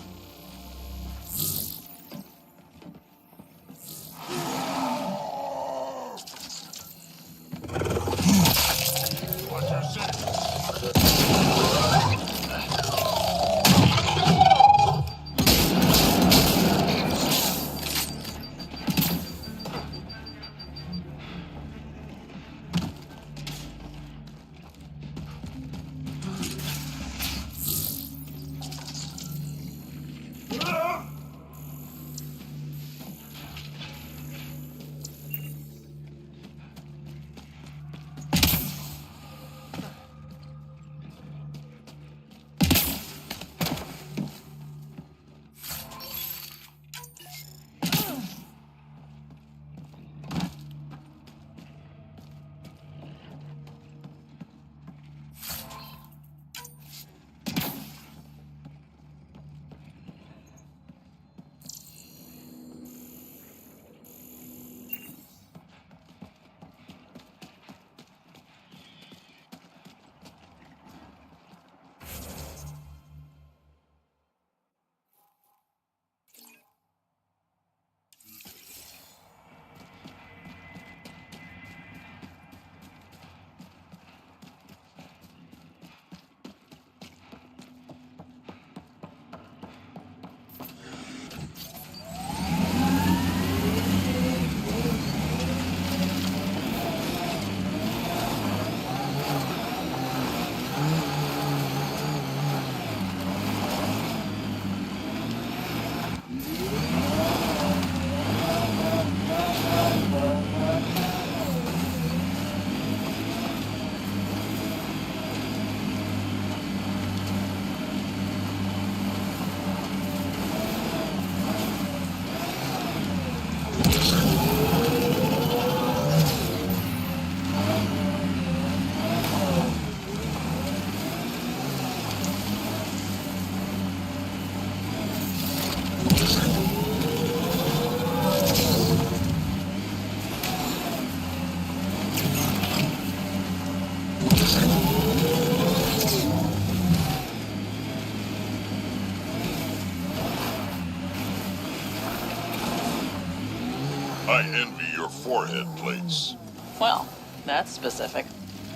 I envy your forehead plates. Well, that's specific.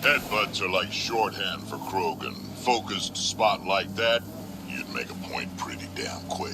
Headbutts are like shorthand for Krogan. Focused spot like that, you'd make a point pretty damn quick.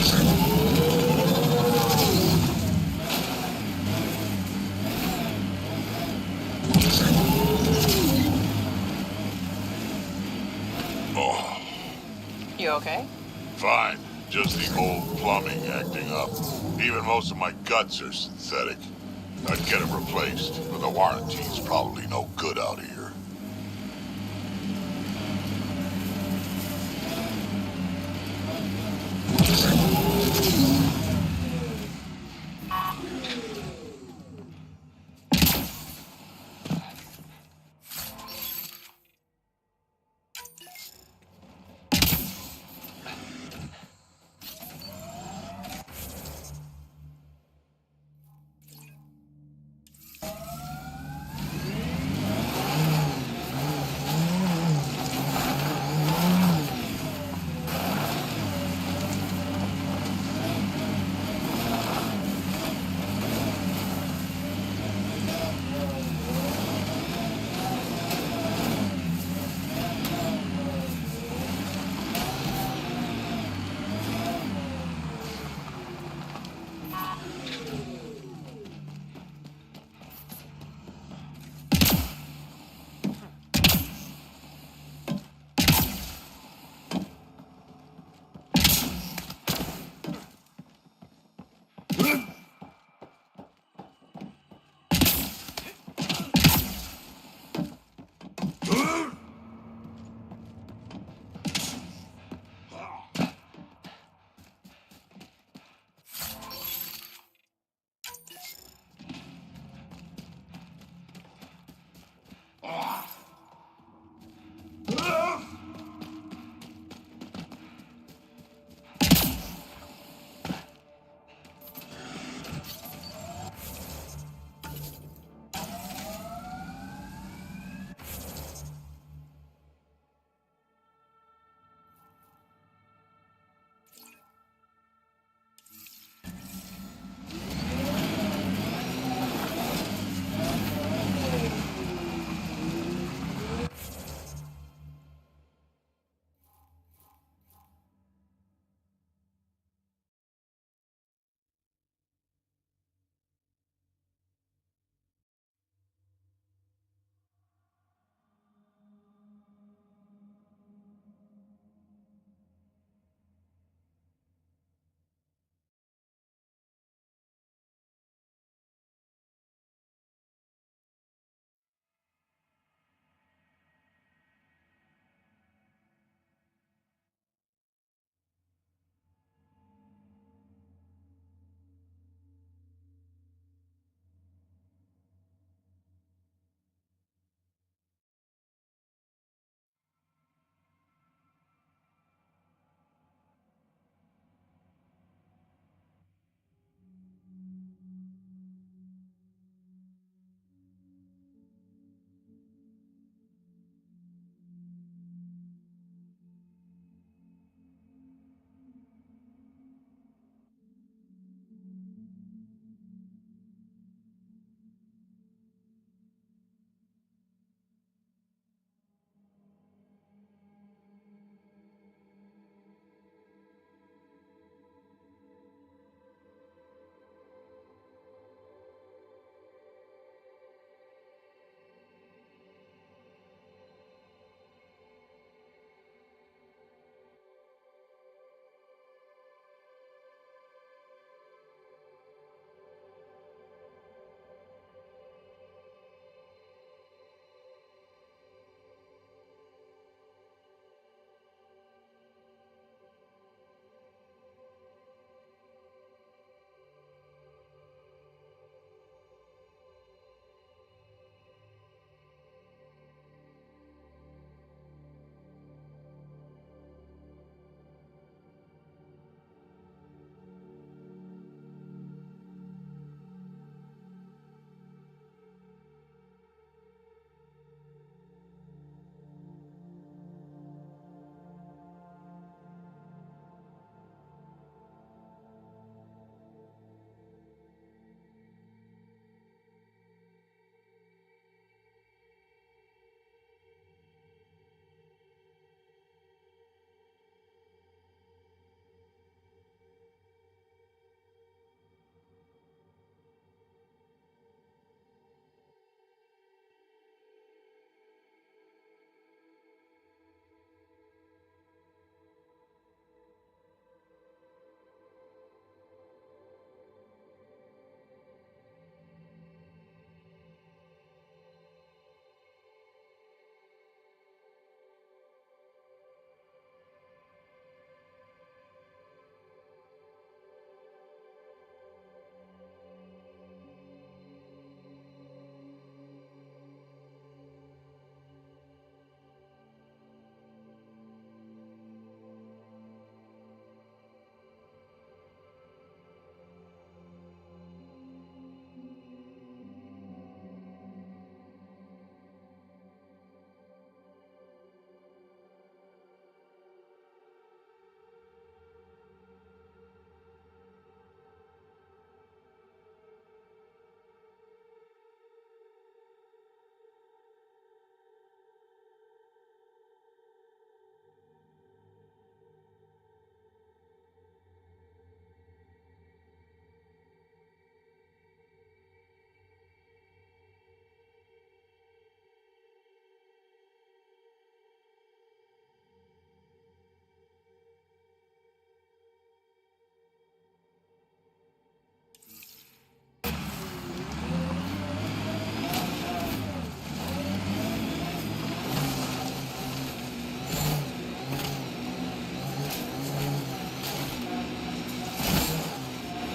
Oh, You okay? fine. Just the old plumbing acting up. Even most of my guts are synthetic. I'd get them replaced, but the warranty's probably no good out here.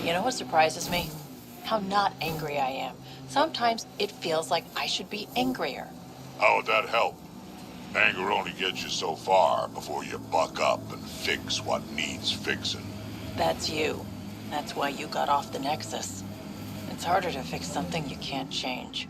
You know what surprises me? How not angry I am. Sometimes it feels like I should be angrier. How would that help? Anger only gets you so far before you buck up and fix what needs fixing. That's you. That's why you got off the Nexus. It's harder to fix something you can't change.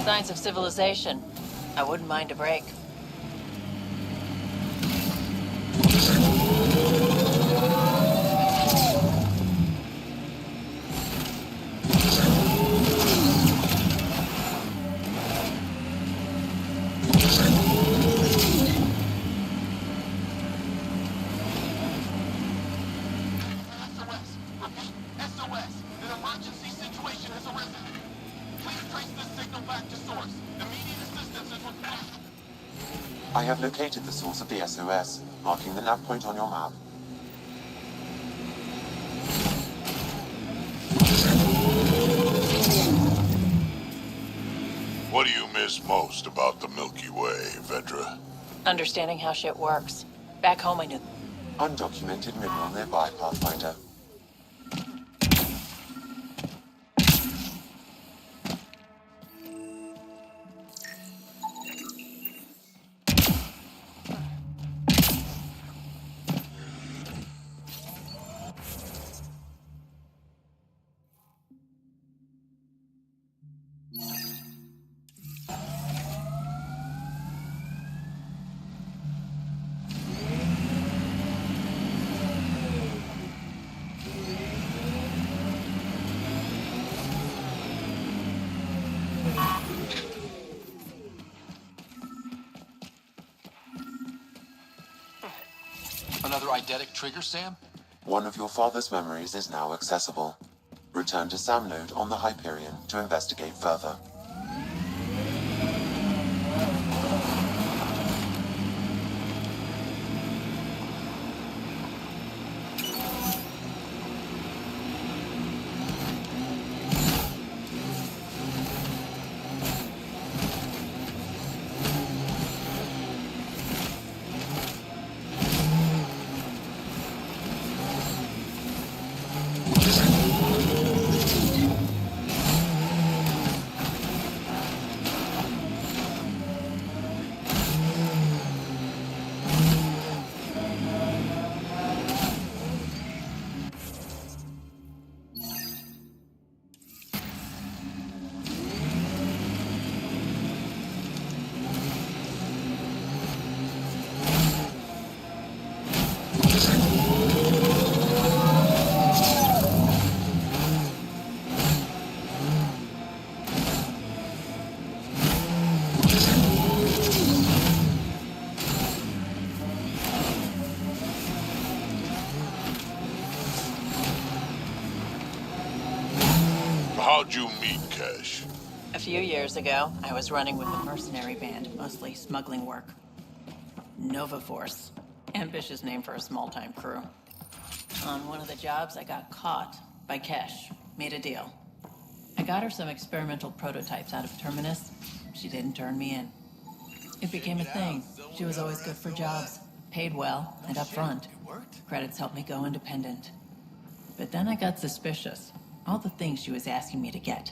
Signs of civilization. I wouldn't mind a break. I have located the source of the SOS, marking the nav point on your map. What do you miss most about the Milky Way, Vedra? Understanding how shit works. Back home I knew. Undocumented mineral nearby, Pathfinder. Another eidetic trigger, Sam? One of your father's memories is now accessible. Return to Sam Node on the Hyperion to investigate further. How'd you meet Kesh? A few years ago, I was running with a mercenary band, mostly smuggling work. Nova Force. Ambitious name for a small-time crew. On one of the jobs, I got caught by Kesh. Made a deal. I got her some experimental prototypes out of Terminus. She didn't turn me in. It became a thing. She was always good for jobs. Paid well and upfront. Credits helped me go independent. But then I got suspicious. All the things she was asking me to get.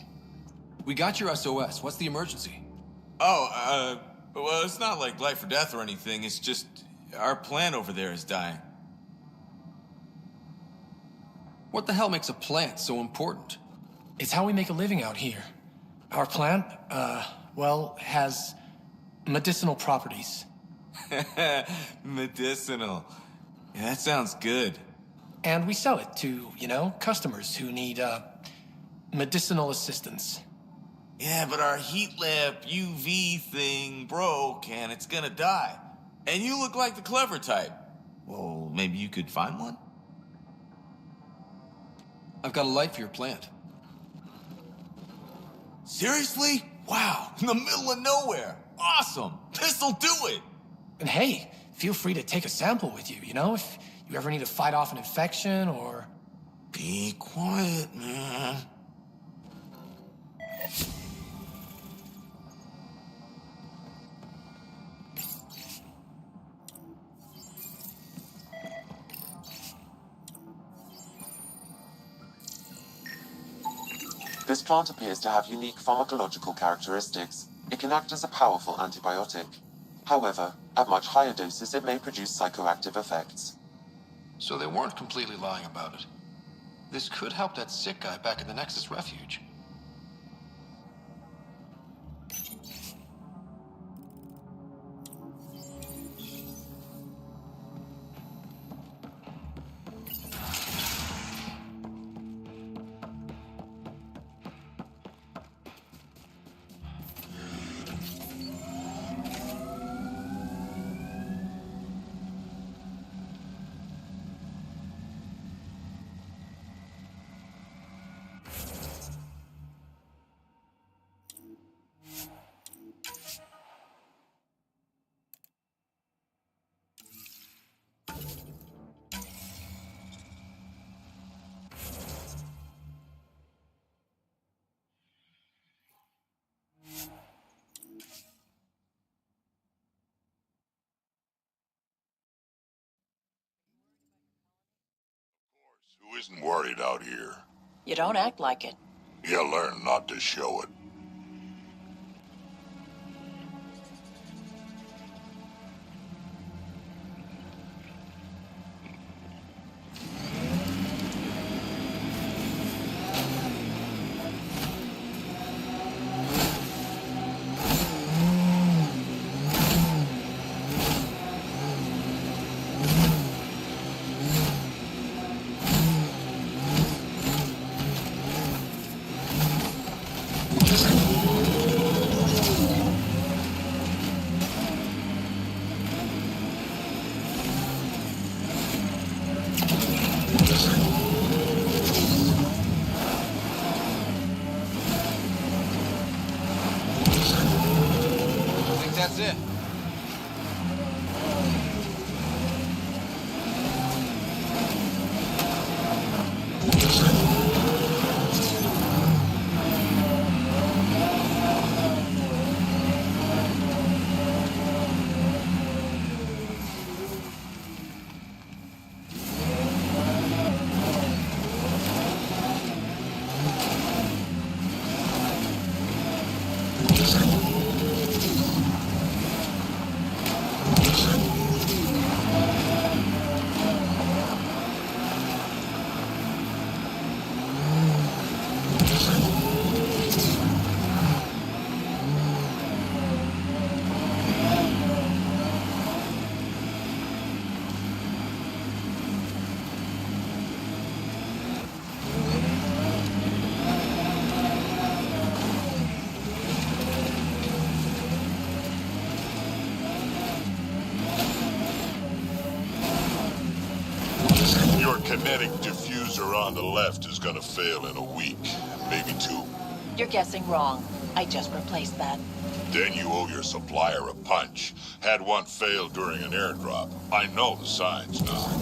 We got your SOS. What's the emergency? Oh, well, it's not like life or death or anything. It's just our plant over there is dying. What the hell makes a plant so important? It's how we make a living out here. Our plant, well, has medicinal properties. Medicinal. Yeah, that sounds good. And we sell it to, customers who need, medicinal assistance. Yeah, but our heat lamp UV thing broke and it's gonna die. And you look like the clever type. Well, maybe you could find one? I've got a light for your plant. Seriously? Wow, in the middle of nowhere. Awesome. This'll do it. And hey, feel free to take a sample with you, if you ever need to fight off an infection or... Be quiet, man. This plant appears to have unique pharmacological characteristics. It can act as a powerful antibiotic. However, at much higher doses it may produce psychoactive effects. So they weren't completely lying about it. This could help that sick guy back in the Nexus refuge. Who isn't worried out here? You don't act like it. You learn not to show it. That's it. Your kinetic diffuser on the left is gonna fail in a week, maybe 2. You're guessing wrong. I just replaced that. Then you owe your supplier a punch. Had one fail during an airdrop. I know the signs now.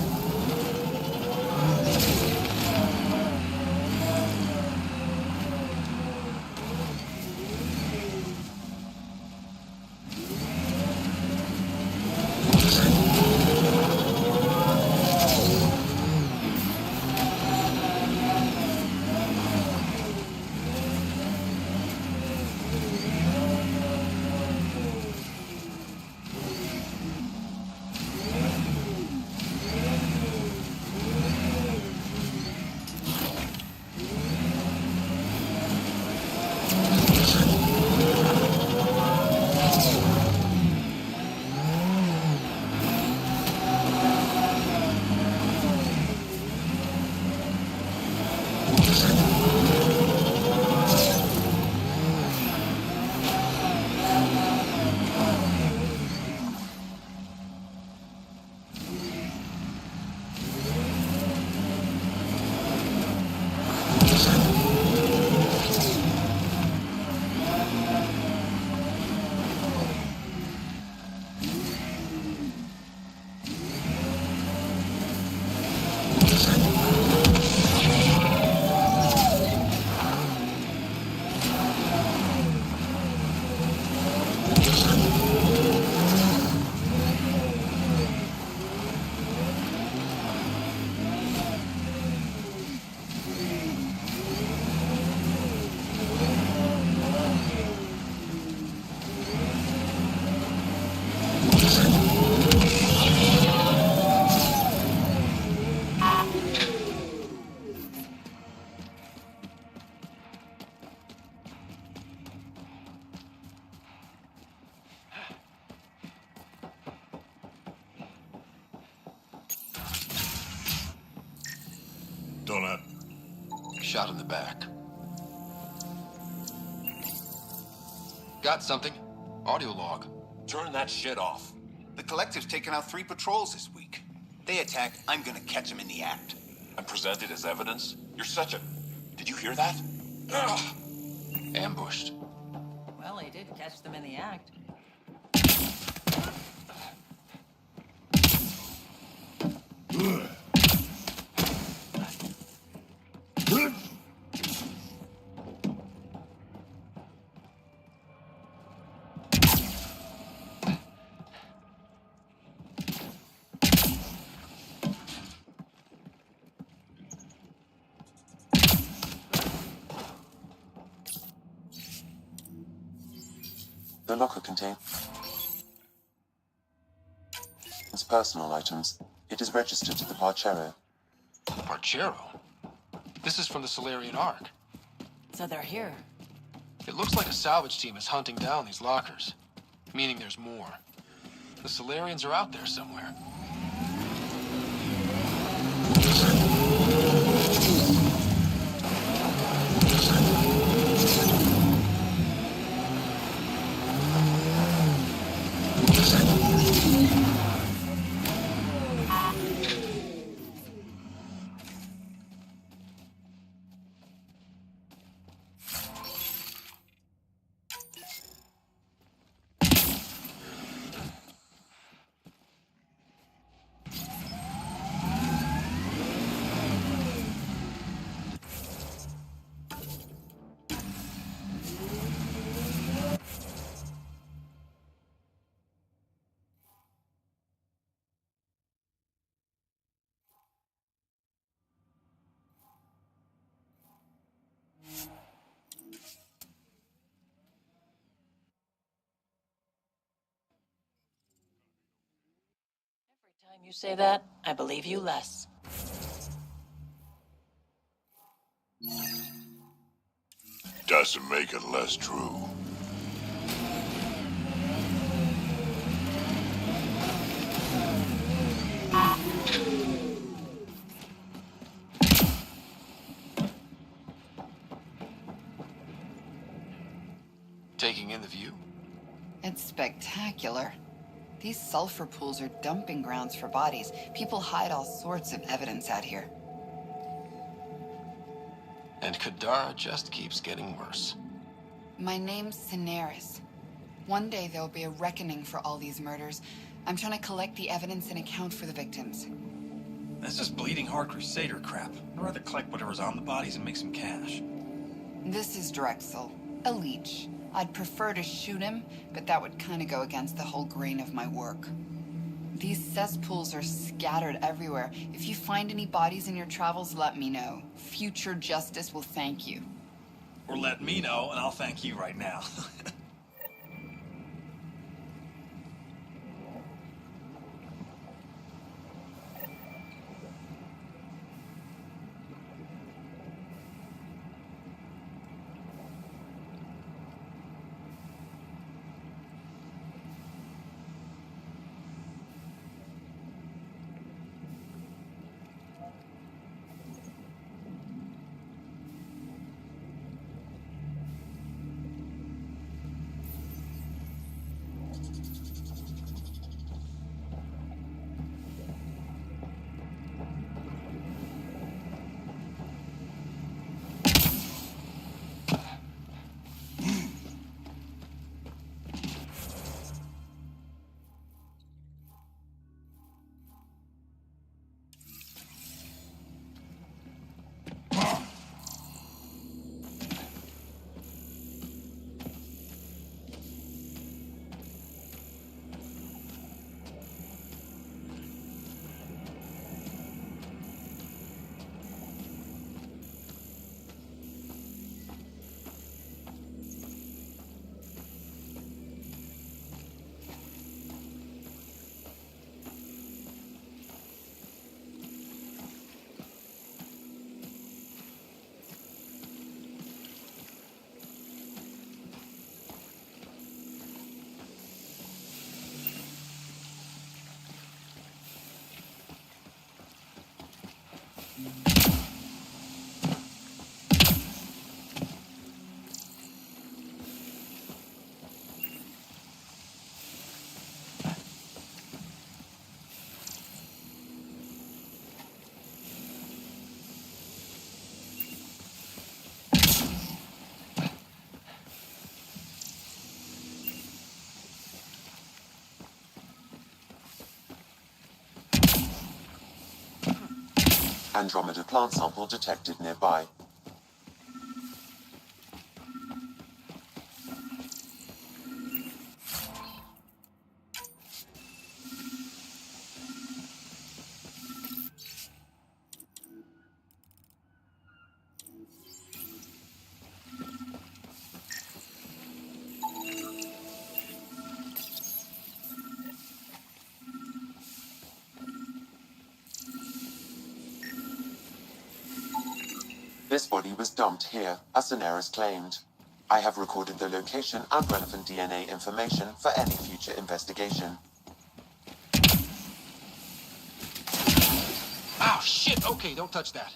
Shot in the back. Got something. Audio log. Turn that shit off. The Collective's taken out 3 patrols this week. They attack, I'm gonna catch them in the act. And present it as evidence? You're such a... Did you hear that? Ugh. Ambushed. Well, he did catch them in the act. The locker contains personal items. It is registered to the Parchero. Parchero? This is from the Solarian Ark. So they're here. It looks like a salvage team is hunting down these lockers, meaning there's more. The Solarians are out there somewhere. Every time you say that, I believe you less. Doesn't make it less true. Taking in the view? It's spectacular. These sulfur pools are dumping grounds for bodies. People hide all sorts of evidence out here. And Kadara just keeps getting worse. My name's Cineris. One day there'll be a reckoning for all these murders. I'm trying to collect the evidence and account for the victims. That's just bleeding heart crusader crap. I'd rather collect whatever's on the bodies and make some cash. This is Drexel, a leech. I'd prefer to shoot him, but that would kind of go against the whole grain of my work. These cesspools are scattered everywhere. If you find any bodies in your travels, let me know. Future justice will thank you. Or let me know, and I'll thank you right now. Andromeda plant sample detected nearby. This body was dumped here, as Daenerys claimed. I have recorded the location and relevant DNA information for any future investigation. Oh, shit! Okay, don't touch that.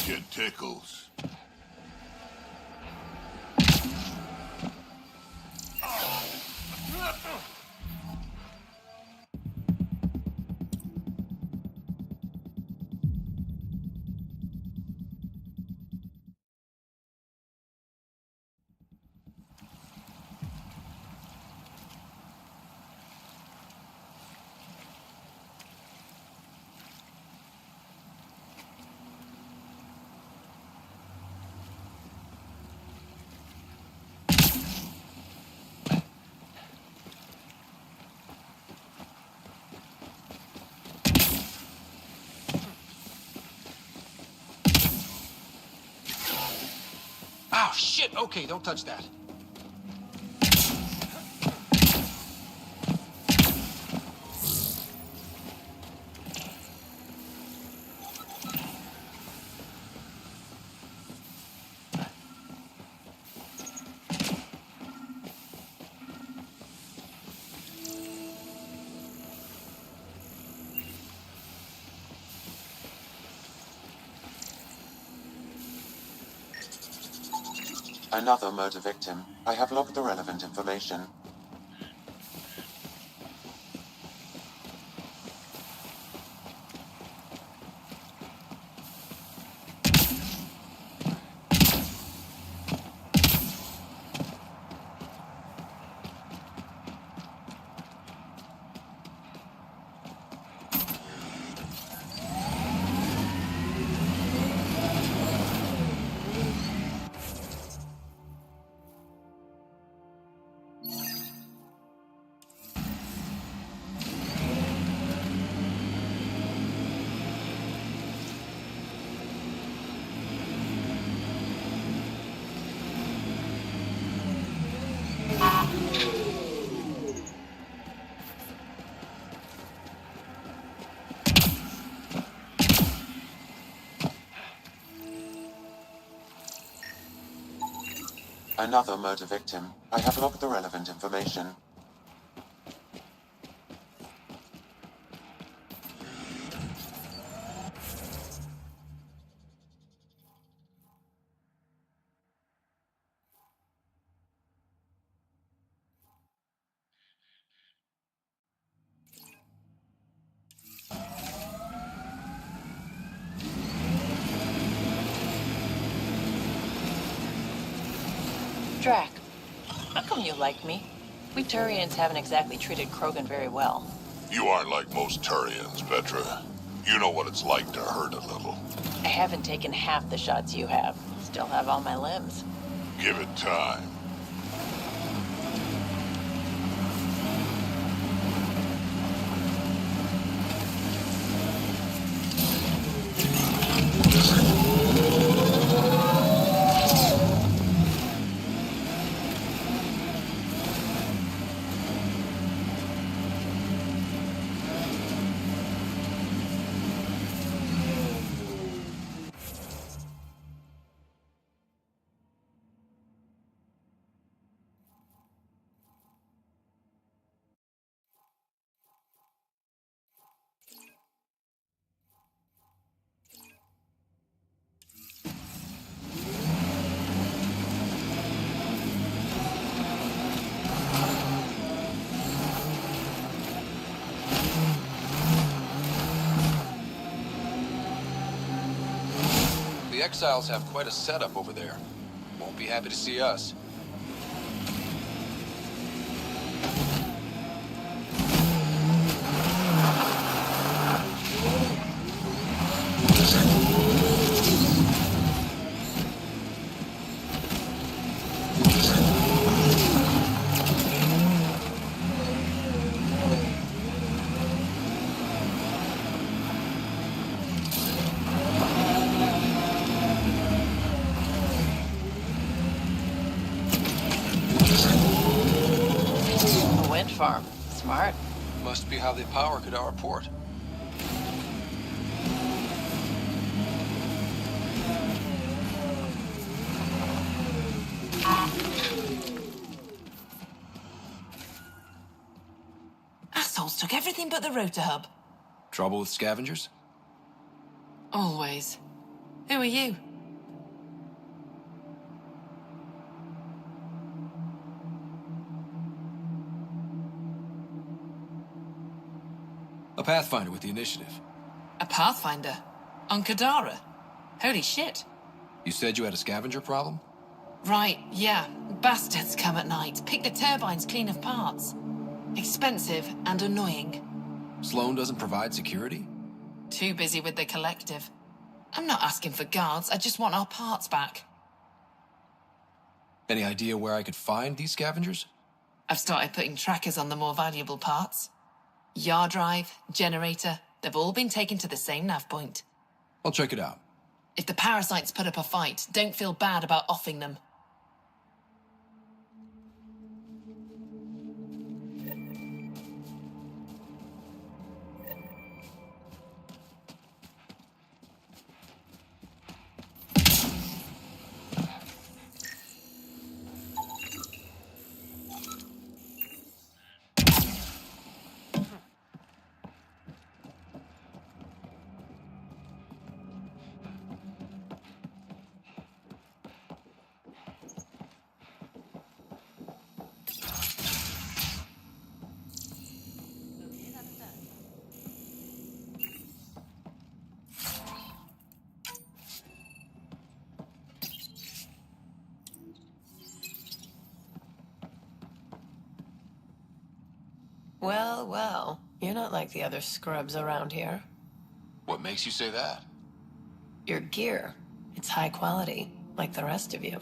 Get tickles. Oh, shit! Okay, don't touch that. Another murder victim. I have logged the relevant information. Another murder victim. I have logged the relevant information. Drac, how come you like me? We Turians haven't exactly treated Krogan very well. You aren't like most Turians, Petra. You know what it's like to hurt a little. I haven't taken half the shots you have. Still have all my limbs. Give it time. The exiles have quite a setup over there. Won't be happy to see us. Wind farm. Smart. Must be how they power Kadara Port. Assholes took everything but the rotor hub. Trouble with scavengers? Always. Who are you? A Pathfinder with the initiative. A Pathfinder? On Kadara? Holy shit. You said you had a scavenger problem? Right, yeah. Bastards come at night, pick the turbines clean of parts. Expensive and annoying. Sloan doesn't provide security? Too busy with the collective. I'm not asking for guards, I just want our parts back. Any idea where I could find these scavengers? I've started putting trackers on the more valuable parts. Yard drive, generator, they've all been taken to the same nav point. I'll check it out. If the parasites put up a fight, don't feel bad about offing them. Well, well, you're not like the other scrubs around here. What makes you say that? Your gear, it's high quality, like the rest of you.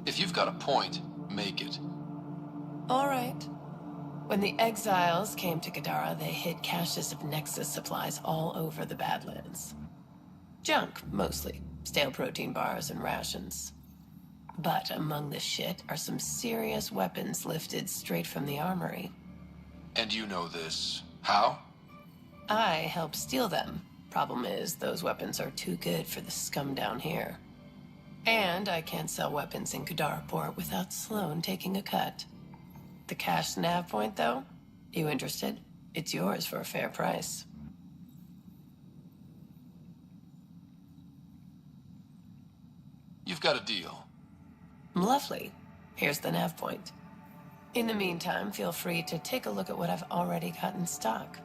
If you've got a point, make it. All right. When the exiles came to Kadara, they hid caches of Nexus supplies all over the Badlands. Junk, mostly. Stale protein bars and rations. But among the shit are some serious weapons lifted straight from the armory. And you know this. How? I helped steal them. Problem is, those weapons are too good for the scum down here. And I can't sell weapons in Kadara Port without Sloan taking a cut. The cash nav point, though? You interested? It's yours for a fair price. You've got a deal. Lovely. Here's the nav point. In the meantime, feel free to take a look at what I've already got in stock.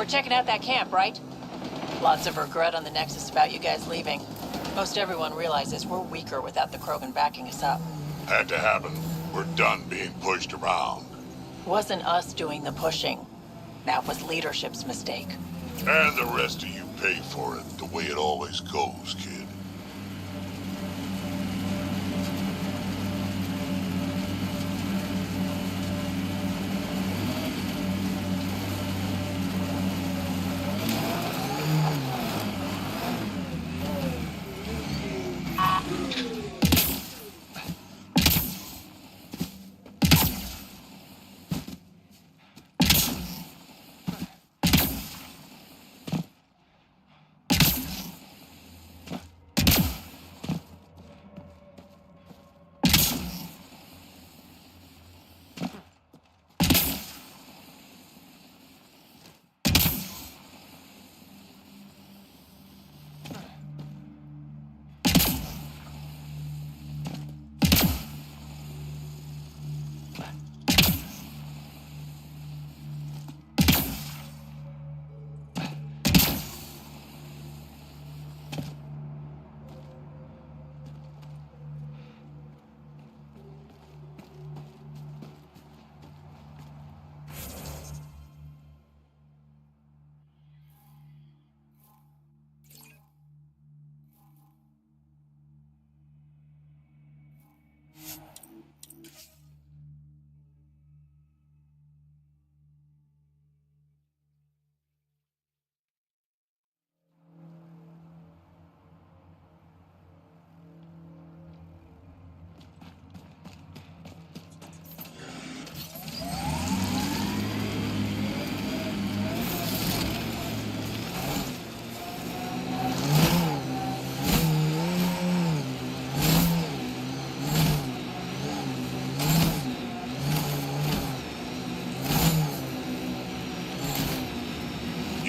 checking out that camp, right? Lots of regret on the Nexus about you guys leaving. Most everyone realizes we're weaker without the Krogan backing us up. Had to happen. We're done being pushed around. Wasn't us doing the pushing. That was leadership's mistake. And the rest of you pay for it, the way it always goes, kid.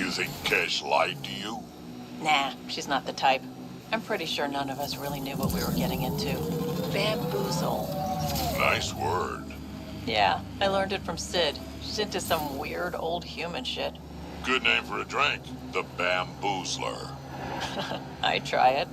Think Kesh lied to you? Nah, she's not the type. I'm pretty sure none of us really knew what we were getting into. Bamboozle. Nice word. Yeah, I learned it from Sid. She's into some weird old human shit. Good name for a drink. The Bamboozler. I try it.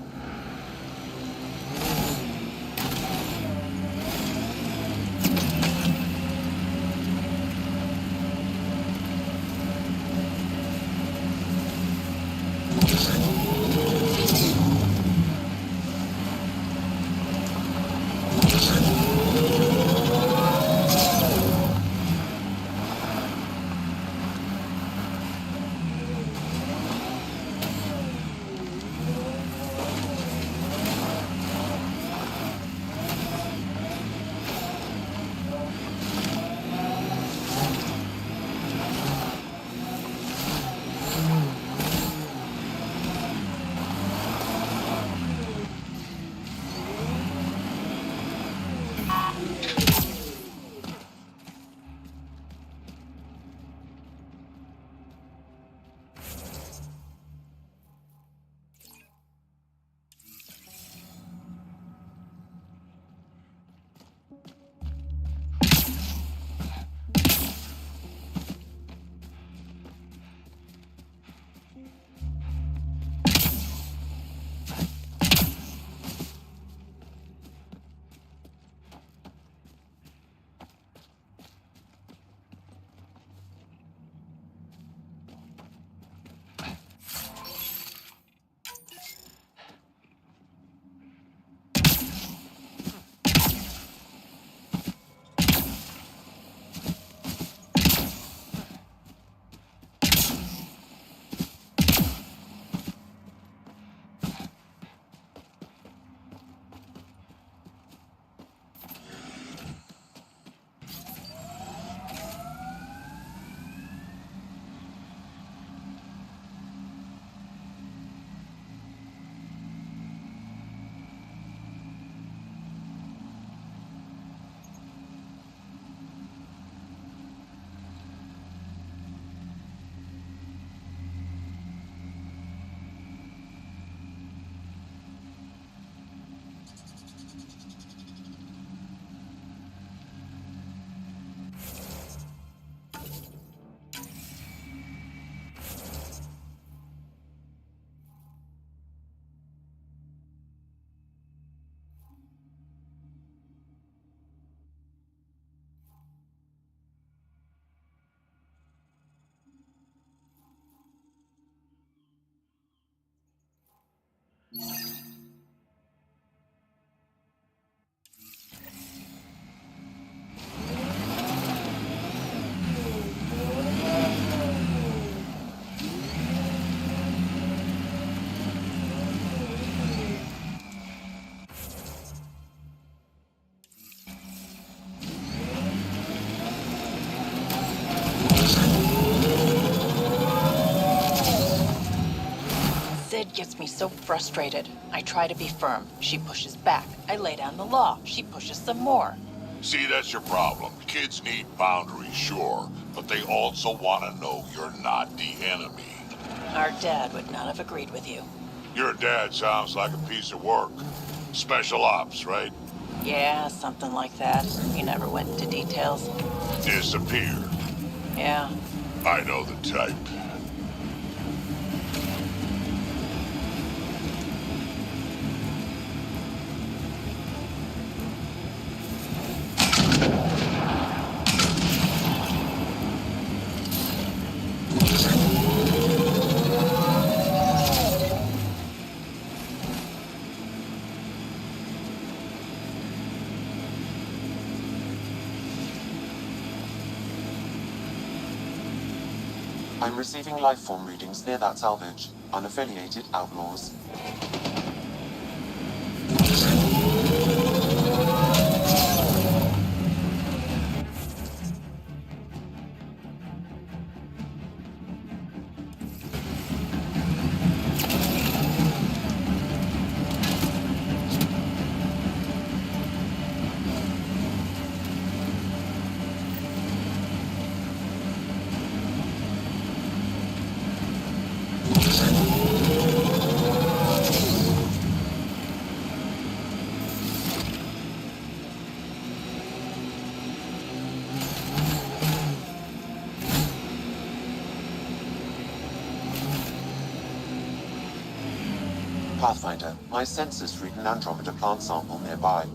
gets me so frustrated. I try to be firm. She pushes back. I lay down the law. She pushes some more. See, that's your problem. Kids need boundaries, sure, but they also want to know you're not the enemy. Our dad would not have agreed with you. Your dad sounds like a piece of work. Special ops, right? Yeah, something like that. He never went into details. Disappeared. Yeah. I know the type. I'm receiving lifeform readings near that salvage. Unaffiliated outlaws. Pathfinder, my sensors read an Andromeda plant sample nearby.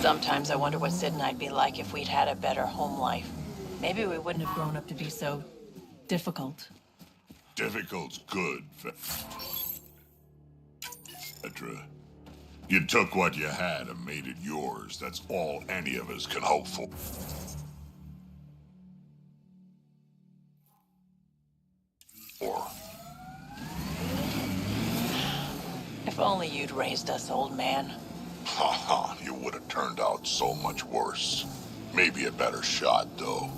Sometimes I wonder what Sid and I'd be like if we'd had a better home life. Maybe we wouldn't have grown up to be so difficult. Difficult's good, Petra. You took what you had and made it yours. That's all any of us can hope for. If only you'd raised us, old man. Haha, you would have turned out so much worse. Maybe a better shot, though.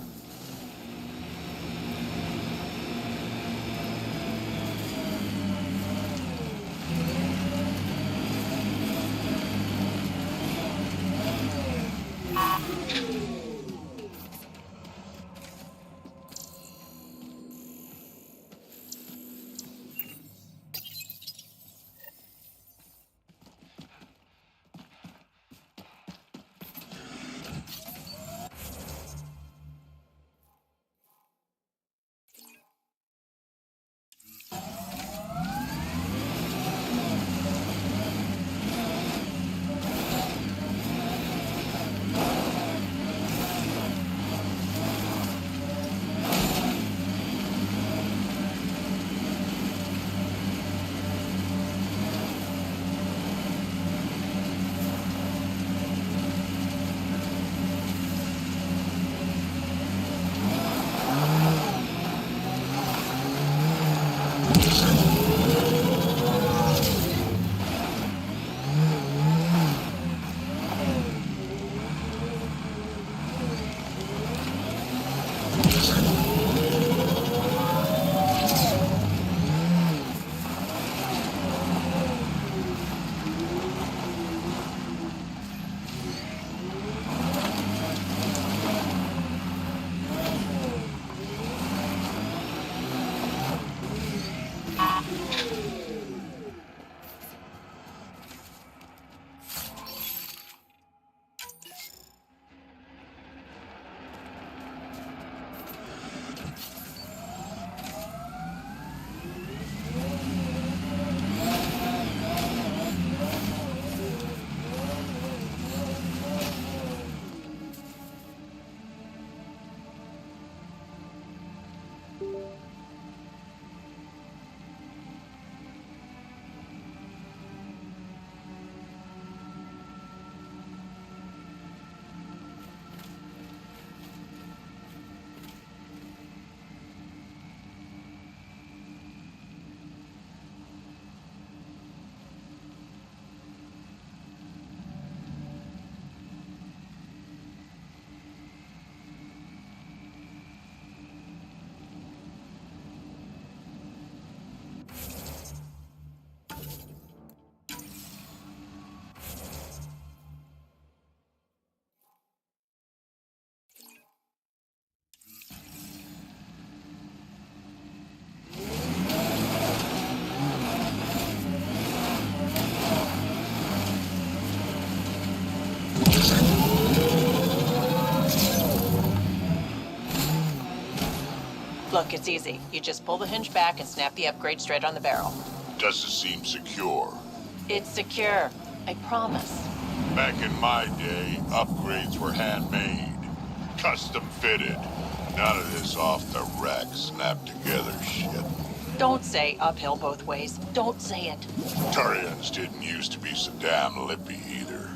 Look, it's easy. You just pull the hinge back and snap the upgrade straight on the barrel. Doesn't seem secure. It's secure. I promise. Back in my day, upgrades were handmade. Custom fitted. None of this off the rack, snapped together shit. Don't say uphill both ways. Don't say it. Turians didn't used to be so damn lippy either.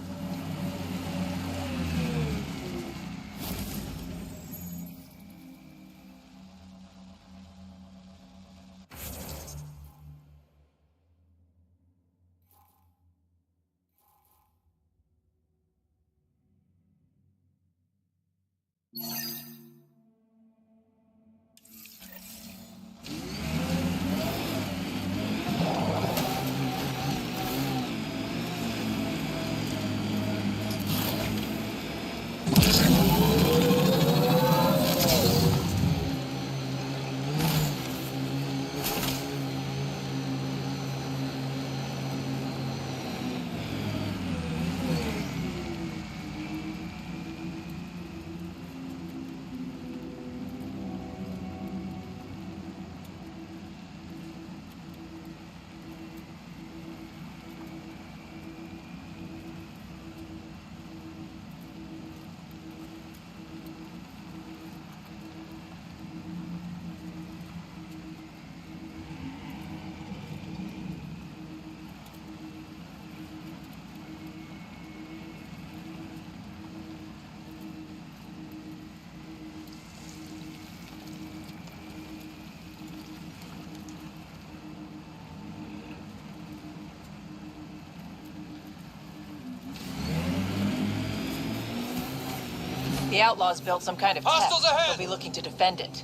The outlaws built some kind of tech. Hostiles ahead! They'll be looking to defend it.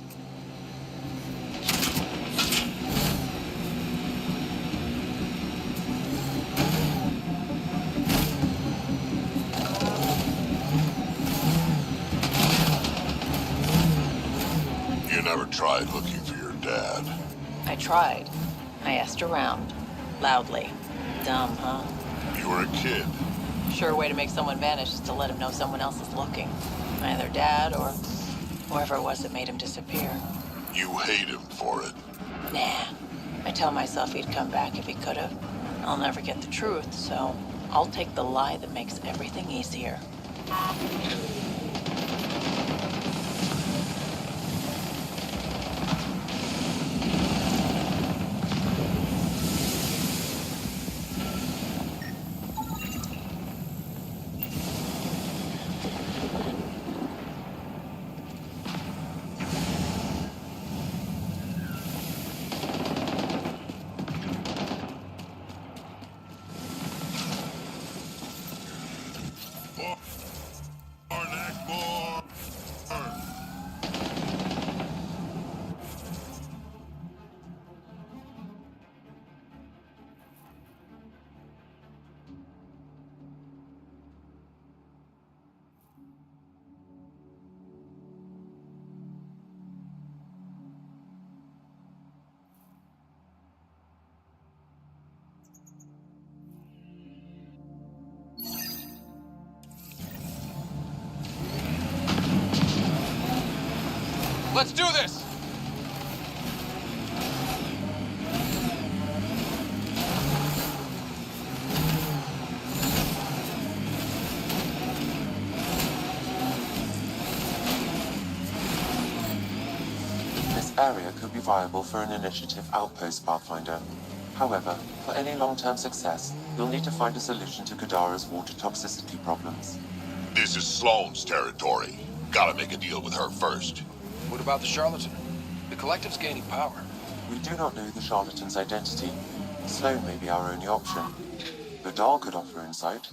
You never tried looking for your dad. I tried. I asked around. Loudly. Dumb, huh? You were a kid. Sure way to make someone vanish is to let him know someone else is looking. Either Dad or whoever it was that made him disappear. You hate him for it. Nah. I tell myself he'd come back if he could have. I'll never get the truth, so I'll take the lie that makes everything easier. Let's do this! This area could be viable for an initiative outpost, Pathfinder. However, for any long-term success, you'll need to find a solution to Kadara's water toxicity problems. This is Sloane's territory. Gotta make a deal with her first. What about the charlatan? The collective's gaining power. We do not know the charlatan's identity. Sloane may be our only option. The doll could offer insight.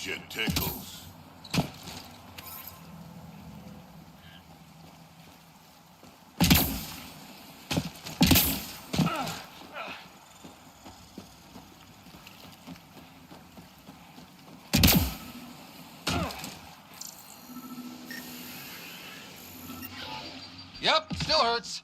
Shit tickles. Yep, still hurts.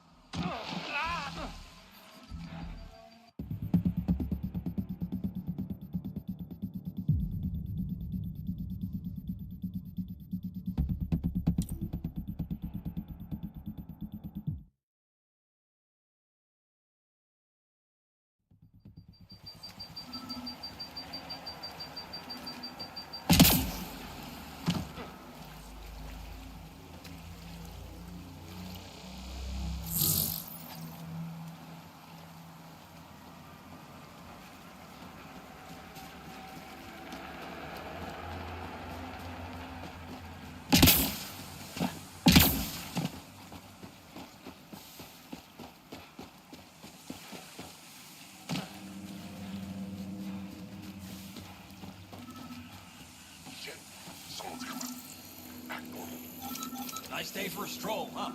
Nice day for a stroll, huh?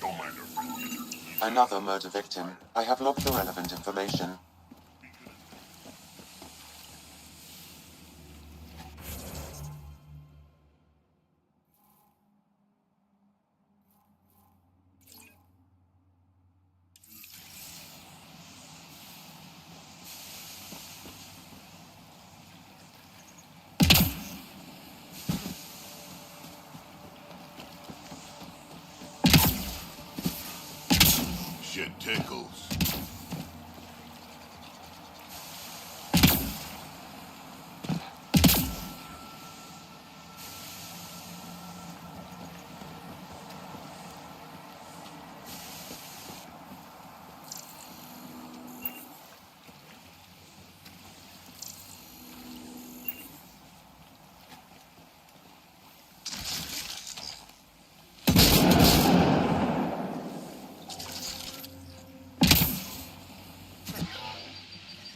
Don't mind her. Another murder victim. I have logged the relevant information. Shit tickles.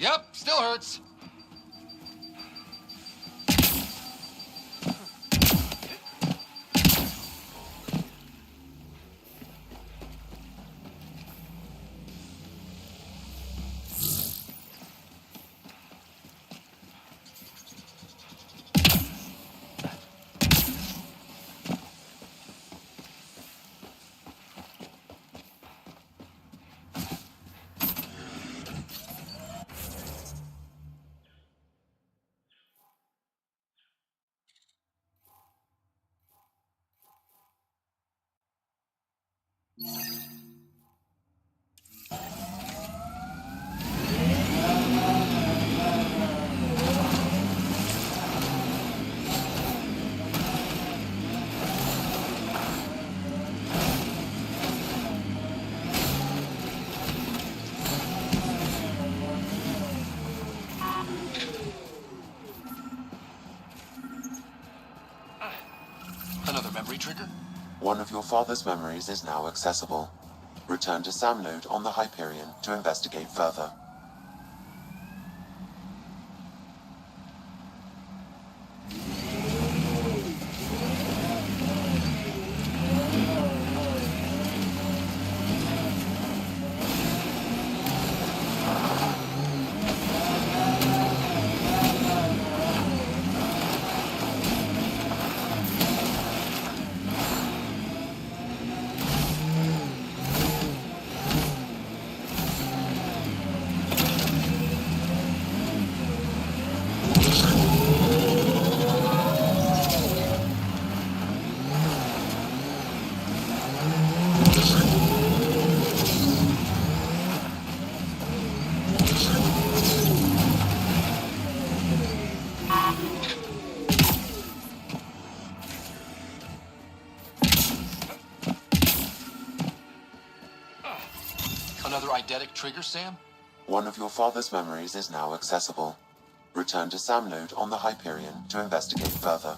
Yep, still hurts. Another memory trigger? One of your father's memories is now accessible. Return to SAM node on the Hyperion to investigate further. Another eidetic trigger, Sam? One of your father's memories is now accessible. Return to SAM node on the Hyperion to investigate further.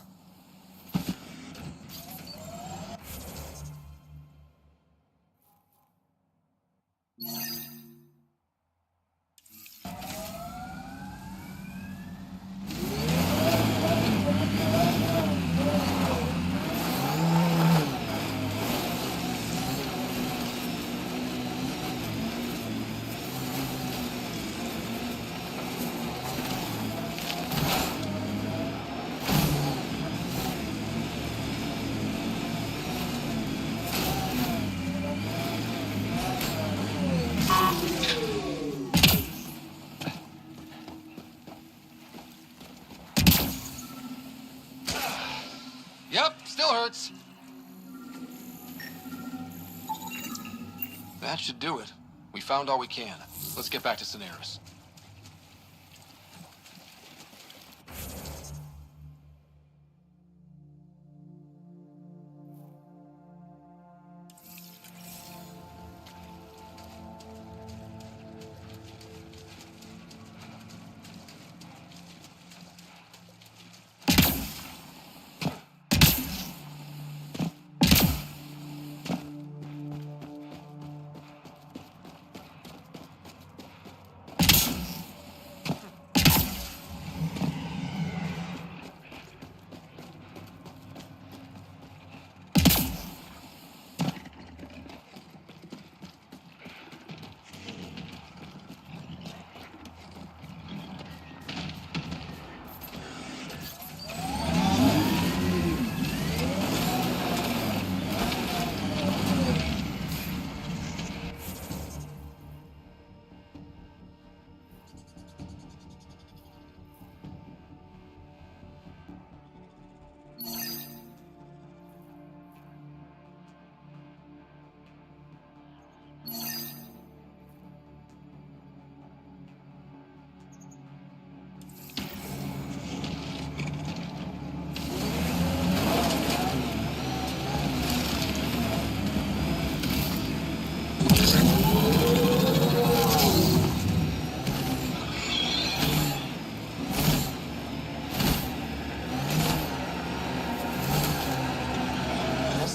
Still hurts. That should do it. We found all we can. Let's get back to Cineris.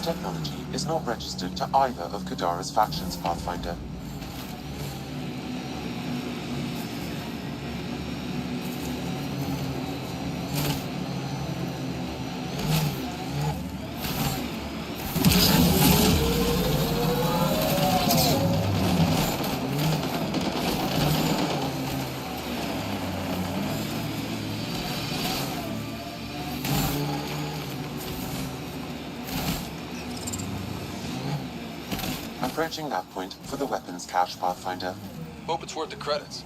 Technology is not registered to either of Kadara's factions, Pathfinder. Approaching that point for the weapons cache, Pathfinder. Hope it's worth the credits.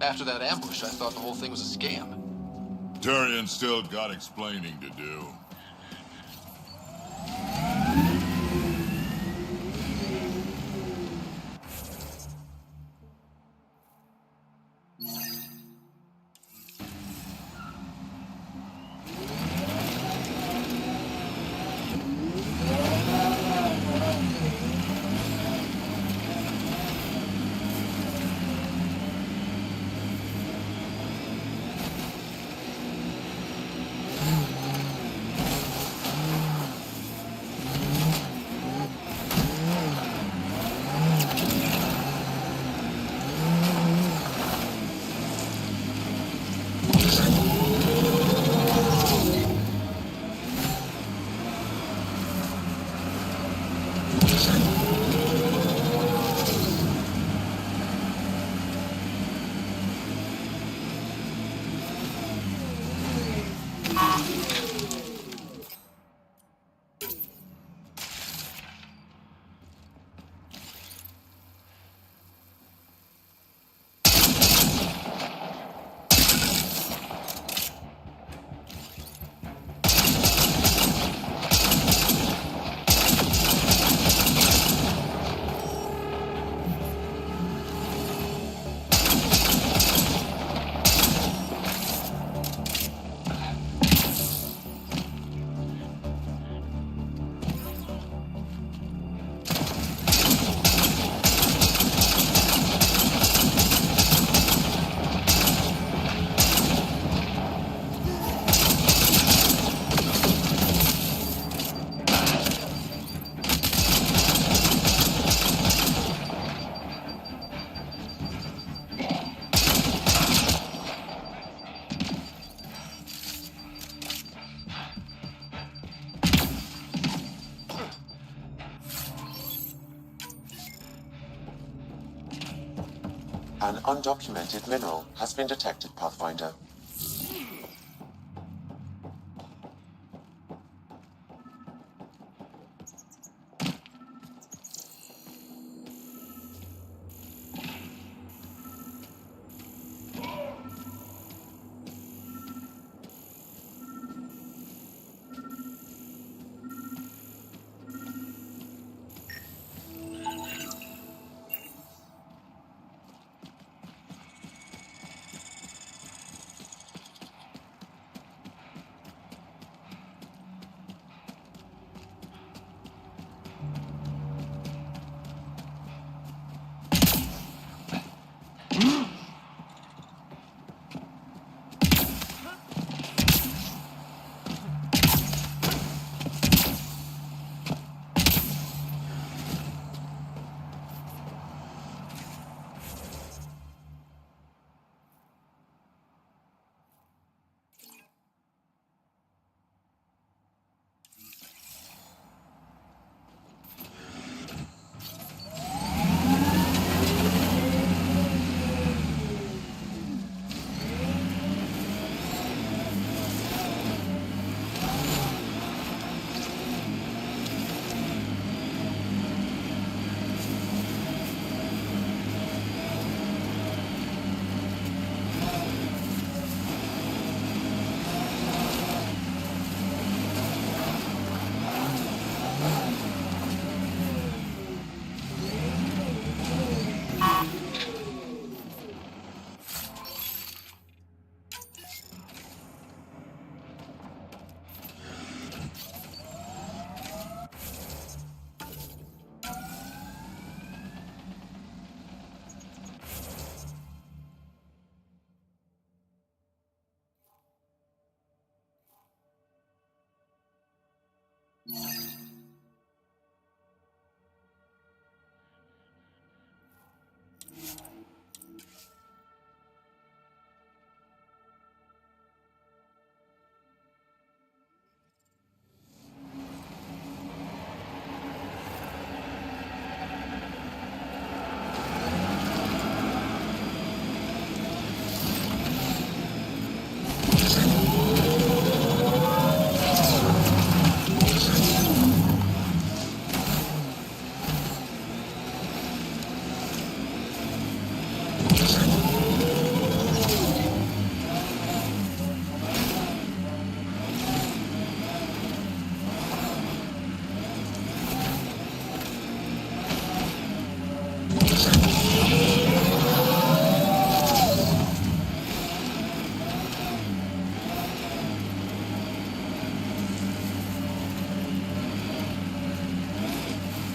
After that ambush, I thought the whole thing was a scam. Turian's still got explaining to do. An undocumented mineral has been detected, Pathfinder.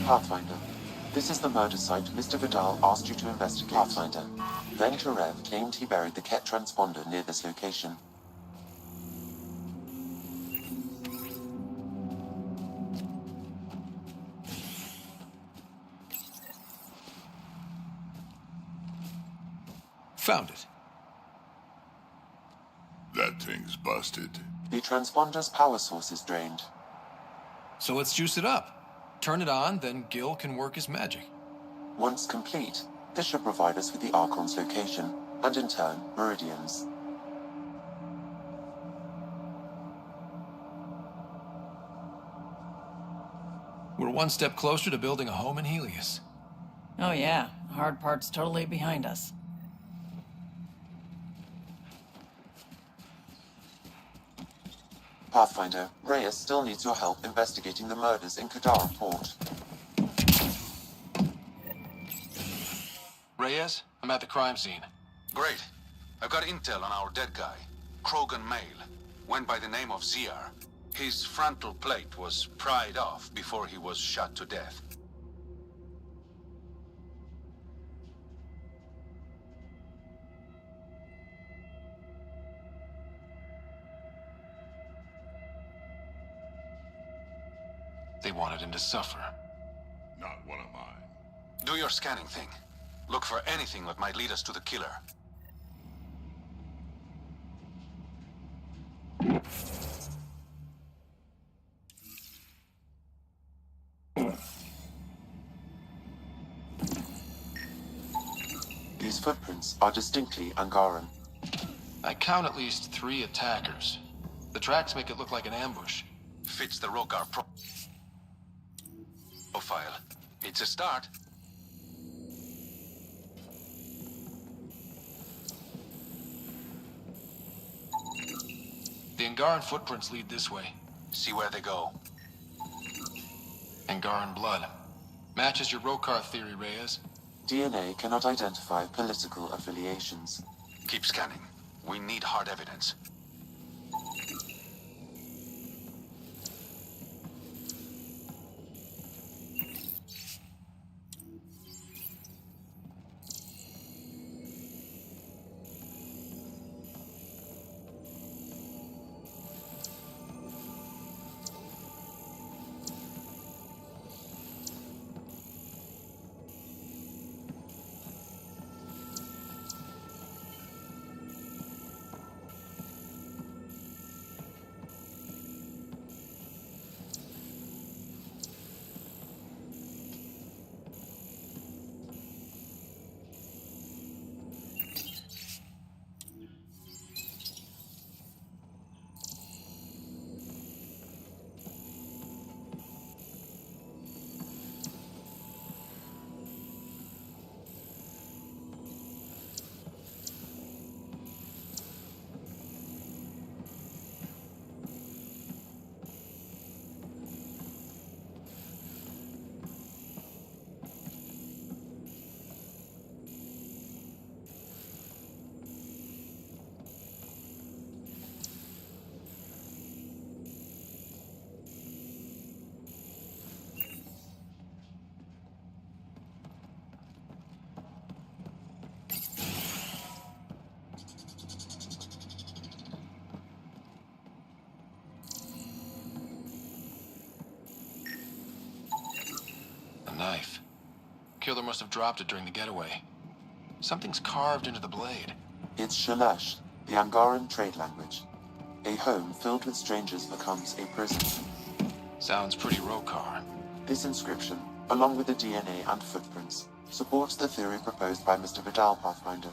Pathfinder. This is the murder site Mr. Vidal asked you to investigate. Pathfinder. Then Tarev claimed he buried the Ket transponder near this location. Found it. That thing's busted. The transponder's power source is drained. So let's juice it up. Turn it on, then Gil can work his magic. Once complete, this should provide us with the Archon's location, and in turn, Meridian's. We're one step closer to building a home in Helios. Oh yeah, the hard part's totally behind us. Pathfinder, Reyes still needs your help investigating the murders in Kadara Port. Reyes, I'm at the crime scene. Great. I've got intel on our dead guy. Krogan male. Went by the name of Ziar. His frontal plate was pried off before he was shot to death. They wanted him to suffer. Not one of mine. Do your scanning thing. Look for anything that might lead us to the killer. These footprints are distinctly Angaran. I count at least 3 attackers. The tracks make it look like an ambush. Fits the Rogar profile. It's a start. The Angaran footprints lead this way. See where they go. Angaran blood. Matches your Rokar theory, Reyes. DNA cannot identify political affiliations. Keep scanning. We need hard evidence. Knife. Killer must have dropped it during the getaway. Something's carved into the blade. It's Shalash, the Angaran trade language. A home filled with strangers becomes a prison. Sounds pretty Rokar. This inscription, along with the DNA and footprints, supports the theory proposed by Mr. Vidal, Pathfinder.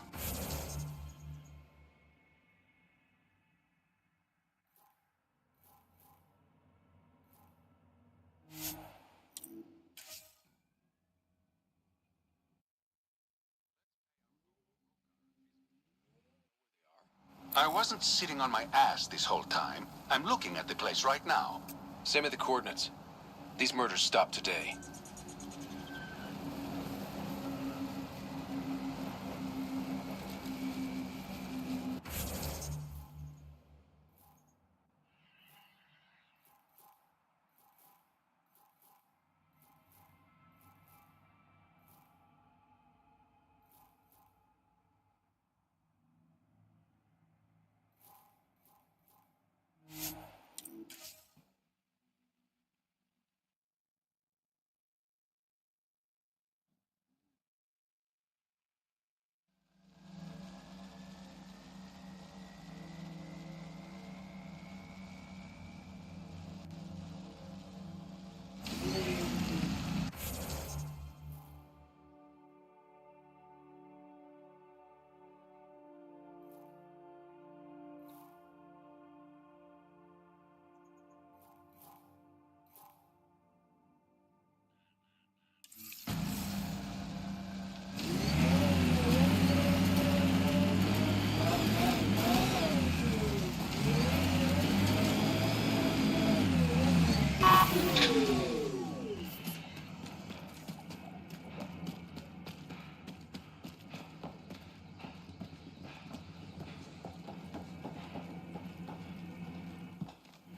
I wasn't sitting on my ass this whole time. I'm looking at the place right now. Send me the coordinates. These murders stopped today.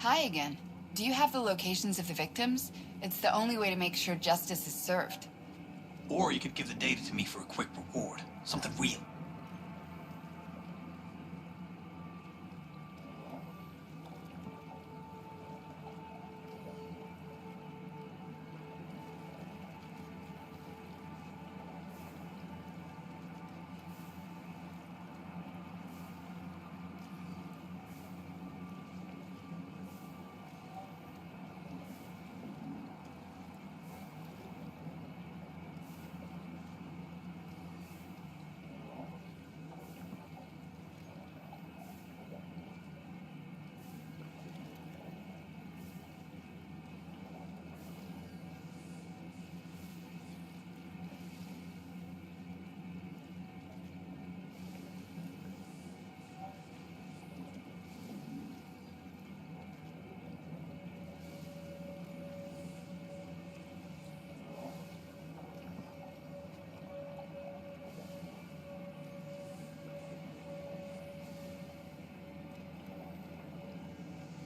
Hi again. Do you have the locations of the victims? It's the only way to make sure justice is served. Or you could give the data to me for a quick reward. Something real.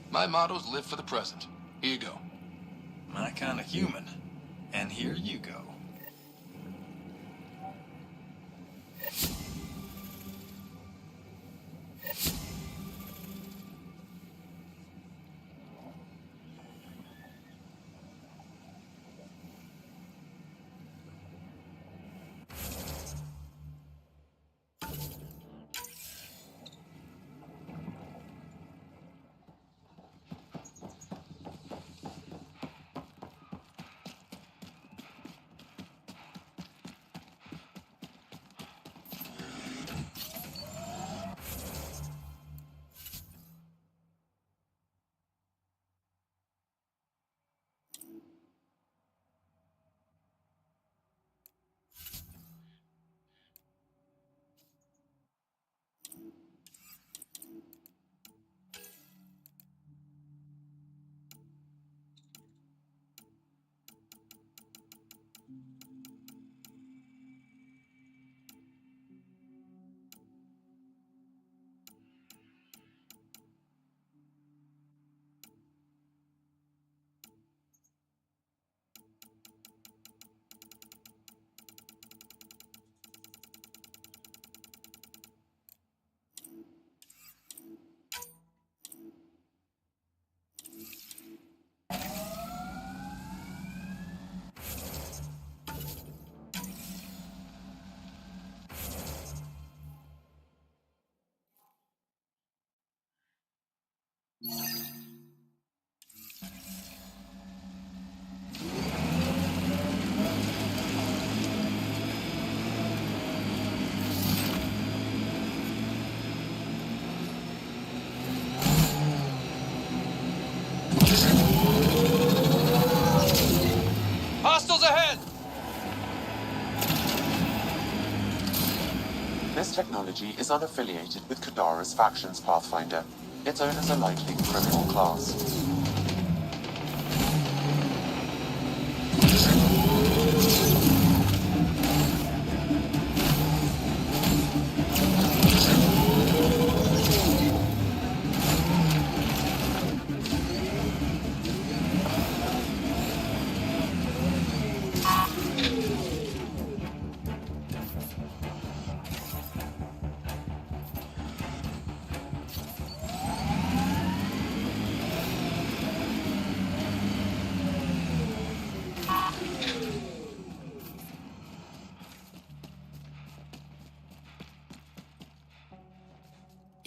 My motto's live for the present. Here you go. My kind of human. And here you go. Hostiles ahead! This technology is unaffiliated with Kadara's factions, Pathfinder. Its owners are likely criminal class.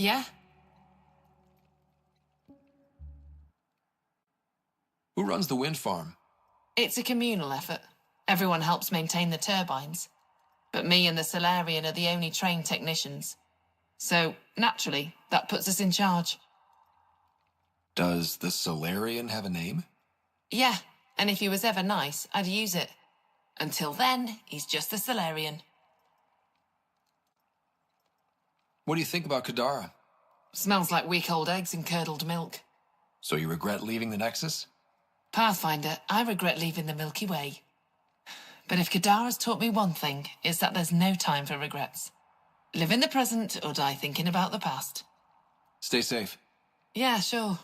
Yeah? Who runs the wind farm? It's a communal effort. Everyone helps maintain the turbines. But me and the Solarian are the only trained technicians. So, naturally, that puts us in charge. Does the Solarian have a name? Yeah, and if he was ever nice, I'd use it. Until then, he's just the Solarian. What do you think about Kadara? Smells like week old eggs and curdled milk. So you regret leaving the Nexus? Pathfinder, I regret leaving the Milky Way. But if Kadara's taught me one thing, it's that there's no time for regrets. Live in the present or die thinking about the past. Stay safe. Yeah, sure.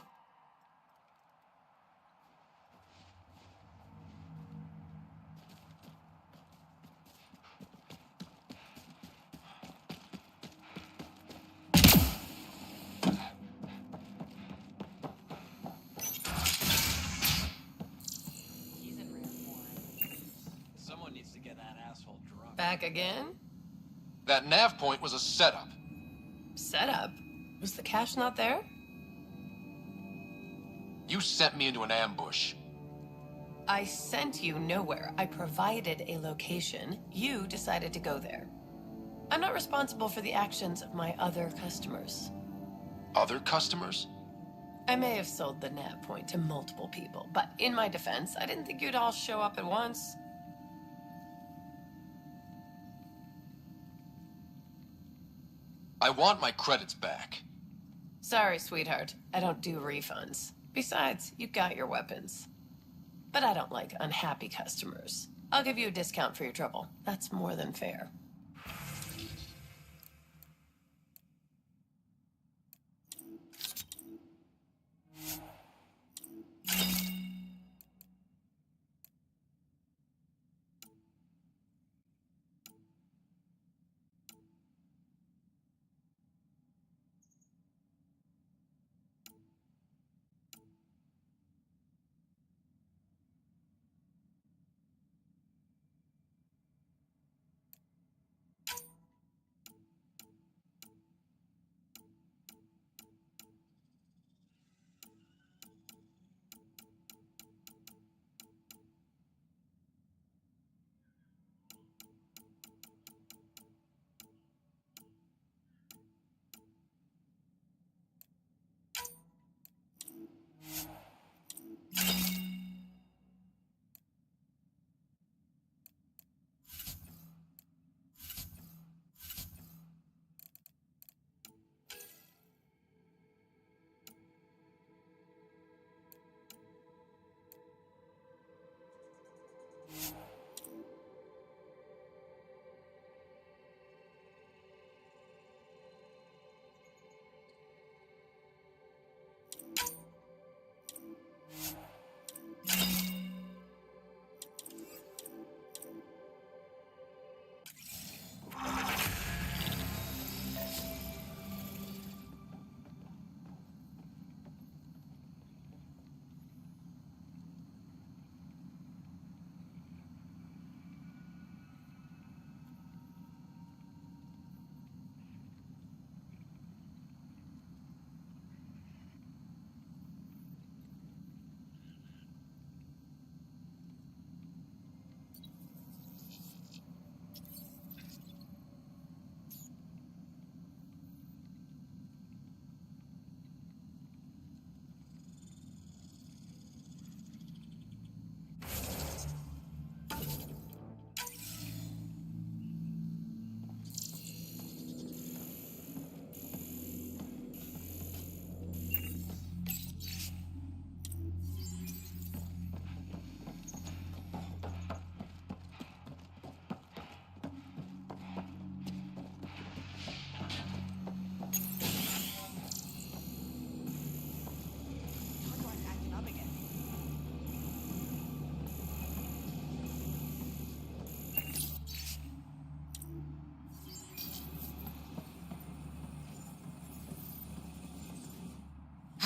Back again? That nav point was a setup. Setup? Was the cache not there? You sent me into an ambush. I sent you nowhere. I provided a location. You decided to go there. I'm not responsible for the actions of my other customers. Other customers? I may have sold the nav point to multiple people, but in my defense, I didn't think you'd all show up at once. I want my credits back. Sorry, sweetheart. I don't do refunds. Besides, you got your weapons. But I don't like unhappy customers. I'll give you a discount for your trouble. That's more than fair.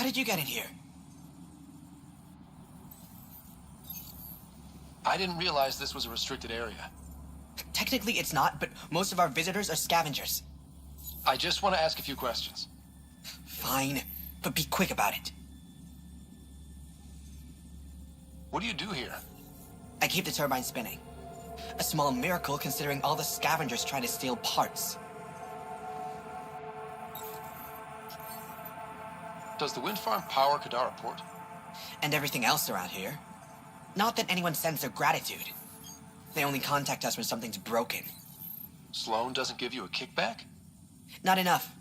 How did you get in here? I didn't realize this was a restricted area. Technically it's not, but most of our visitors are scavengers. I just want to ask a few questions. Fine, but be quick about it. What do you do here? I keep the turbine spinning. A small miracle considering all the scavengers trying to steal parts. Does the wind farm power Kadara Port? And everything else around here. Not that anyone sends their gratitude. They only contact us when something's broken. Sloan doesn't give you a kickback? Not enough.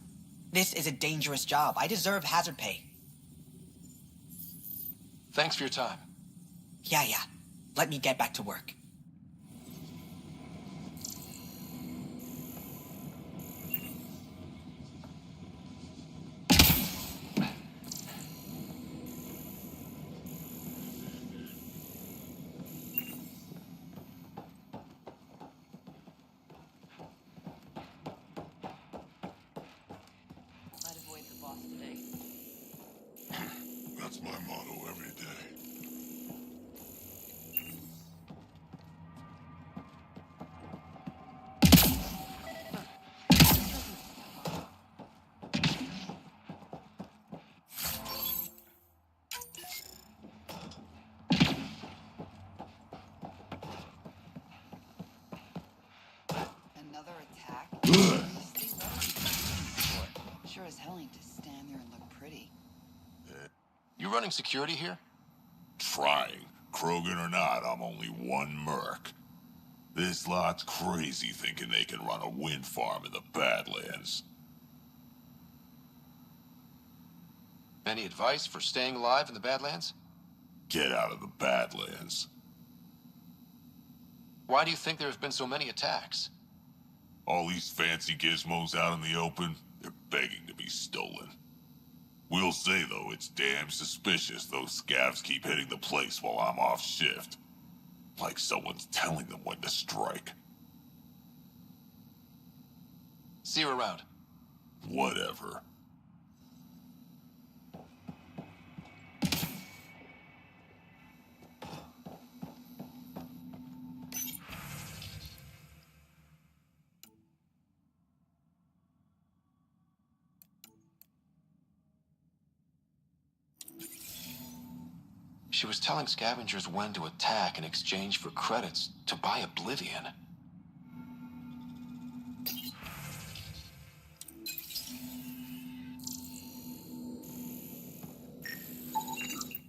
This is a dangerous job. I deserve hazard pay. Thanks for your time. Yeah. Let me get back to work. That's my motto every day. don't like to stand there and look pretty. You running security here? Trying. Krogan or not, I'm only one merc. This lot's crazy thinking they can run a wind farm in the Badlands. Any advice for staying alive in the Badlands? Get out of the Badlands. Why do you think there have been so many attacks? All these fancy gizmos out in the open, they're begging to be stolen. We'll say, though, it's damn suspicious those scavs keep hitting the place while I'm off shift. Like someone's telling them when to strike. See you around. Whatever. She was telling scavengers when to attack in exchange for credits to buy oblivion.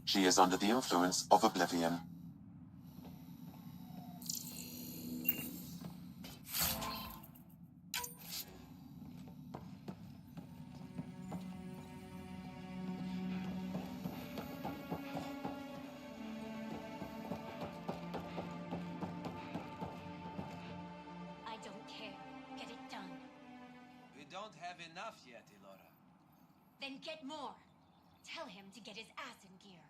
She is under the influence of oblivion. I don't care. Get it done. We don't have enough yet, Elora. Then get more. Tell him to get his ass in gear.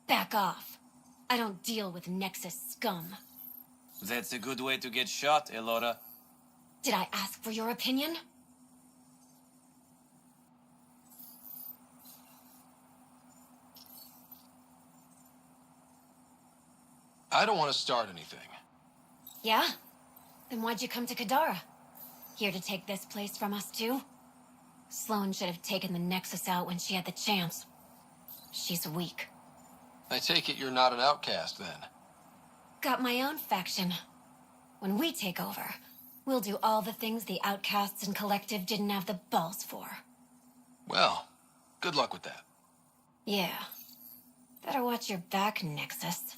Back off. I don't deal with Nexus scum. That's a good way to get shot, Elora. Did I ask for your opinion? I don't want to start anything. Yeah? Then why'd you come to Kadara? Here to take this place from us too? Sloane should have taken the Nexus out when she had the chance. She's weak. I take it you're not an outcast, then. Got my own faction. When we take over, we'll do all the things the outcasts and collective didn't have the balls for. Well, good luck with that. Yeah. Better watch your back, Nexus.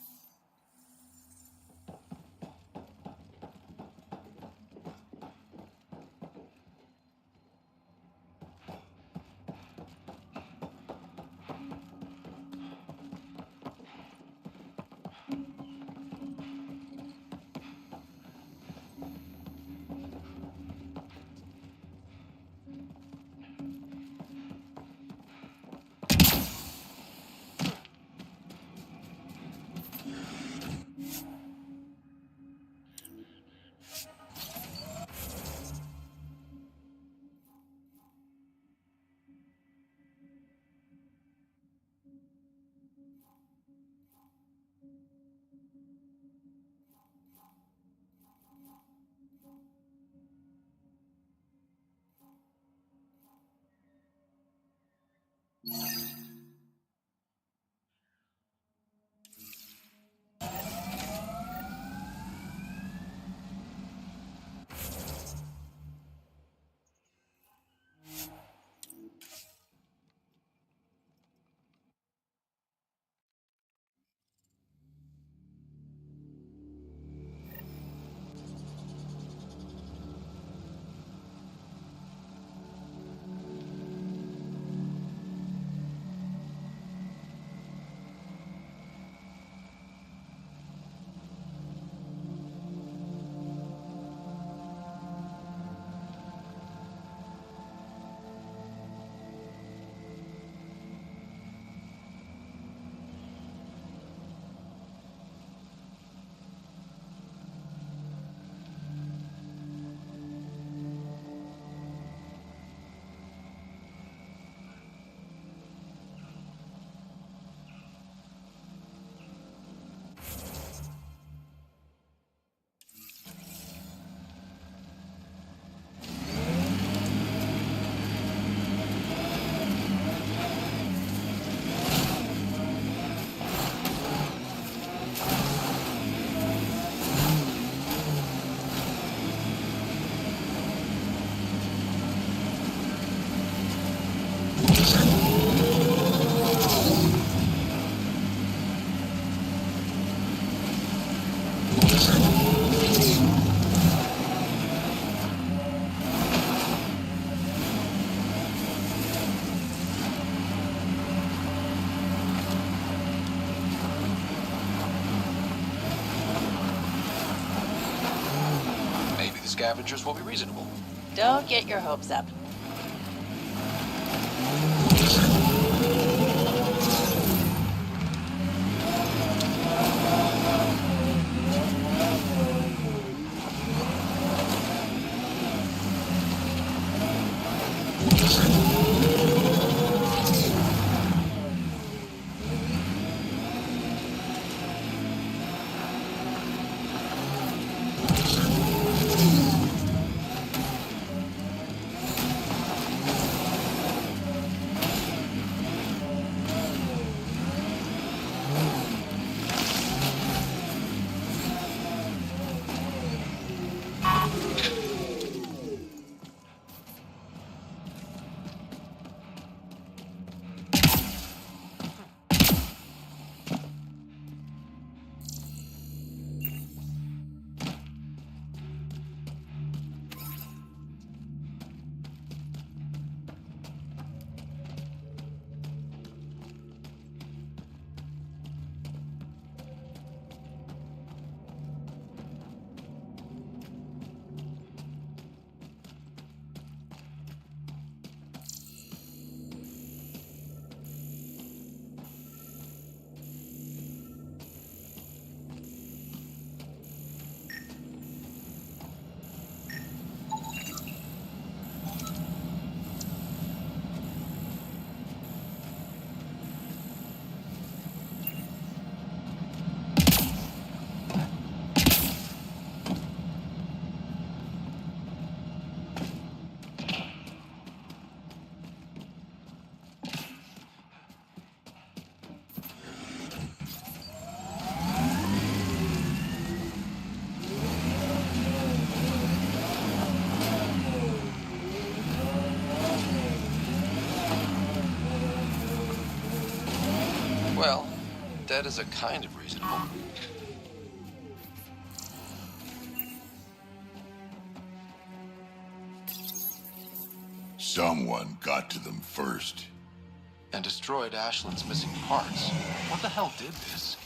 Maybe the scavengers will be reasonable. Don't get your hopes up. Well, that is a kind of reasonable. Someone got to them first. And destroyed Ashland's missing parts. What the hell did this?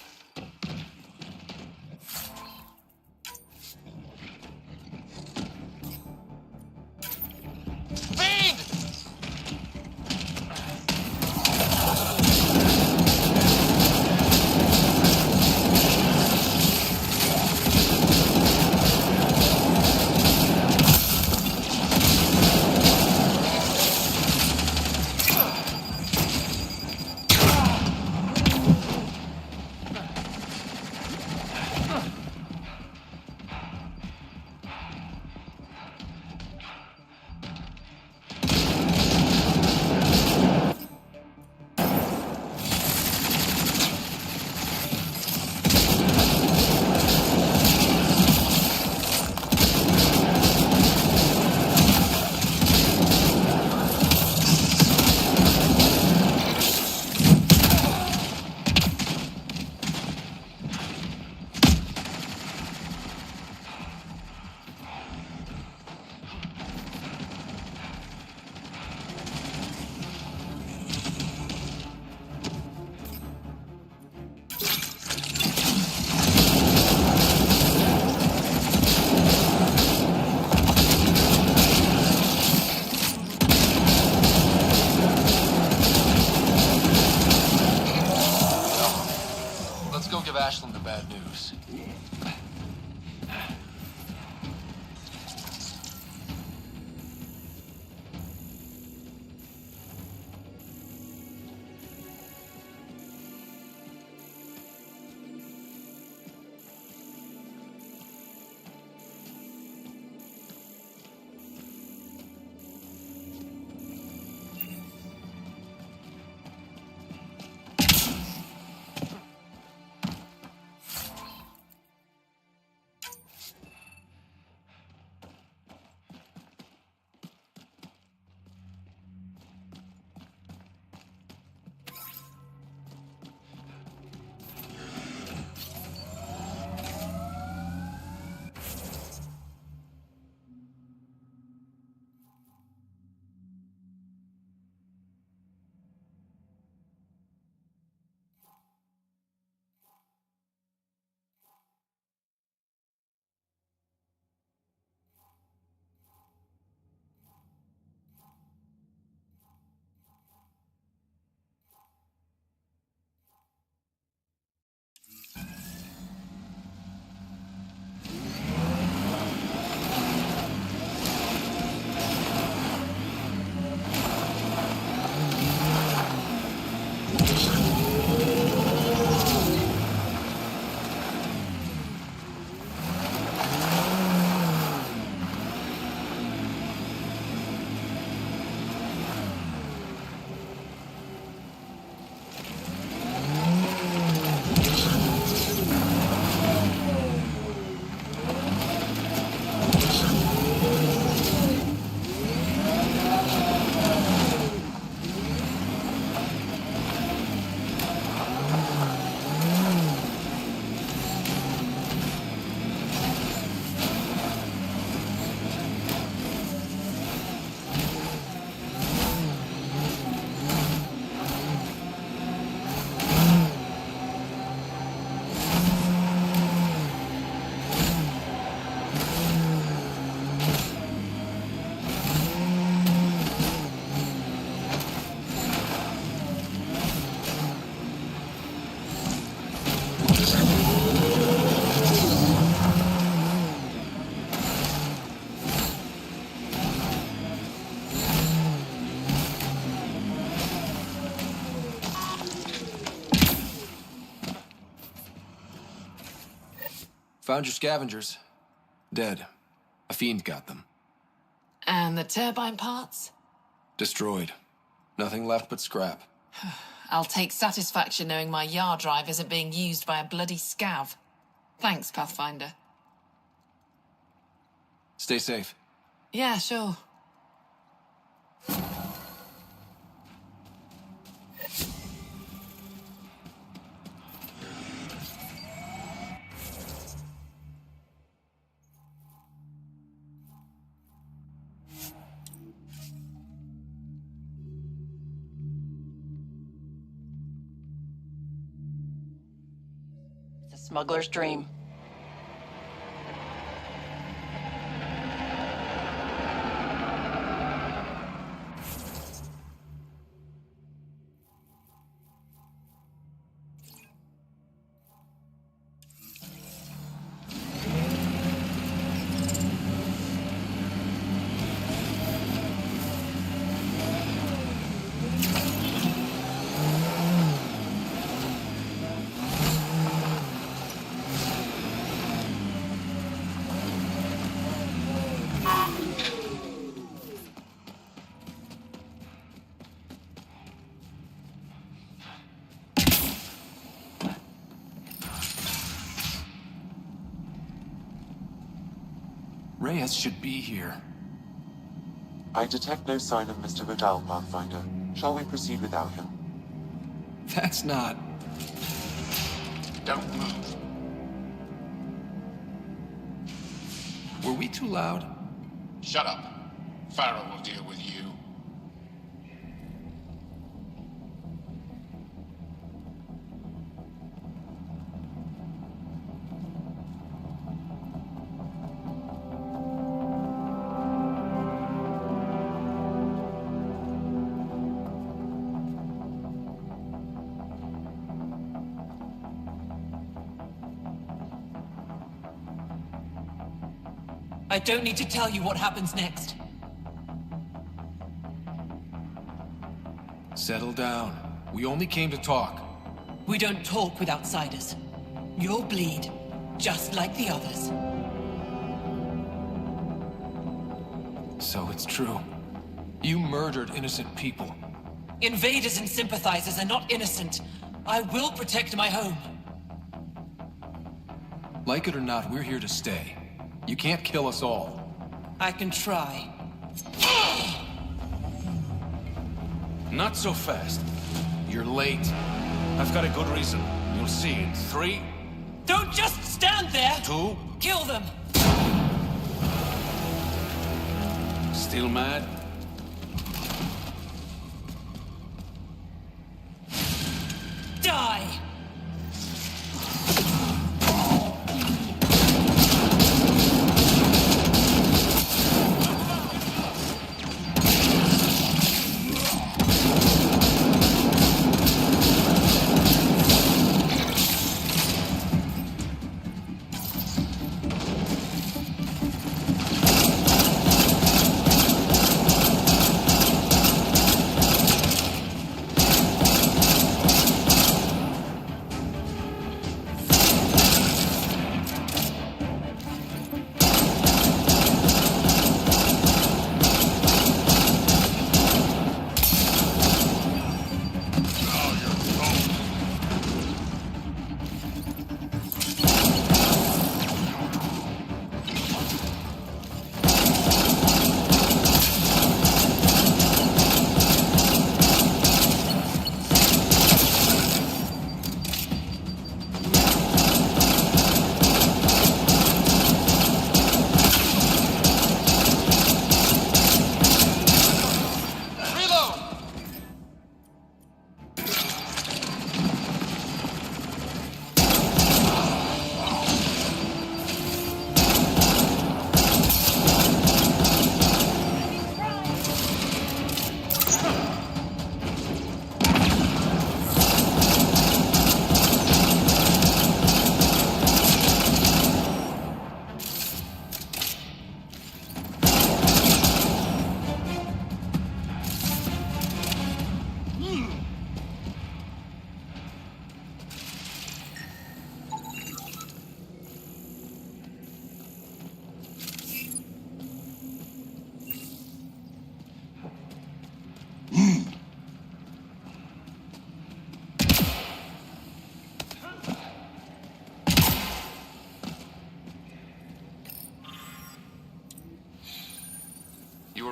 Found your scavengers. Dead. A fiend got them. And the turbine parts? Destroyed. Nothing left but scrap. I'll take satisfaction knowing my yard drive isn't being used by a bloody scav. Thanks, Pathfinder. Stay safe. Yeah, sure. It's a smuggler's dream. Reyes should be here. I detect no sign of Mr. Vidal, Pathfinder. Shall we proceed without him? That's not... Don't move. Were we too loud? Shut up. Farrell will deal with you. I don't need to tell you what happens next. Settle down. We only came to talk. We don't talk with outsiders. You'll bleed, just like the others. So it's true. You murdered innocent people. Invaders and sympathizers are not innocent. I will protect my home. Like it or not, we're here to stay. You can't kill us all. I can try. Not so fast. You're late. I've got a good reason. You'll see in 3... Don't just stand there! 2... Kill them! Still mad? Die!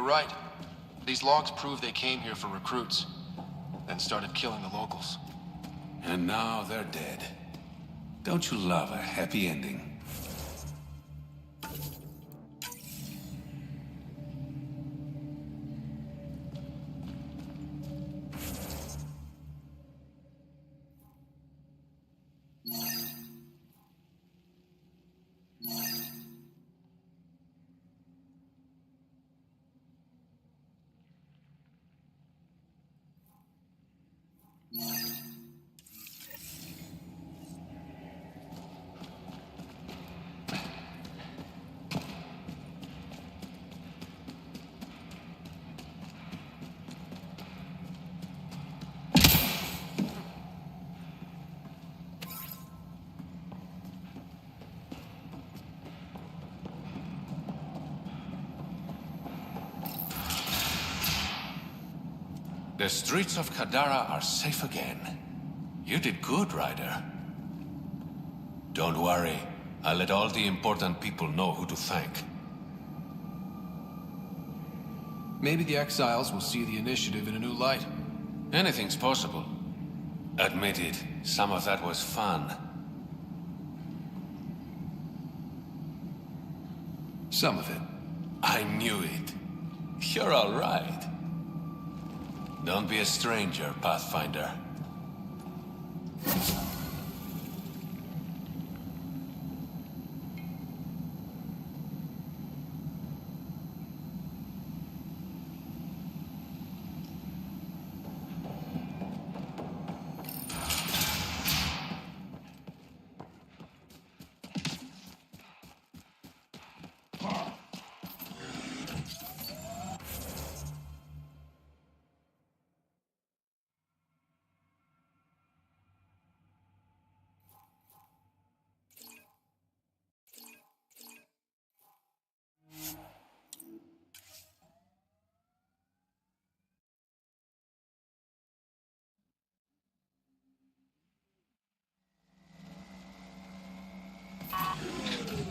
were right. These logs prove they came here for recruits, then started killing the locals. And now they're dead. Don't you love a happy ending? The streets of Kadara are safe again. You did good, Ryder. Don't worry. I'll let all the important people know who to thank. Maybe the exiles will see the initiative in a new light. Anything's possible. Admit it, some of that was fun. Some of it. I knew it. You're all right. Don't be a stranger, Pathfinder.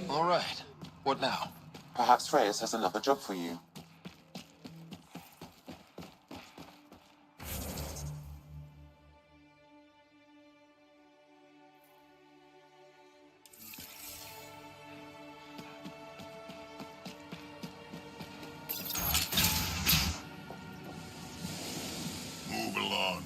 All right. What now? Perhaps Reyes has another job for you. Move along.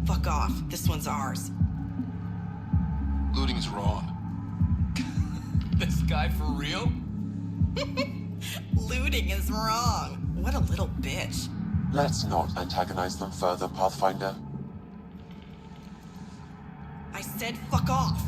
Fuck off. This one's ours. Looting's wrong. This guy for real? Looting is wrong. What a little bitch. Let's not antagonize them further, Pathfinder. I said fuck off.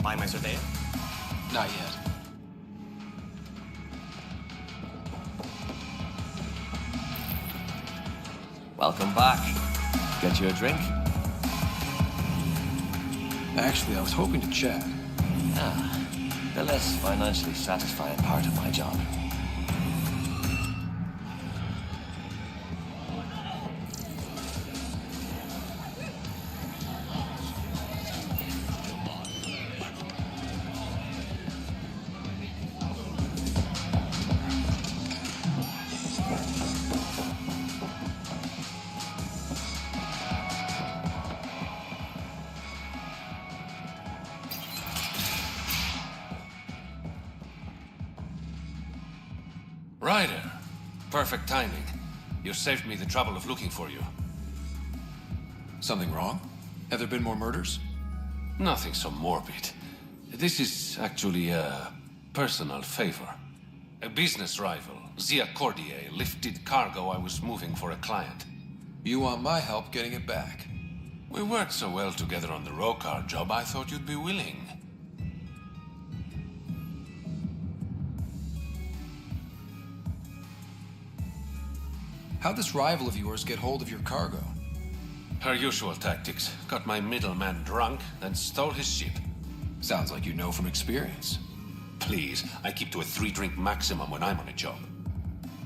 Buy my surveyor? Not yet. Welcome back. Get you a drink? Actually, I was hoping to chat. Ah, the less financially satisfying part of my job. Ryder, perfect timing. You saved me the trouble of looking for you. Something wrong? Have there been more murders? Nothing so morbid. This is actually a personal favor. A business rival, Zia Cordier, lifted cargo I was moving for a client. You want my help getting it back? We worked so well together on the Rokar job, I thought you'd be willing. How'd this rival of yours get hold of your cargo? Her usual tactics. Got my middleman drunk, then stole his ship. Sounds like you know from experience. Please, I keep to a 3-drink maximum when I'm on a job.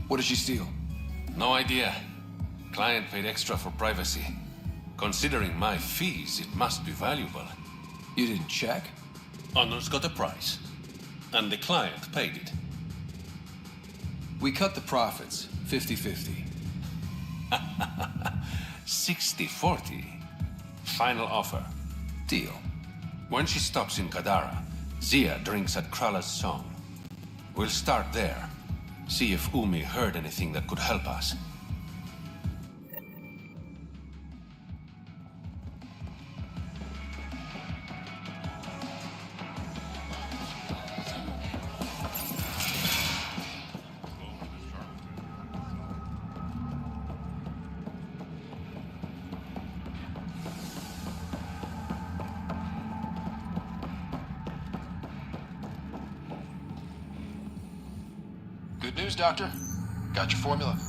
What did she steal? No idea. Client paid extra for privacy. Considering my fees, it must be valuable. You didn't check? Honor's got a price. And the client paid it. We cut the profits, 50-50. 60-40. Final offer. Deal. When she stops in Kadara, Zia drinks at Krala's song. We'll start there. See if Umi heard anything that could help us. Good news, Doctor. Got your formula.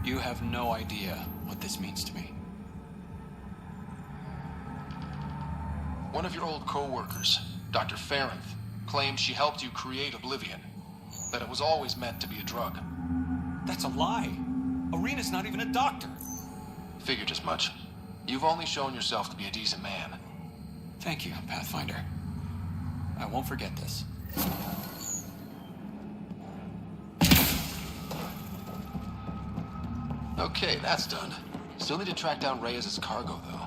You have no idea what this means to me. One of your old co-workers, Dr. Farrenth, claimed she helped you create Oblivion. That it was always meant to be a drug. That's a lie. Arena's not even a doctor. Figured as much. You've only shown yourself to be a decent man. Thank you, Pathfinder. I won't forget this. Okay, that's done. Still need to track down Reyes' cargo, though.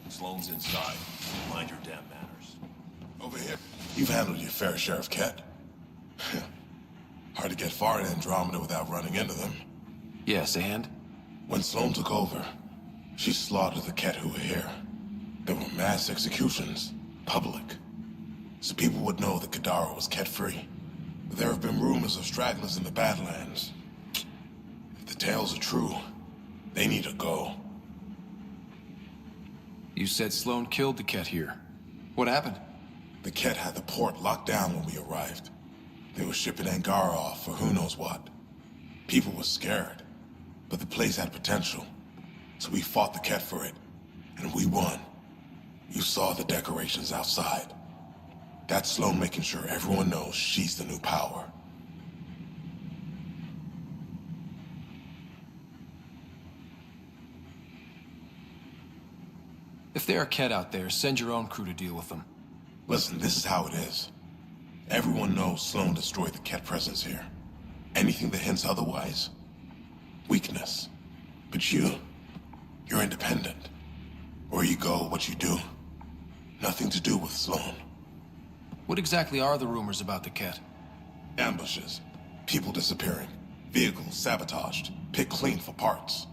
Sloane's inside. Mind your damn manners. Over here. You've handled your fair share of Ket. Hard to get far in Andromeda without running into them. Yes, and? When Sloane took over, she slaughtered the Ket who were here. There were mass executions, public. So people would know that Kadara was Ket-free. But there have been rumors of stragglers in the Badlands. If the tales are true, they need to go. You said Sloane killed the Ket here. What happened? The Ket had the port locked down when we arrived. They were shipping Angara off for who knows what. People were scared, but the place had potential. So we fought the Ket for it, and we won. You saw the decorations outside. That's Sloane making sure everyone knows she's the new power. If there are Ket out there, send your own crew to deal with them. Listen, this is how it is. Everyone knows Sloane destroyed the Ket presence here. Anything that hints otherwise, weakness. But you're independent. Where you go, what you do, nothing to do with Sloane. What exactly are the rumors about the Ket? Ambushes, people disappearing, vehicles sabotaged, picked clean for parts.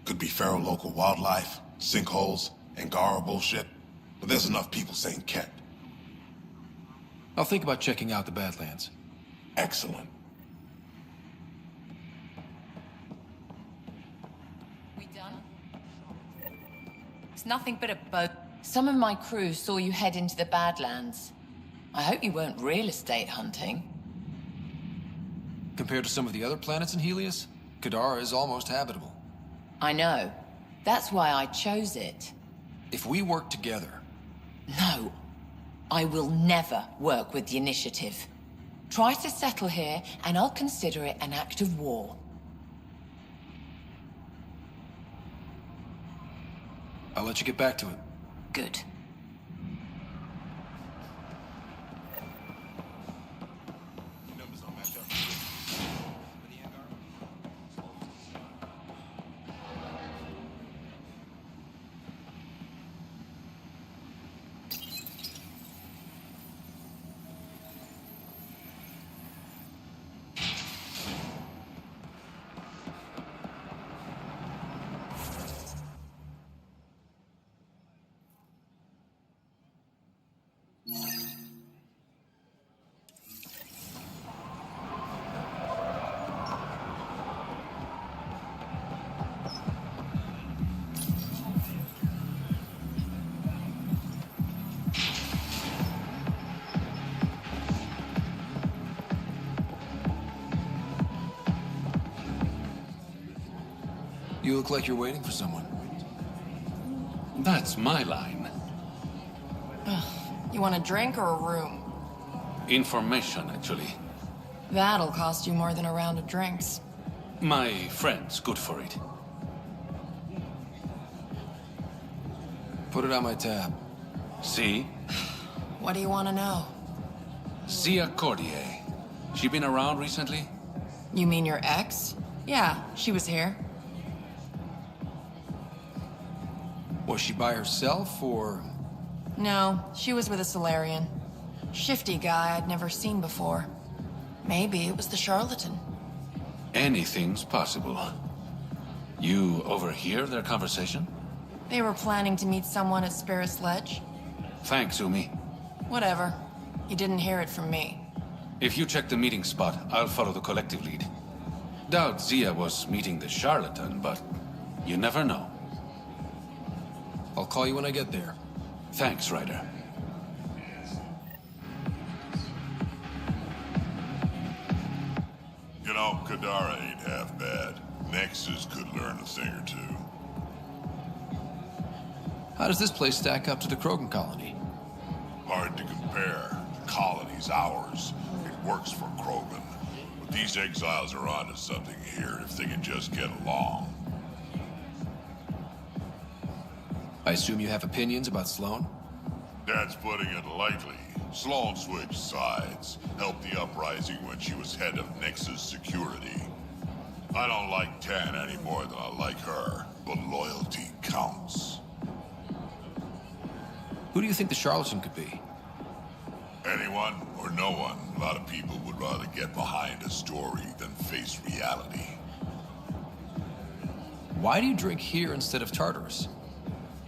Could be feral local wildlife, sinkholes, Angara bullshit. But there's enough people saying Ket. I'll think about checking out the Badlands. Excellent. It's nothing but a boat. Some of my crew saw you head into the Badlands. I hope you weren't real estate hunting. Compared to some of the other planets in Helios, Kadara is almost habitable. I know. That's why I chose it. If we work together... No. I will never work with the Initiative. Try to settle here, and I'll consider it an act of war. I'll let you get back to it. Good. You look like you're waiting for someone. That's my line. You want a drink or a room? Information, actually. That'll cost you more than a round of drinks. My friend's good for it. Put it on my tab. See? What do you want to know? Zia Cordier. She been around recently? You mean your ex? Yeah, she was here. Was she by herself, or...? No, she was with a Solarian. Shifty guy I'd never seen before. Maybe it was the charlatan. Anything's possible. You overhear their conversation? They were planning to meet someone at Spirit's Ledge. Thanks, Umi. Whatever. You didn't hear it from me. If you check the meeting spot, I'll follow the collective lead. Doubt Zia was meeting the charlatan, but you never know. I'll call you when I get there. Thanks, Ryder. You know, Kadara ain't half bad. Nexus could learn a thing or two. How does this place stack up to the Krogan colony? Hard to compare. The colony's ours. It works for Krogan. But these exiles are onto something here if they can just get along. I assume you have opinions about Sloan? That's putting it lightly. Sloan switched sides, helped the uprising when she was head of Nexus security. I don't like Tan any more than I like her, but loyalty counts. Who do you think the charlatan could be? Anyone or no one. A lot of people would rather get behind a story than face reality. Why do you drink here instead of Tartarus?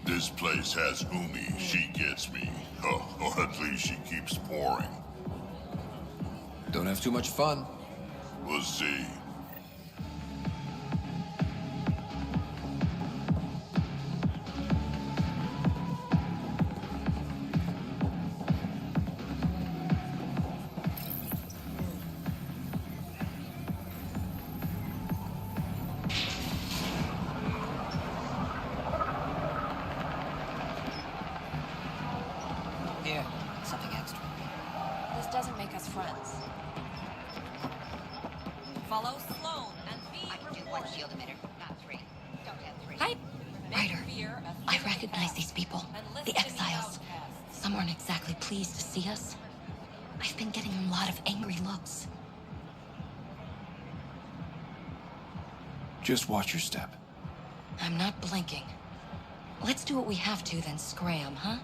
This place has Umi. She gets me. Oh, or at least she keeps pouring. Don't have too much fun. We'll see. Here, something extra. This doesn't make us friends. Follow Sloan and be I can do one shield emitter, not three. Don't have three. Hi. Ryder, I recognize these people. The exiles. Some aren't exactly pleased to see us. I've been getting a lot of angry looks. Just watch your step. I'm not blinking. Let's do what we have to, then scram, huh?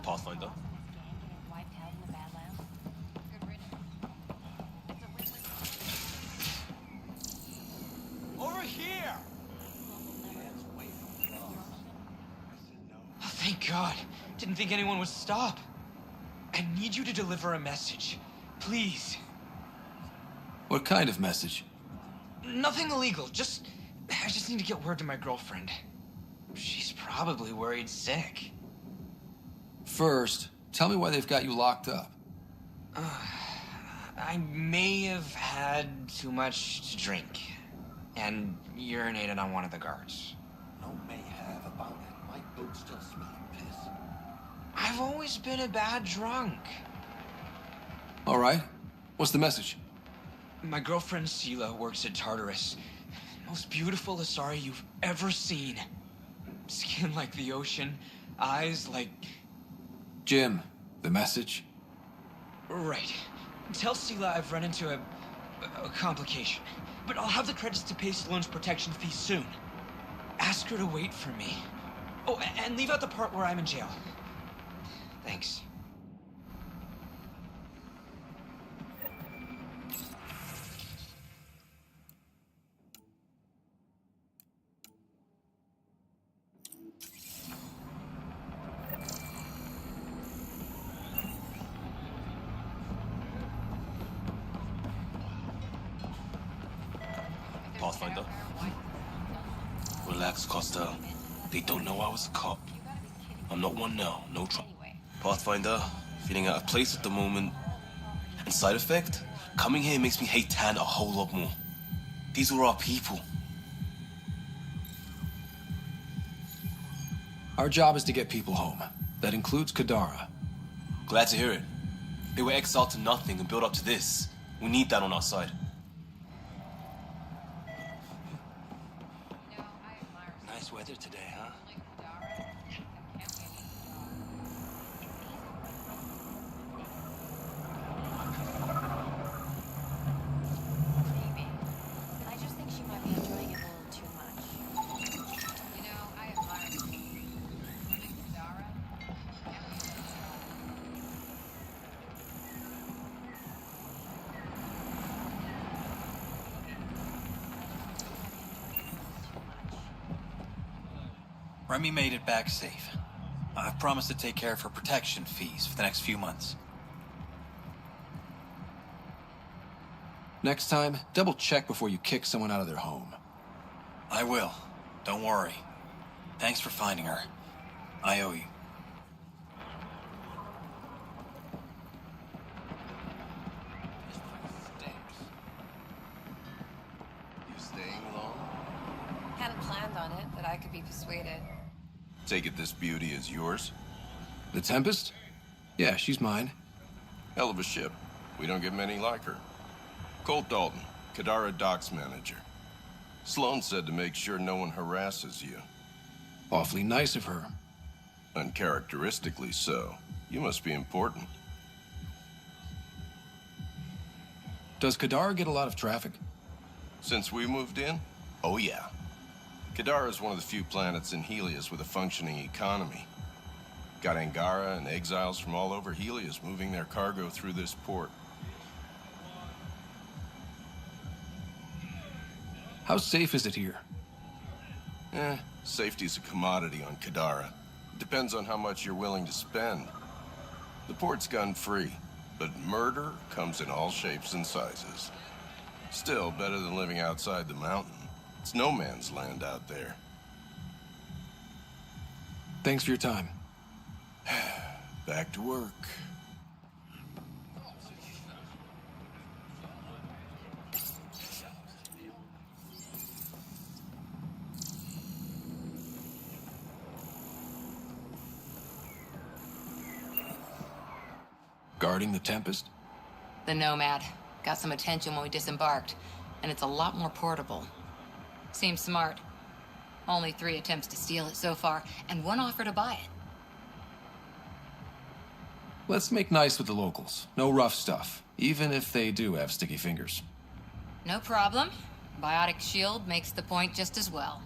Pathfinder? God. Didn't think anyone would stop. I need you to deliver a message. Please. What kind of message? Nothing illegal. I just need to get word to my girlfriend. She's probably worried sick. First, tell me why they've got you locked up. I may have had too much to drink. And urinated on one of the guards. No may have about it. My boat's still smelling piss. I've always been a bad drunk. All right. What's the message? My girlfriend Sela works at Tartarus. Most beautiful Asari you've ever seen. Skin like the ocean, eyes like... Jim, the message? Right. Tell Sela I've run into a complication. But I'll have the credits to pay Sloane's protection fee soon. Ask her to wait for me. Oh, and leave out the part where I'm in jail. Thanks. Pathfinder? Relax, Costa. They don't know I was a cop. I'm not one now, no trouble. Pathfinder, feeling out of place at the moment. And side effect? Coming here makes me hate Tan a whole lot more. These were our people. Our job is to get people home. That includes Kadara. Glad to hear it. They were exiled to nothing and built up to this. We need that on our side. Nice weather today, huh? I just think she might be enjoying it a little too much. You know, I admire Zara. Remy made it back safe. I've promised to take care of her protection fees for the next few months. Next time, double check before you kick someone out of their home. I will. Don't worry. Thanks for finding her. I owe you. You staying long? Hadn't planned on it, but I could be persuaded. Take it this beauty is yours? The Tempest? Yeah, she's mine. Hell of a ship. We don't get many like her. Colt Dalton, Kadara Docks manager. Sloane said to make sure no one harasses you. Awfully nice of her. Uncharacteristically so. You must be important. Does Kadara get a lot of traffic? Since we moved in? Oh yeah. Kadara is one of the few planets in Helios with a functioning economy. Got Angara and exiles from all over Helios moving their cargo through this port. How safe is it here? Safety's a commodity on Kadara. It depends on how much you're willing to spend. The port's gun-free, but murder comes in all shapes and sizes. Still, better than living outside the mountain. It's no man's land out there. Thanks for your time. Back to work. Guarding the Tempest? The Nomad. Got some attention when we disembarked, and it's a lot more portable. Seems smart. Only 3 attempts to steal it so far, and 1 offer to buy it. Let's make nice with the locals. No rough stuff, even if they do have sticky fingers. No problem. Biotic shield makes the point just as well.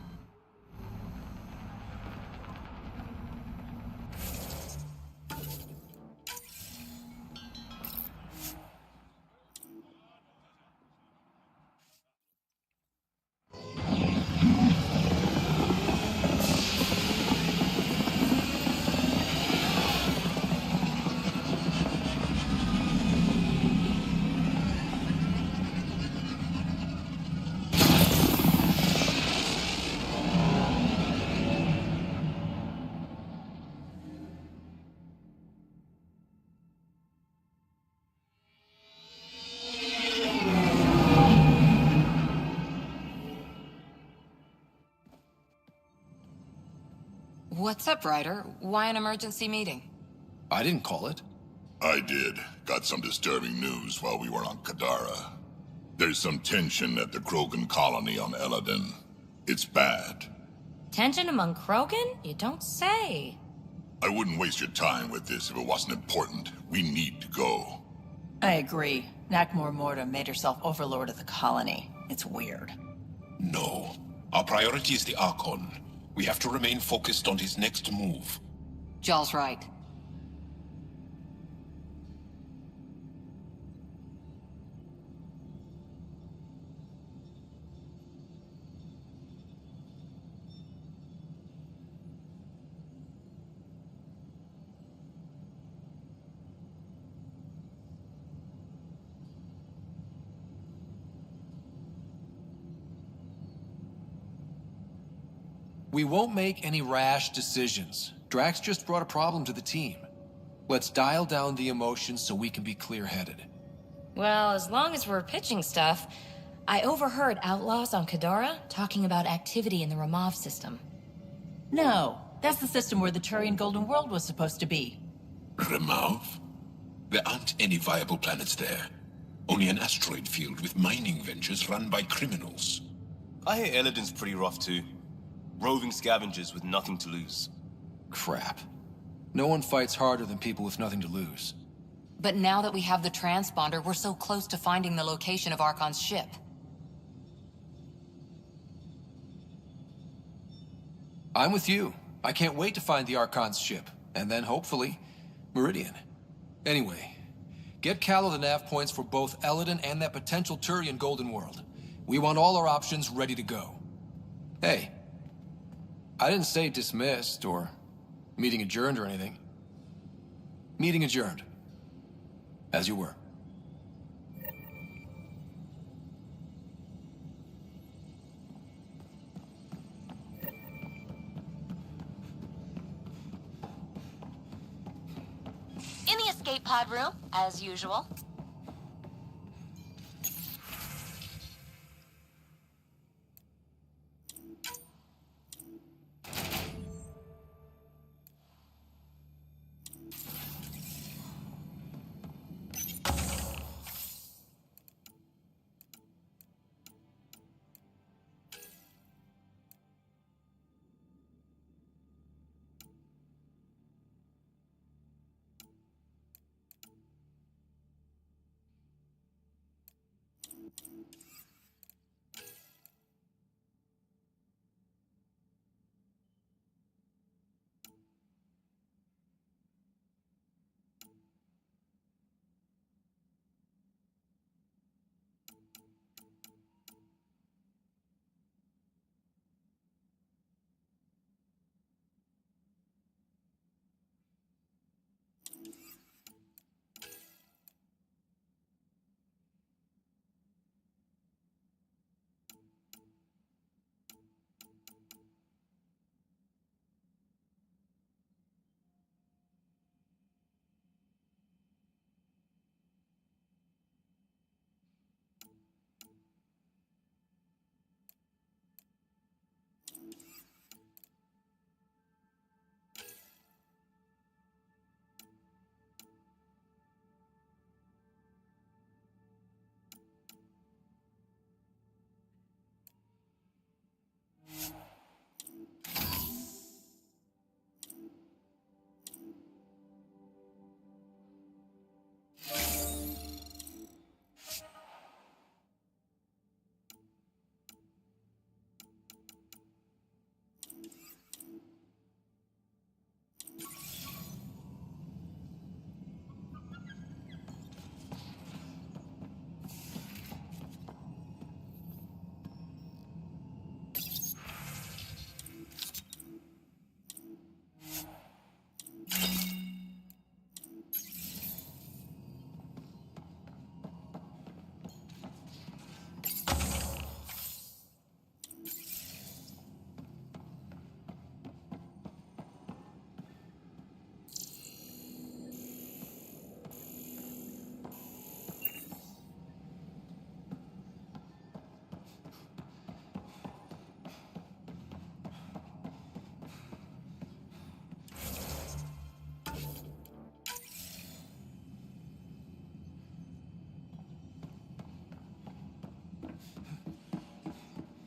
What's up, Ryder? Why an emergency meeting? I didn't call it. I did. Got some disturbing news while we were on Kadara. There's some tension at the Krogan colony on Eladin. It's bad. Tension among Krogan? You don't say. I wouldn't waste your time with this if it wasn't important. We need to go. I agree. Nakmor Morta made herself overlord of the colony. It's weird. No. Our priority is the Archon. We have to remain focused on his next move. Jall's right. We won't make any rash decisions. Drax just brought a problem to the team. Let's dial down the emotions so we can be clear-headed. Well, as long as we're pitching stuff, I overheard outlaws on Kadara talking about activity in the Ramov system. No, that's the system where the Turian Golden World was supposed to be. Remov? There aren't any viable planets there. Only an asteroid field with mining ventures run by criminals. I hear Eladin's pretty rough too. Roving scavengers with nothing to lose. Crap. No one fights harder than people with nothing to lose. But now that we have the transponder, we're so close to finding the location of Archon's ship. I'm with you. I can't wait to find the Archon's ship. And then, hopefully, Meridian. Anyway, get Callow the nav points for both Eladin and that potential Turian Golden World. We want all our options ready to go. Hey. I didn't say dismissed or meeting adjourned or anything. Meeting adjourned. As you were. In the escape pod room, as usual.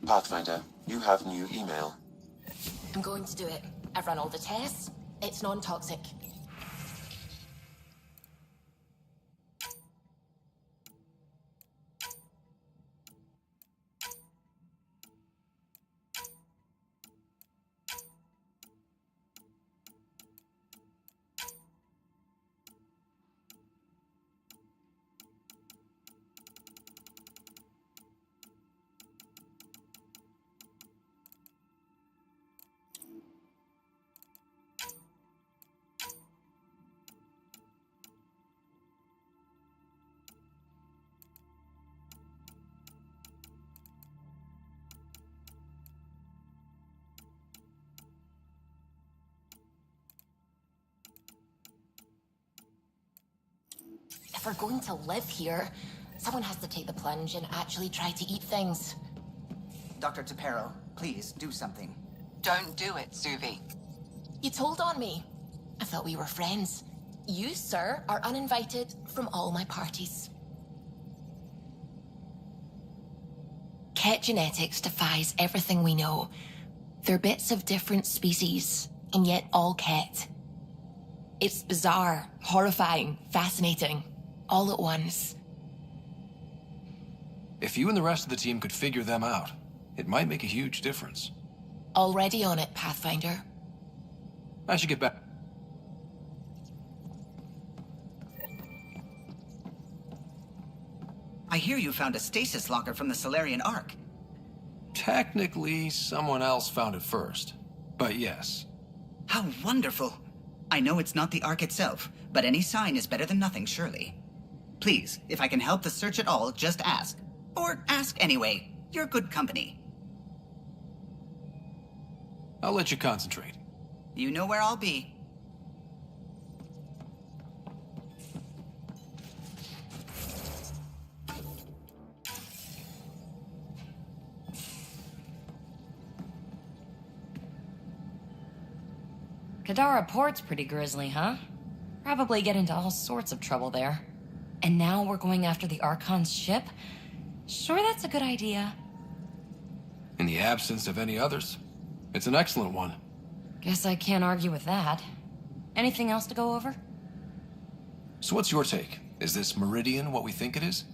Pathfinder, you have new email. I'm going to do it. I've run all the tests. It's non-toxic. If we're going to live here, someone has to take the plunge and actually try to eat things. Dr. Tapero, please do something. Don't do it, Suvi. You told on me. I thought we were friends. You, sir, are uninvited from all my parties. Ket genetics defies everything we know. They're bits of different species, and yet all Ket. It's bizarre, horrifying, fascinating, all at once. If you and the rest of the team could figure them out, it might make a huge difference. Already on it, Pathfinder. I should get back. I hear you found a stasis locker from the Solarian Ark. Technically, someone else found it first. But yes. How wonderful. I know it's not the Ark itself, but any sign is better than nothing, surely. Please, if I can help the search at all, just ask. Or ask anyway. You're good company. I'll let you concentrate. You know where I'll be. Kadara Port's pretty grisly, huh? Probably get into all sorts of trouble there. And now we're going after the Archon's ship? Sure, that's a good idea. In the absence of any others, it's an excellent one. Guess I can't argue with that. Anything else to go over? So what's your take? Is this Meridian what we think it is?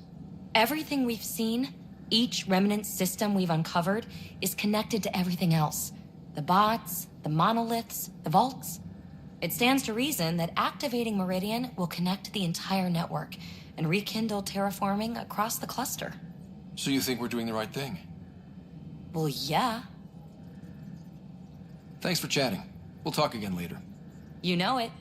Everything we've seen, each remnant system we've uncovered, is connected to everything else. The bots, the monoliths, the vaults. It stands to reason that activating Meridian will connect the entire network and rekindle terraforming across the cluster. So you think we're doing the right thing? Well, yeah. Thanks for chatting. We'll talk again later. You know it.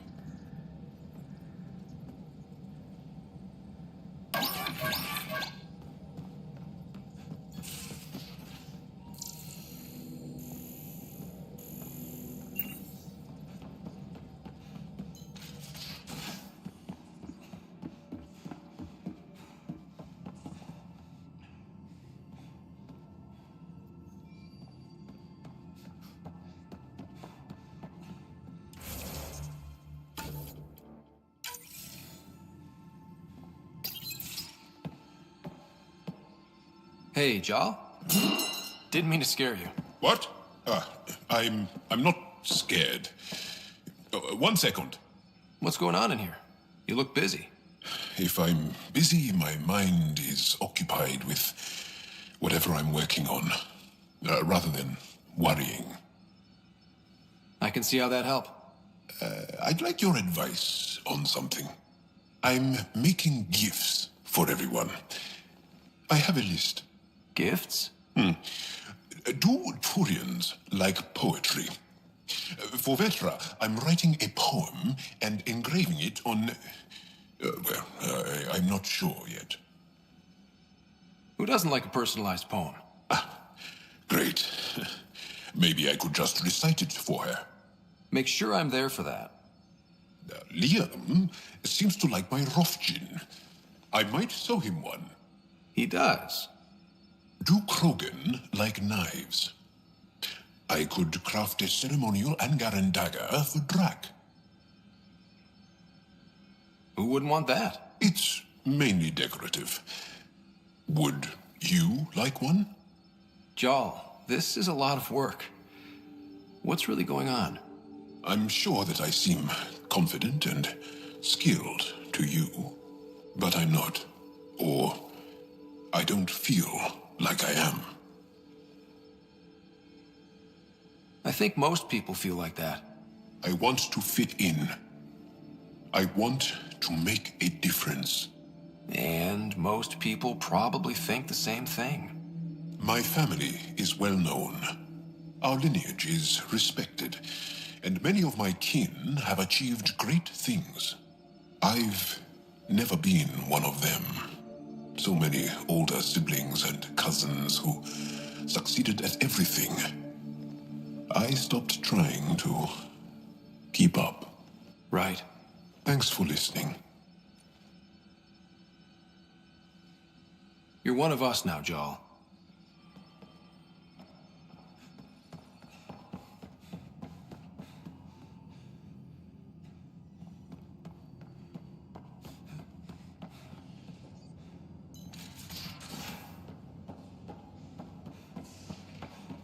Hey, Jaw. Didn't mean to scare you. What? I'm not scared. 1 second. What's going on in here? You look busy. If I'm busy, my mind is occupied with whatever I'm working on, rather than worrying. I can see how that helped. I'd like your advice on something. I'm making gifts for everyone. I have a list. Gifts? Do Turians like poetry? For Vetra, I'm writing a poem and engraving it on... I'm not sure yet. Who doesn't like a personalized poem? Great. Maybe I could just recite it for her. Make sure I'm there for that. Liam seems to like my Rofgin. I might sew him one. He does. Do Krogan like knives? I could craft a ceremonial Angaran dagger for Drac. Who wouldn't want that? It's mainly decorative. Would you like one? Jarl, this is a lot of work. What's really going on? I'm sure that I seem confident and skilled to you, but I'm not. Or I don't feel like I am. I think most people feel like that. I want to fit in. I want to make a difference. And most people probably think the same thing. My family is well known. Our lineage is respected, and many of my kin have achieved great things. I've never been one of them. So many older siblings and cousins who succeeded at everything. I stopped trying to keep up. Right. Thanks for listening. You're one of us now, Jarl.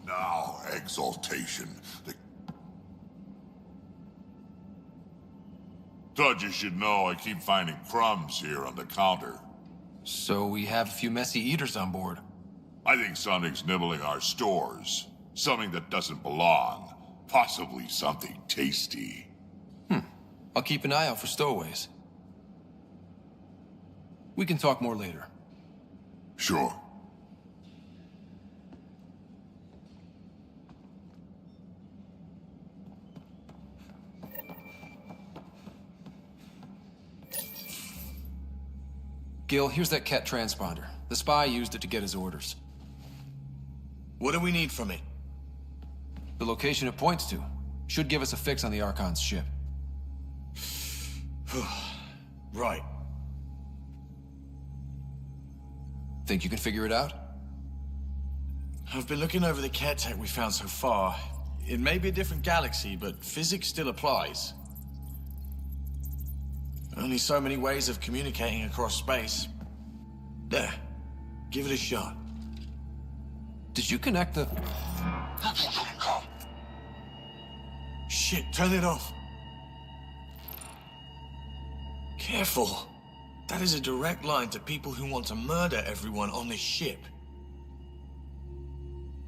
Now, exaltation. Thought you should know I keep finding crumbs here on the counter. So we have a few messy eaters on board. I think something's nibbling our stores. Something that doesn't belong. Possibly something tasty. I'll keep an eye out for stowaways. We can talk more later. Sure. Gil, here's that Ket transponder. The spy used it to get his orders. What do we need from it? The location it points to. Should give us a fix on the Archon's ship. Right. Think you can figure it out? I've been looking over the Ket tech we found so far. It may be a different galaxy, but physics still applies. Only so many ways of communicating across space. There. Give it a shot. Did you connect the... Shit, turn it off. Careful. That is a direct line to people who want to murder everyone on this ship.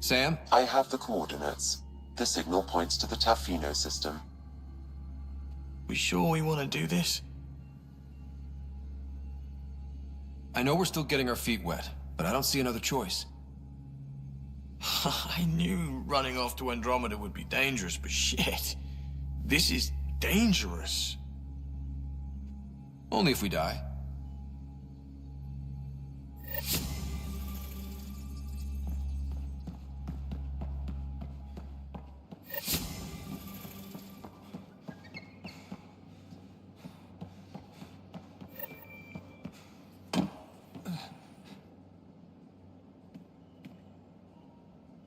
Sam? I have the coordinates. The signal points to the Tafino system. We sure we want to do this? I know we're still getting our feet wet, but I don't see another choice. I knew running off to Andromeda would be dangerous, but shit. This is dangerous. Only if we die.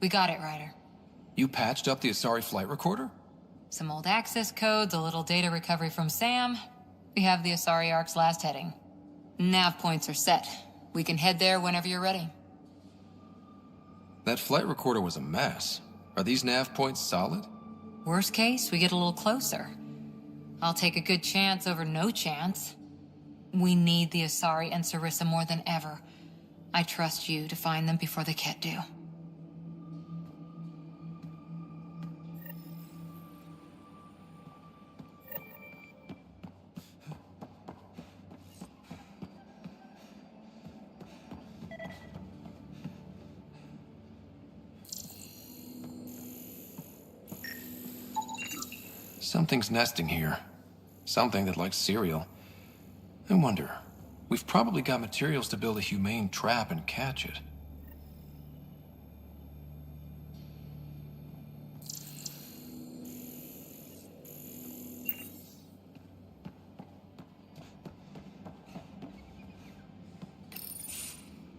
We got it, Ryder. You patched up the Asari flight recorder? Some old access codes, a little data recovery from Sam. We have the Asari Ark's last heading. Nav points are set. We can head there whenever you're ready. That flight recorder was a mess. Are these nav points solid? Worst case, we get a little closer. I'll take a good chance over no chance. We need the Asari and Sarissa more than ever. I trust you to find them before the Ket do. Something's nesting here. Something that likes cereal. I wonder, we've probably got materials to build a humane trap and catch it.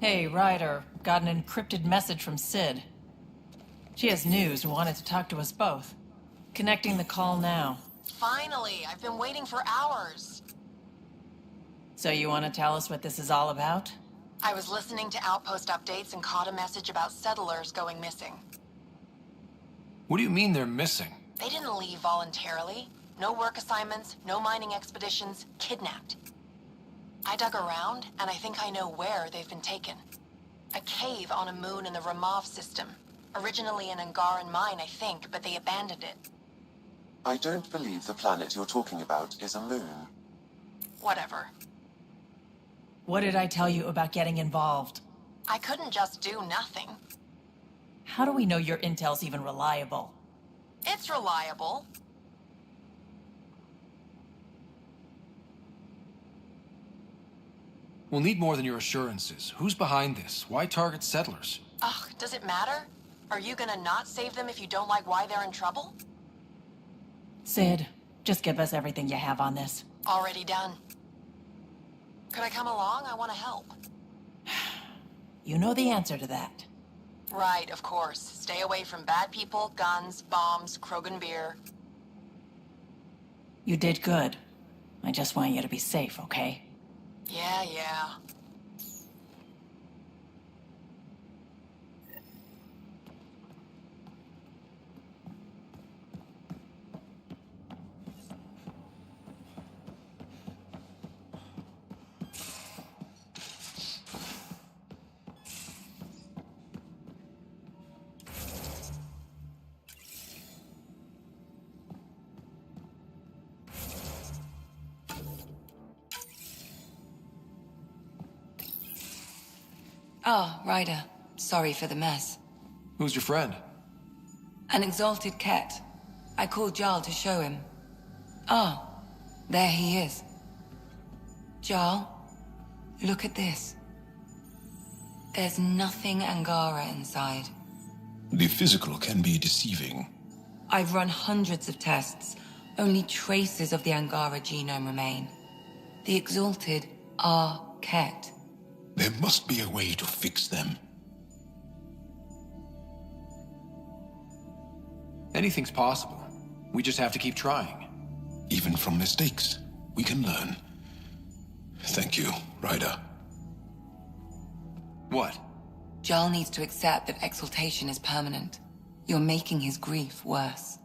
Hey, Ryder. Got an encrypted message from Sid. She has news and wanted to talk to us both. Connecting the call now. Finally, I've been waiting for hours. So you want to tell us what this is all about? I was listening to outpost updates and caught a message about settlers going missing. What do you mean they're missing? They didn't leave voluntarily. No work assignments, no mining expeditions, kidnapped. I dug around, and I think I know where they've been taken. A cave on a moon in the Ramov system. Originally an Angaran mine, I think, but they abandoned it. I don't believe the planet you're talking about is a moon. Whatever. What did I tell you about getting involved? I couldn't just do nothing. How do we know your intel's even reliable? It's reliable. We'll need more than your assurances. Who's behind this? Why target settlers? Ugh, does it matter? Are you gonna not save them if you don't like why they're in trouble? Sid, just give us everything you have on this. Already done. Could I come along? I want to help. You know the answer to that. Right, of course. Stay away from bad people, guns, bombs, Krogan beer. You did good. I just want you to be safe, okay? Yeah. Ah, Ryder. Sorry for the mess. Who's your friend? An exalted cat. I called Jarl to show him. Ah, there he is. Jarl, look at this. There's nothing Angara inside. The physical can be deceiving. I've run hundreds of tests. Only traces of the Angara genome remain. The exalted are Ket. There must be a way to fix them. Anything's possible. We just have to keep trying. Even from mistakes, we can learn. Thank you, Ryder. What? Jarl needs to accept that exaltation is permanent. You're making his grief worse.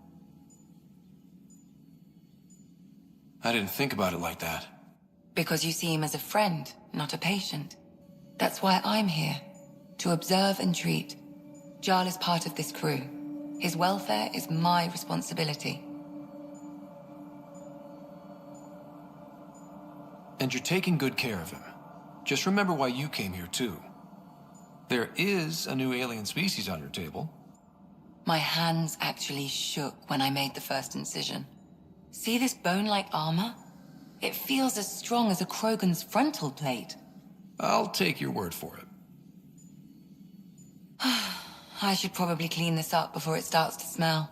I didn't think about it like that. Because you see him as a friend, not a patient. That's why I'm here. To observe and treat. Jarl is part of this crew. His welfare is my responsibility. And you're taking good care of him. Just remember why you came here, too. There is a new alien species on your table. My hands actually shook when I made the first incision. See this bone-like armor? It feels as strong as a Krogan's frontal plate. I'll take your word for it. I should probably clean this up before it starts to smell.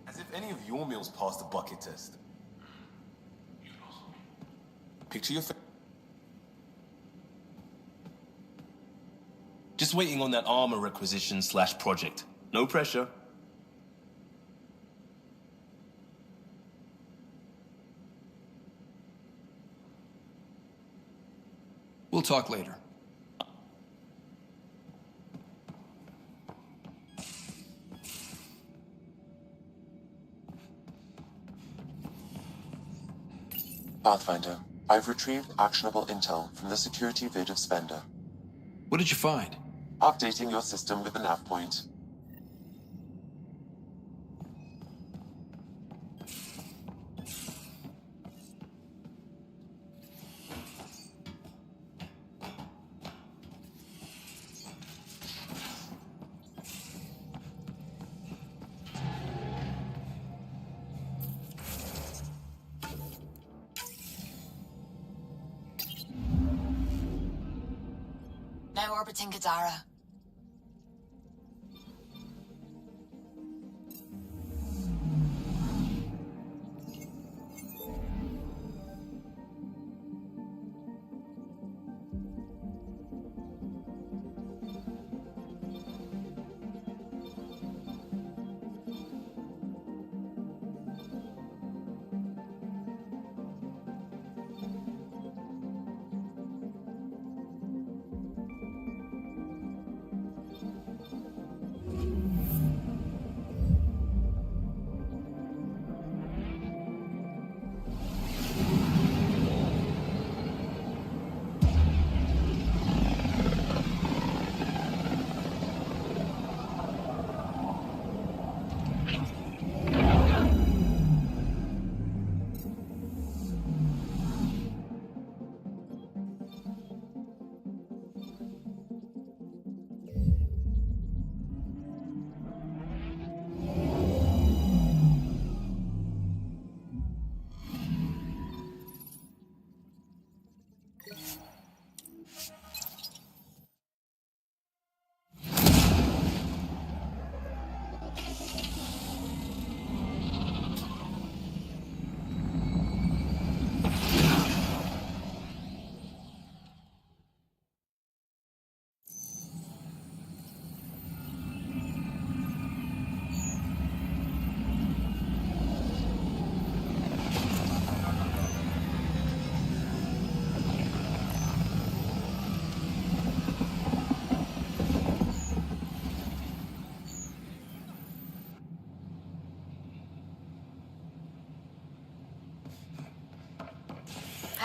As if any of your meals passed the bucket test. Picture your face. Just waiting on that armor requisition / project. No pressure. We'll talk later. Pathfinder, I've retrieved actionable intel from the security vid of Spender. What did you find? Updating your system with the nav point. Now orbiting Kadara.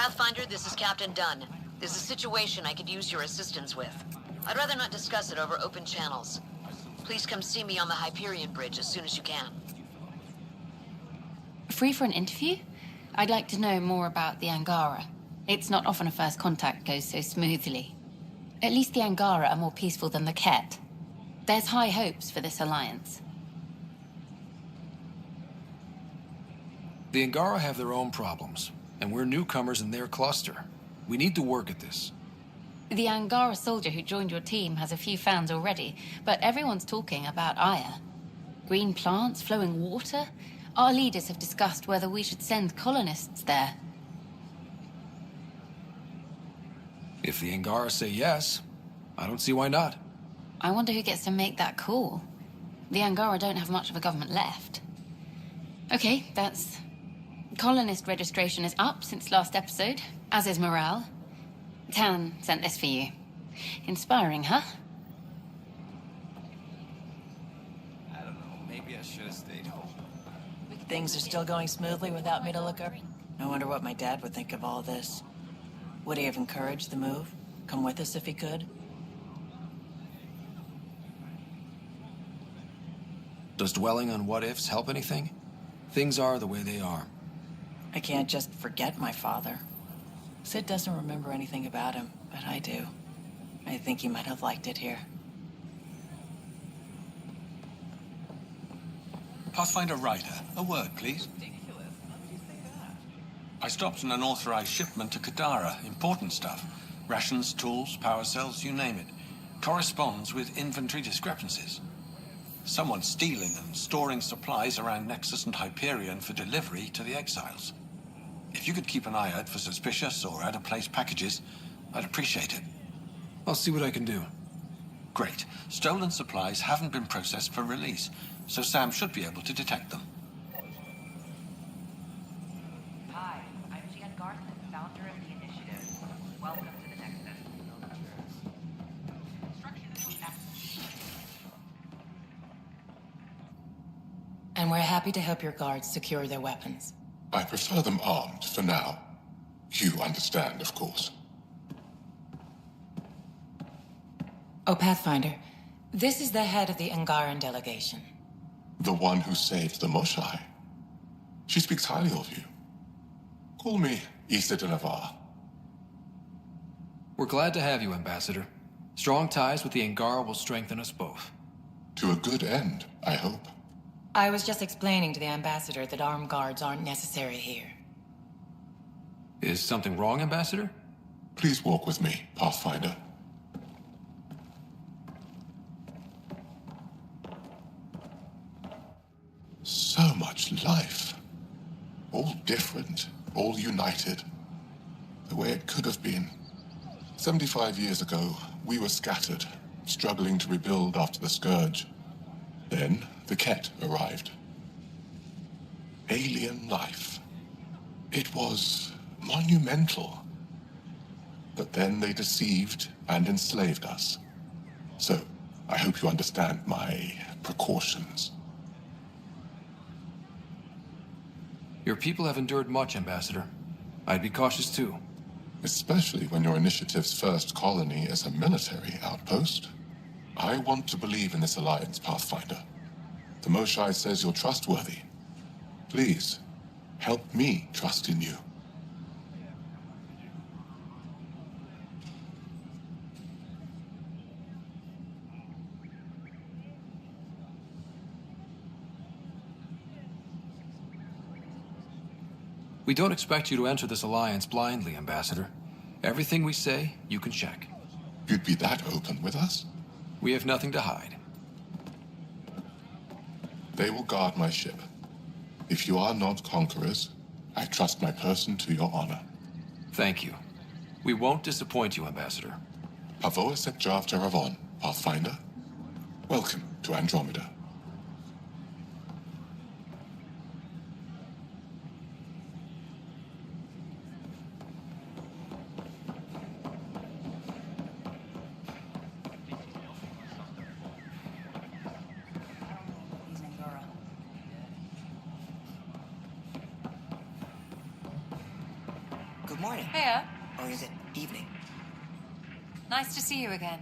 Pathfinder, this is Captain Dunn. There's a situation I could use your assistance with. I'd rather not discuss it over open channels. Please come see me on the Hyperion Bridge as soon as you can. Free for an interview? I'd like to know more about the Angara. It's not often a first contact goes so smoothly. At least the Angara are more peaceful than the Ket. There's high hopes for this alliance. The Angara have their own problems, and we're newcomers in their cluster. We need to work at this. The Angara soldier who joined your team has a few fans already, but everyone's talking about Aya. Green plants, flowing water. Our leaders have discussed whether we should send colonists there. If the Angara say yes, I don't see why not. I wonder who gets to make that call. The Angara don't have much of a government left. Okay, that's... Colonist registration is up since last episode, as is morale. Tan sent this for you. Inspiring, huh? I don't know, maybe I should have stayed home. Things are still going smoothly without me to look over. I wonder what my dad would think of all this. Would he have encouraged the move? Come with us if he could? Does dwelling on what-ifs help anything? Things are the way they are. I can't just forget my father. Sid doesn't remember anything about him, but I do. I think he might have liked it here. Pathfinder Ryder, a word, please. I stopped an unauthorized shipment to Kadara. Important stuff. Rations, tools, power cells, you name it. Corresponds with inventory discrepancies. Someone's stealing and storing supplies around Nexus and Hyperion for delivery to the exiles. If you could keep an eye out for suspicious or out-of-place packages, I'd appreciate it. I'll see what I can do. Great. Stolen supplies haven't been processed for release, so Sam should be able to detect them. Hi, I'm Jan Garson, founder of the initiative. Welcome to the Nexus. And we're happy to help your guards secure their weapons. I prefer them armed for now. You understand, of course. Oh, Pathfinder, this is the head of the Angaran delegation. The one who saved the Moshai. She speaks highly of you. Call me Issa de Navarre. We're glad to have you, Ambassador. Strong ties with the Angara will strengthen us both. To a good end, I hope. I was just explaining to the Ambassador that armed guards aren't necessary here. Is something wrong, Ambassador? Please walk with me, Pathfinder. So much life. All different, all united. The way it could have been. 75 years ago, we were scattered, struggling to rebuild after the Scourge. Then, the Ket arrived. Alien life. It was monumental. But then they deceived and enslaved us. So, I hope you understand my precautions. Your people have endured much, Ambassador. I'd be cautious too. Especially when your initiative's first colony is a military outpost. I want to believe in this alliance, Pathfinder. The Moshai says you're trustworthy. Please, help me trust in you. We don't expect you to enter this alliance blindly, Ambassador. Everything we say, you can check. You'd be that open with us? We have nothing to hide. They will guard my ship. If you are not conquerors, I trust my person to your honor. Thank you. We won't disappoint you, Ambassador. Pavoa set Jav Teravon, Pathfinder. Welcome to Andromeda. Good Morning. Hiya. Or is it evening? Nice to see you again.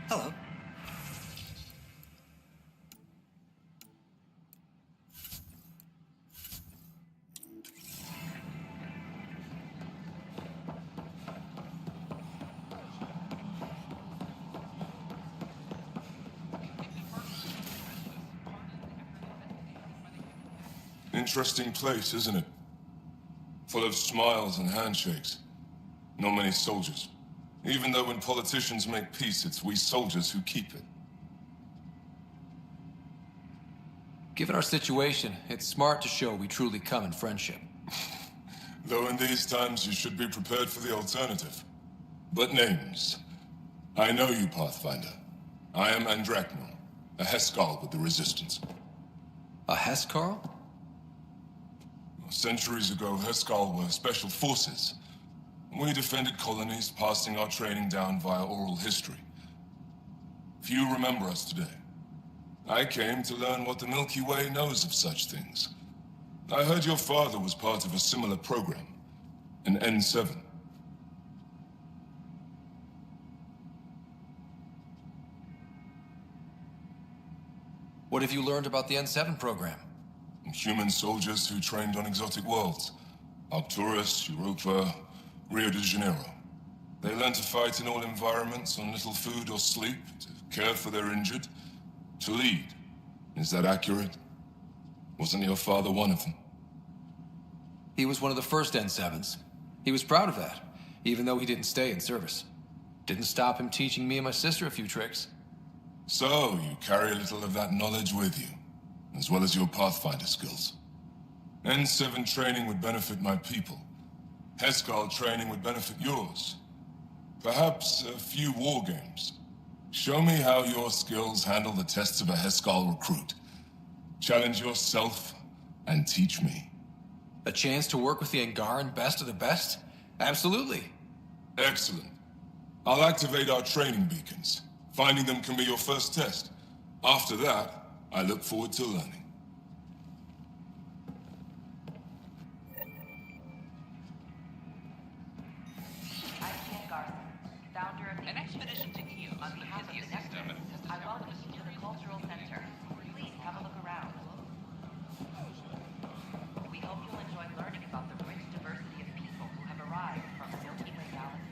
Hello. Interesting place, isn't it? Full of smiles and handshakes. Not many soldiers. Even though when politicians make peace, it's we soldiers who keep it. Given our situation, it's smart to show we truly come in friendship. Though in these times you should be prepared for the alternative. But names. I know you, Pathfinder. I am Andraknor, a Heskal with the Resistance. A Heskal? Centuries ago, Heskal were special forces. We defended colonies, passing our training down via oral history. Few remember us today. I came to learn what the Milky Way knows of such things. I heard your father was part of a similar program, an N7. What have you learned about the N7 program? Human soldiers who trained on exotic worlds. Arcturus, Europa, Rio de Janeiro. They learn to fight in all environments on little food or sleep, to care for their injured, to lead. Is that accurate? Wasn't your father one of them? He was one of the first N7s. He was proud of that, even though he didn't stay in service. Didn't stop him teaching me and my sister a few tricks. So, you carry a little of that knowledge with you, as well as your Pathfinder skills. N7 training would benefit my people. Heskal training would benefit yours. Perhaps a few war games. Show me how your skills handle the tests of a Heskal recruit. Challenge yourself and teach me. A chance to work with the Angaran best of the best? Absolutely. Excellent. I'll activate our training beacons. Finding them can be your first test. After that, I look forward to learning. An expedition to Eve on behalf of the system. I welcome you to the Cultural Center. Please have a look around. We hope you'll enjoy learning about the rich diversity of people who have arrived from the Milky Way galaxy.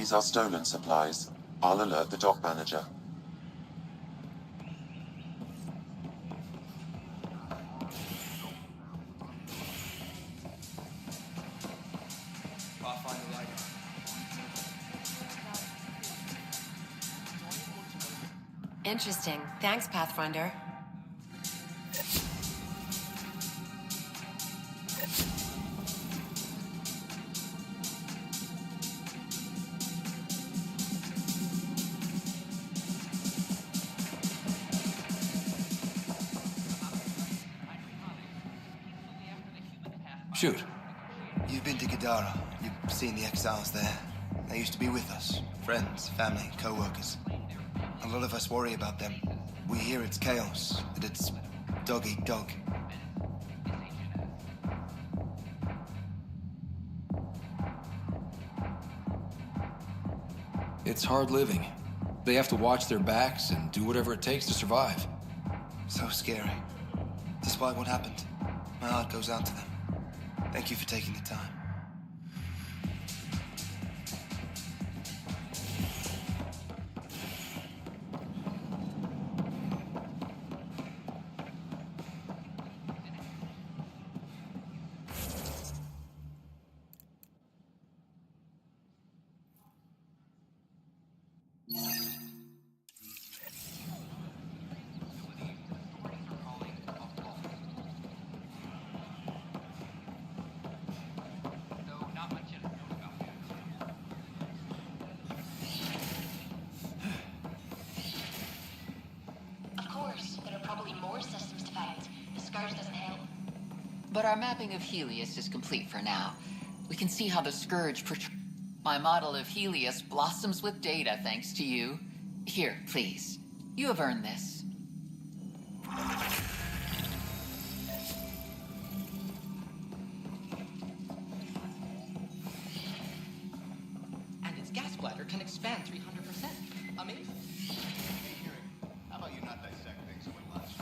these are stolen supplies, I'll alert the dock manager. Interesting. Thanks, Pathfinder. Shoot. You've been to Kadara. You've seen the exiles there. They used to be with us. Friends, family, co-workers. A lot of us worry about them. We hear it's chaos, that it's dog eat dog. It's hard living. They have to watch their backs and do whatever it takes to survive. So scary. Despite what happened, my heart goes out to them. Thank you for taking the time. But our mapping of Helios is complete for now. We can see how the Scourge my model of Helios blossoms with data thanks to you. Here, please. You have earned this. And its gas bladder can expand 300%. Amazing. How about you not dissect things so it lasts?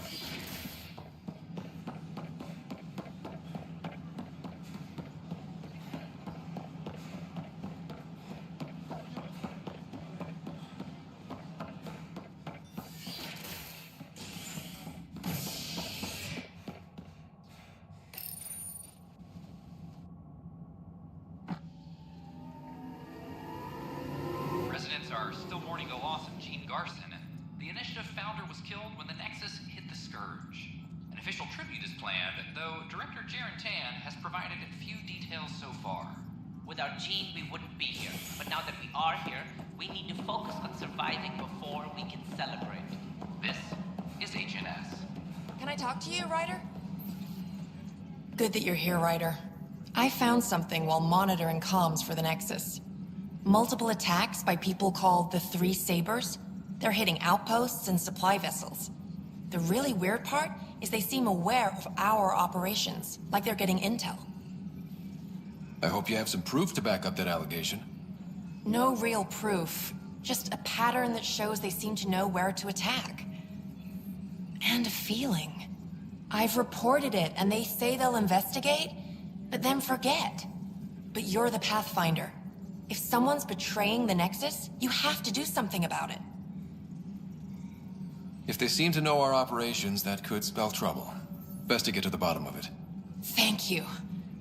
Residents are still mourning the loss of Gene Garson. The initiative founder was killed when the Nexus hit the Scourge. An official tribute is planned, though Director Jaren Tan has provided few details so far. Without Gene, we wouldn't be here. But now that we are here, we need to focus on surviving before we can celebrate. This is HNS. Can I talk to you, Ryder? Good that you're here, Ryder. I found something while monitoring comms for the Nexus. Multiple attacks by people called the Three Sabers. They're hitting outposts and supply vessels. The really weird part is they seem aware of our operations, like they're getting intel. I hope you have some proof to back up that allegation. No real proof, just a pattern that shows they seem to know where to attack. And a feeling. I've reported it, and they say they'll investigate, but then forget. But you're the Pathfinder. If someone's betraying the Nexus, you have to do something about it. If they seem to know our operations, that could spell trouble. Best to get to the bottom of it. Thank you.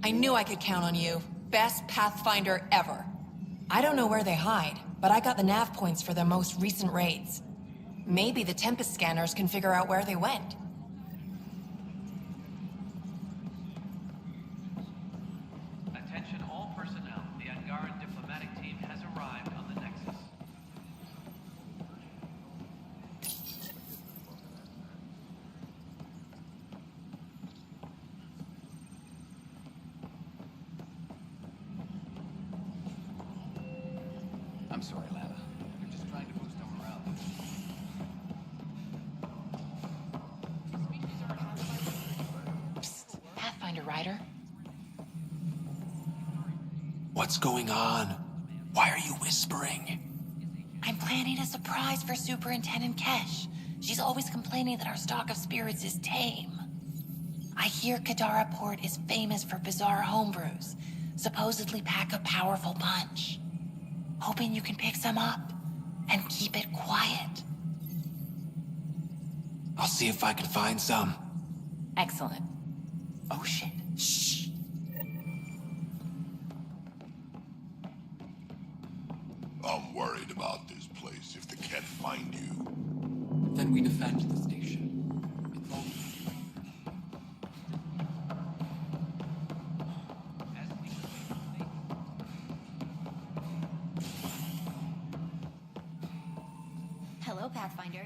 I knew I could count on you. Best Pathfinder ever. I don't know where they hide, but I got the nav points for their most recent raids. Maybe the Tempest scanners can figure out where they went. Attention all personnel. The Angaran diplomatic team has arrived on the Nexus. I'm sorry, Lana. You're just trying to boost our morale. Psst, Pathfinder Ryder. What's going on? Why are you whispering? I'm planning a surprise for Superintendent Kesh. She's always complaining that our stock of spirits is tame. I hear Kadara Port is famous for bizarre homebrews, supposedly pack a powerful punch. hoping you can pick some up and keep it quiet. I'll see if I can find some. Excellent. Oh shit. Shh. I'm worried about this place if they can't find you. Then we defend the station. Hello, Pathfinder.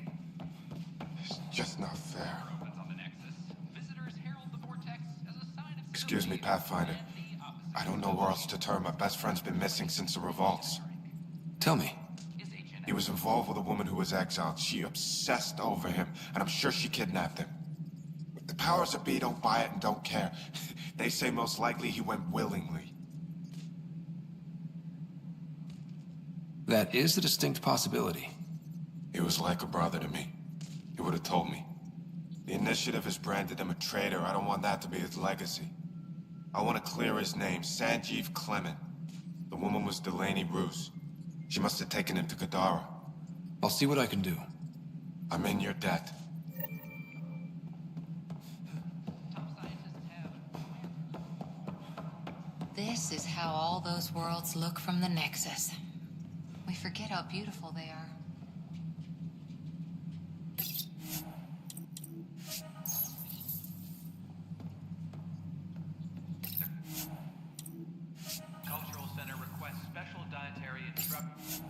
It's just not fair. Excuse me, Pathfinder. I don't know where else to turn. My best friend's been missing since the revolts. Tell me. He was involved with a woman who was exiled. She obsessed over him, and I'm sure she kidnapped him. The powers that be don't buy it and don't care. They say most likely he went willingly. That is a distinct possibility. He was like a brother to me. He would have told me. The Initiative has branded him a traitor. I don't want that to be his legacy. I want to clear his name, Sanjeev Clement. The woman was Delaney Roos. She must have taken him to Kadara. I'll see what I can do. I'm in your debt. This is how all those worlds look from the Nexus. We forget how beautiful they are. Cultural Center requests special dietary instructions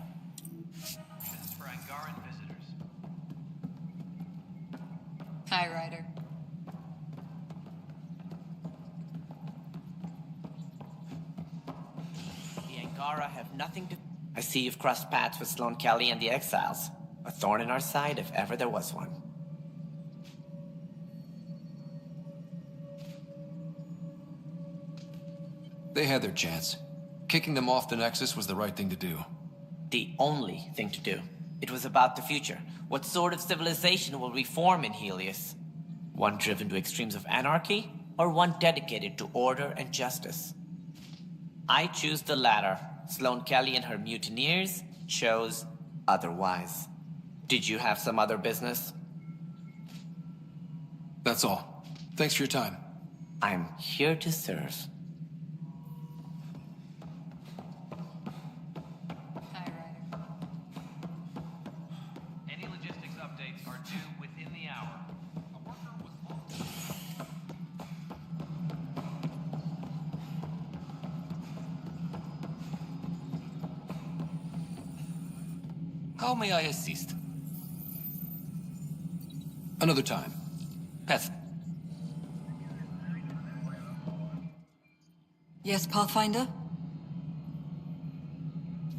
for Angaran visitors. Hi, Ryder. The Angara have nothing to... I see you've crossed paths with Sloane Kelly and the Exiles. A thorn in our side if ever there was one. They had their chance. Kicking them off the Nexus was the right thing to do. The only thing to do. It was about the future. What sort of civilization will we form in Helios? One driven to extremes of anarchy, or one dedicated to order and justice? I choose the latter. Sloane Kelly and her mutineers chose otherwise. Did you have some other business? That's all. Thanks for your time. I'm here to serve. Any logistics updates are due within the hour. A worker was How may I assist? Another time. Path. Yes, Pathfinder?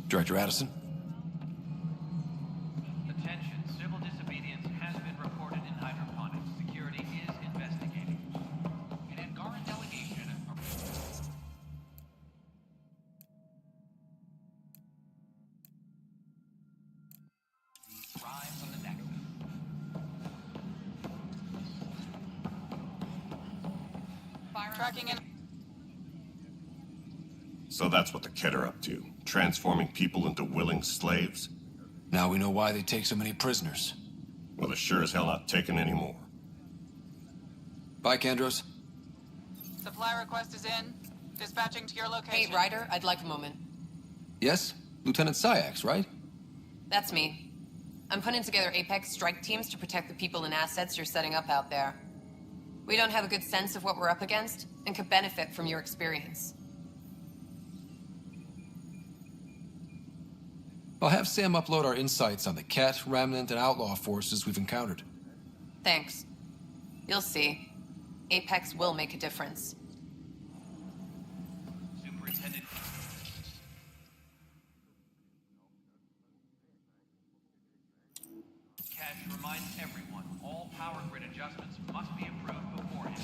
Director Addison? Attention, civil disobedience has been reported in hydroponics. Security is investigating. An Angaran delegation... arrives on the Nexus. Tracking in. So that's what the Kett are up to, transforming people into willing slaves? Now we know why they take so many prisoners. Well, they're sure as hell not taking any more. Bye, Kandros. Supply request is in. Dispatching to your location. Hey, Ryder, I'd like a moment. Yes? Lieutenant Syax, right? That's me. I'm putting together Apex strike teams to protect the people and assets you're setting up out there. We don't have a good sense of what we're up against, and could benefit from your experience. I'll have Sam upload our insights on the Kett, Remnant, and Outlaw forces we've encountered. Thanks. You'll see. Apex will make a difference. Superintendent... Cash reminds everyone, all power grid adjustments must be approved beforehand.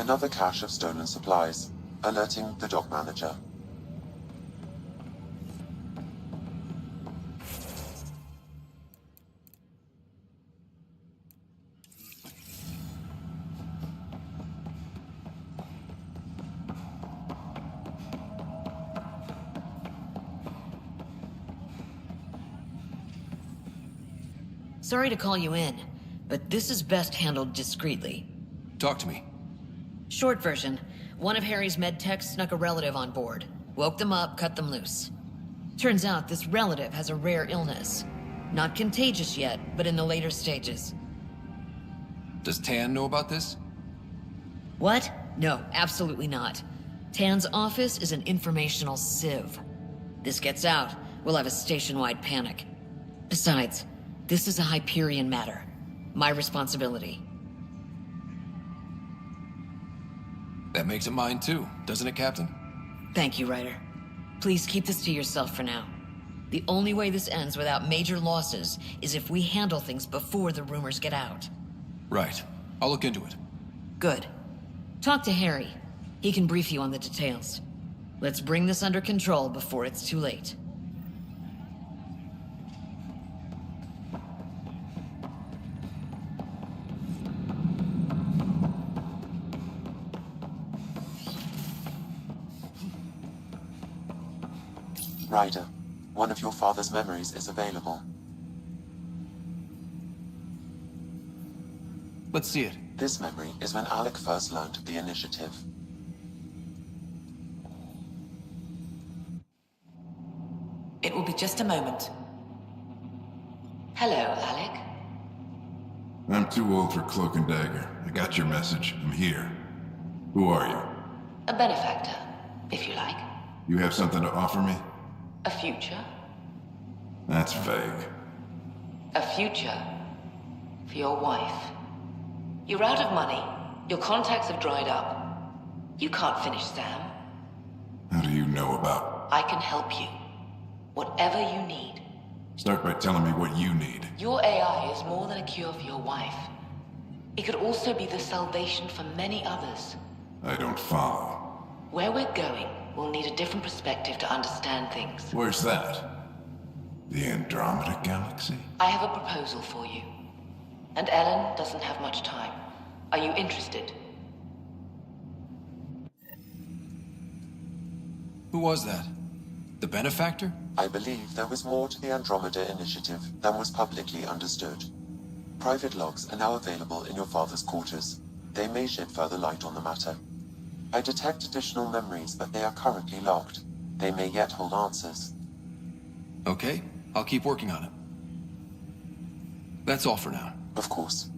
Another cache of stolen supplies, alerting the dock manager. Sorry to call you in, but this is best handled discreetly. Talk to me. Short version, one of Harry's medtechs snuck a relative on board. Woke them up, cut them loose. Turns out this relative has a rare illness. Not contagious yet, but in the later stages. Does Tan know about this? What? No, absolutely not. Tan's office is an informational sieve. This gets out, we'll have a station-wide panic. Besides, this is a Hyperion matter. My responsibility. That makes it mine too, doesn't it, Captain? Thank you, Ryder. Please keep this to yourself for now. The only way this ends without major losses is if we handle things before the rumors get out. Right. I'll look into it. Good. Talk to Harry. He can brief you on the details. Let's bring this under control before it's too late. Ryder, one of your father's memories is available. Let's see it. This memory is when Alec first learned of the initiative. It will be just a moment. Hello, Alec. I'm too old for cloak and dagger. I got your message. I'm here. Who are you? A benefactor, if you like. You have something to offer me? A future. That's vague. A future for your wife. You're out of money. Your contacts have dried up. You can't finish Sam. How do you know about? I can help you. Whatever you need. Start by telling me what you need. Your AI is more than a cure for your wife. It could also be the salvation for many others. I don't follow. Where we're going, we'll need a different perspective to understand things. Where's that? The Andromeda Galaxy? I have a proposal for you. And Ellen doesn't have much time. Are you interested? Who was that? The benefactor? I believe there was more to the Andromeda initiative than was publicly understood. Private logs are now available in your father's quarters. They may shed further light on the matter. I detect additional memories, but they are currently locked. They may yet hold answers. Okay, I'll keep working on it. That's all for now. Of course.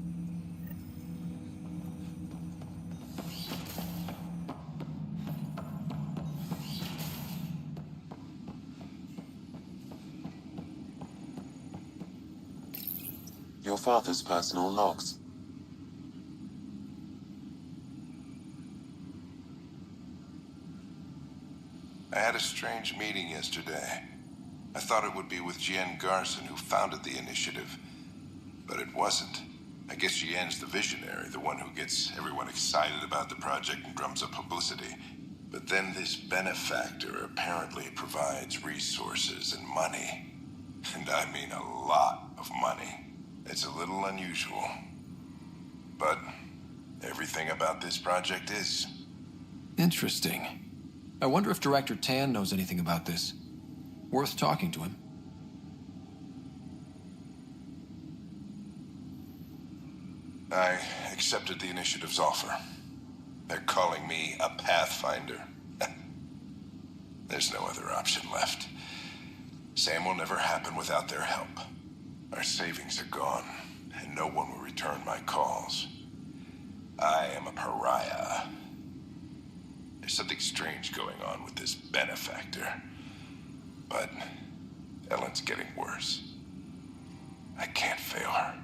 Your father's personal logs. I had a strange meeting yesterday. I thought it would be with Jeanne Garson, who founded the initiative. But it wasn't. I guess Jeanne's the visionary, the one who gets everyone excited about the project and drums up publicity. But then this benefactor apparently provides resources and money. And I mean a lot of money. It's a little unusual. But everything about this project is. Interesting. I wonder if Director Tan knows anything about this. Worth talking to him. I accepted the initiative's offer. They're calling me a Pathfinder. There's no other option left. Sam will never happen without their help. Our savings are gone, and no one will return my calls. I am a pariah. There's something strange going on with this benefactor. But Ellen's getting worse. I can't fail her.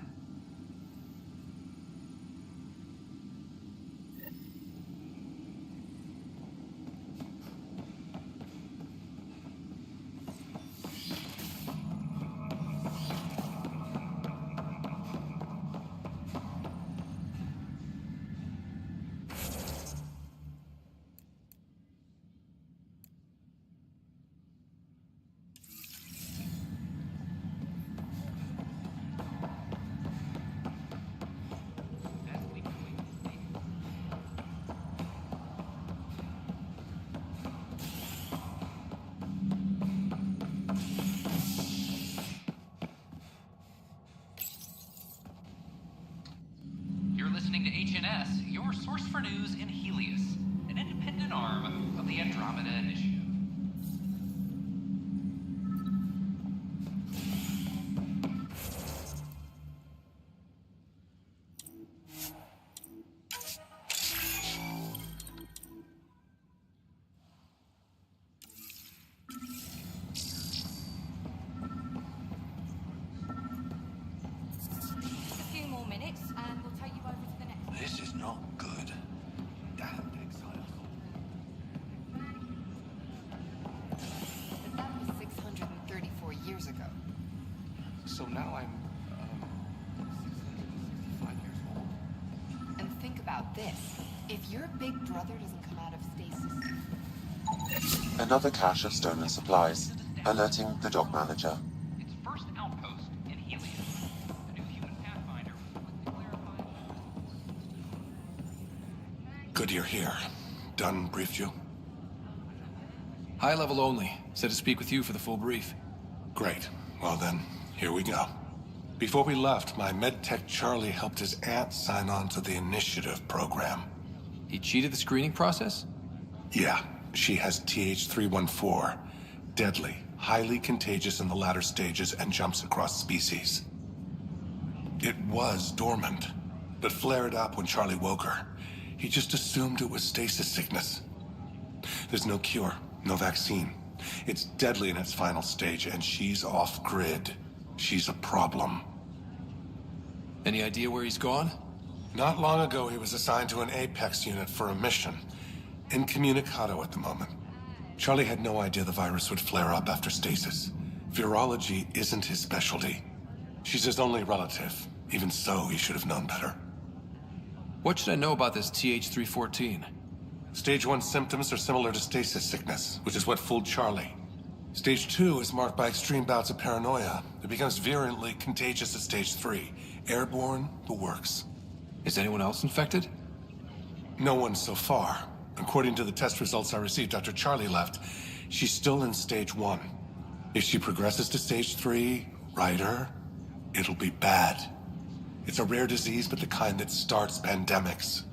listening to HNS, your source for news in Helios, an independent arm of the Andromeda Initiative. This is not good. Damned exiles. But that was 634 years ago. So now I'm 665 years old. And think about this. If your big brother doesn't come out of stasis... Another cache of stolen supplies, alerting the dock manager. Its first outpost in Helios. The new human pathfinder was clarified. Good you're here. Dunn briefed you? High level only. Said to speak with you for the full brief. Great. Well then, here we go. Before we left, my medtech Charlie helped his aunt sign on to the initiative program. He cheated the screening process? Yeah, she has TH314. Deadly, highly contagious in the latter stages and jumps across species. It was dormant, but flared up when Charlie woke her. He just assumed it was stasis sickness. There's no cure, no vaccine. It's deadly in its final stage, and she's off-grid. She's a problem. Any idea where he's gone? Not long ago, he was assigned to an Apex unit for a mission. Incommunicado at the moment. Charlie had no idea the virus would flare up after stasis. Virology isn't his specialty. She's his only relative. Even so, he should have known better. What should I know about this TH314? Stage 1 symptoms are similar to stasis sickness, which is what fooled Charlie. Stage 2 is marked by extreme bouts of paranoia. It becomes virulently contagious at Stage 3. Airborne, the works. Is anyone else infected? No one so far. According to the test results I received after Charlie left, she's still in Stage 1. If she progresses to Stage 3, Ryder, it'll be bad. It's a rare disease, but the kind that starts pandemics.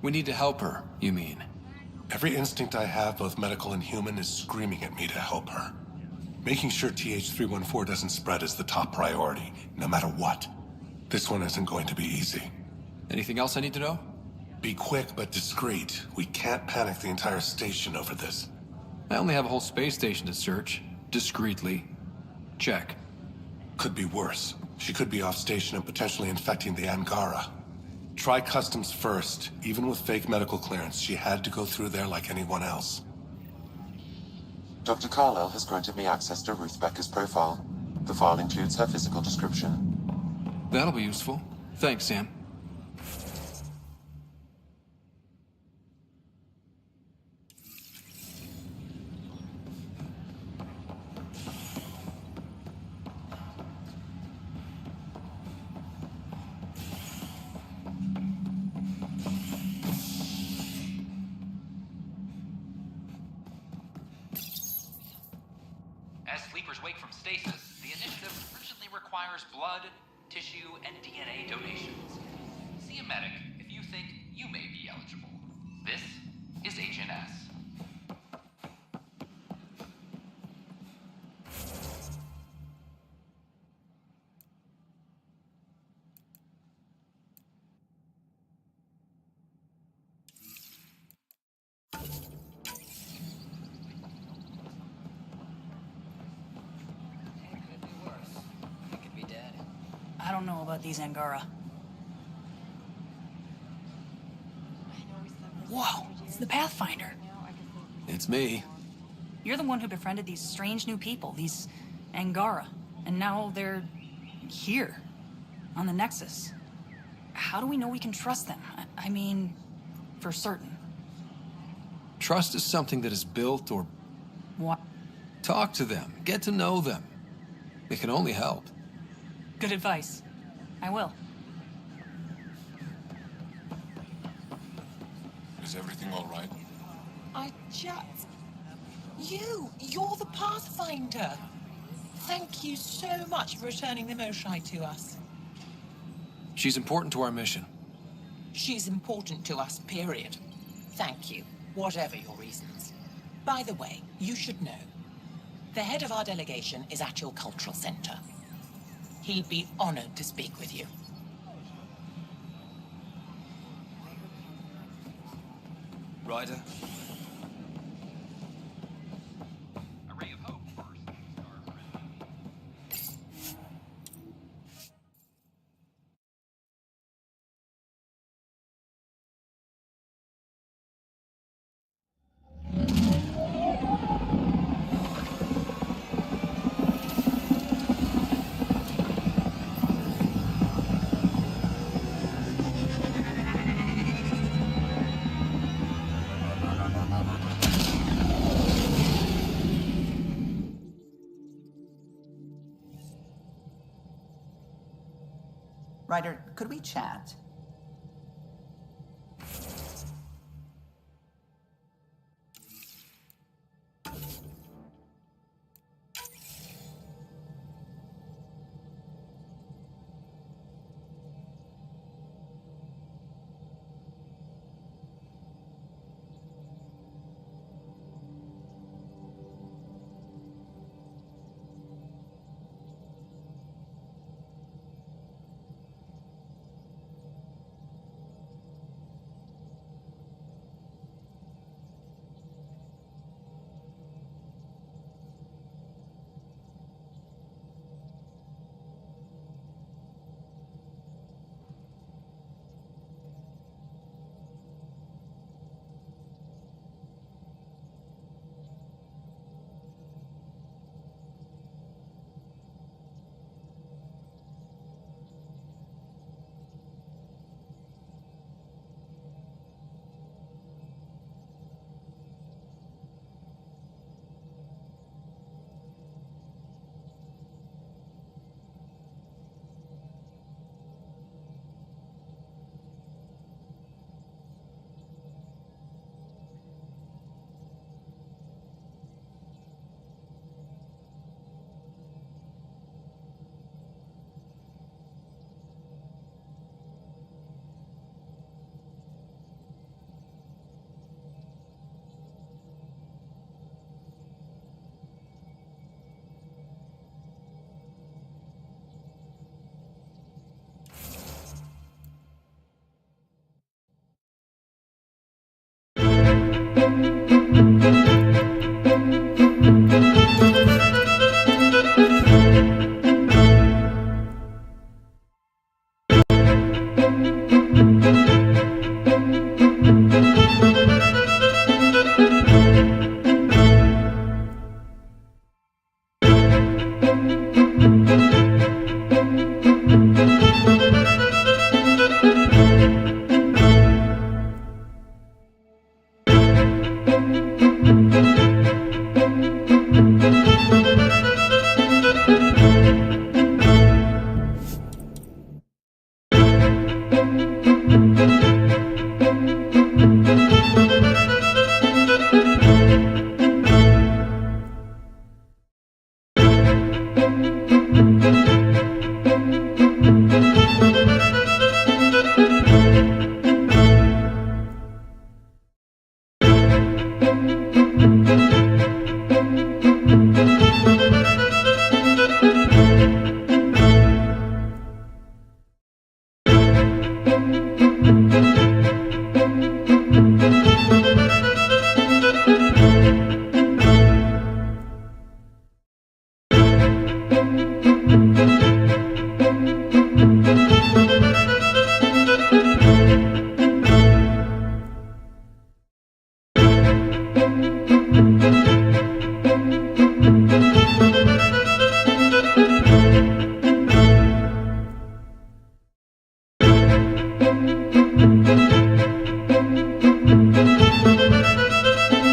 We need to help her, you mean? Every instinct I have, both medical and human, is screaming at me to help her. Making sure TH314 doesn't spread is the top priority, no matter what. This one isn't going to be easy. Anything else I need to know? Be quick but discreet. We can't panic the entire station over this. I only have a whole space station to search. Discreetly. Check. Could be worse. She could be off station and potentially infecting the Angara. Try customs first. Even with fake medical clearance, she had to go through there like anyone else. Dr. Carlyle has granted me access to Ruth Becker's profile. The file includes her physical description. That'll be useful. Thanks, Sam. As sleepers wake from stasis, the initiative urgently requires blood, tissue, and DNA donations. See a medic if you think you may be eligible. This is HNS. I don't know about these Angara. Whoa, it's the Pathfinder. It's me. You're the one who befriended these strange new people, these Angara. And now they're here, on the Nexus. How do we know we can trust them? I mean, for certain. Trust is something that is built or... What? Talk to them. Get to know them. It can only help. Good advice. I will. Is everything all right? You're the Pathfinder. Thank you so much for returning the Moshai to us. She's important to our mission. She's important to us, period. Thank you, whatever your reasons. By the way, you should know, the head of our delegation is at your cultural center. He'd be honored to speak with you. Ryder? A ray of hope first. Ryder, could we chat?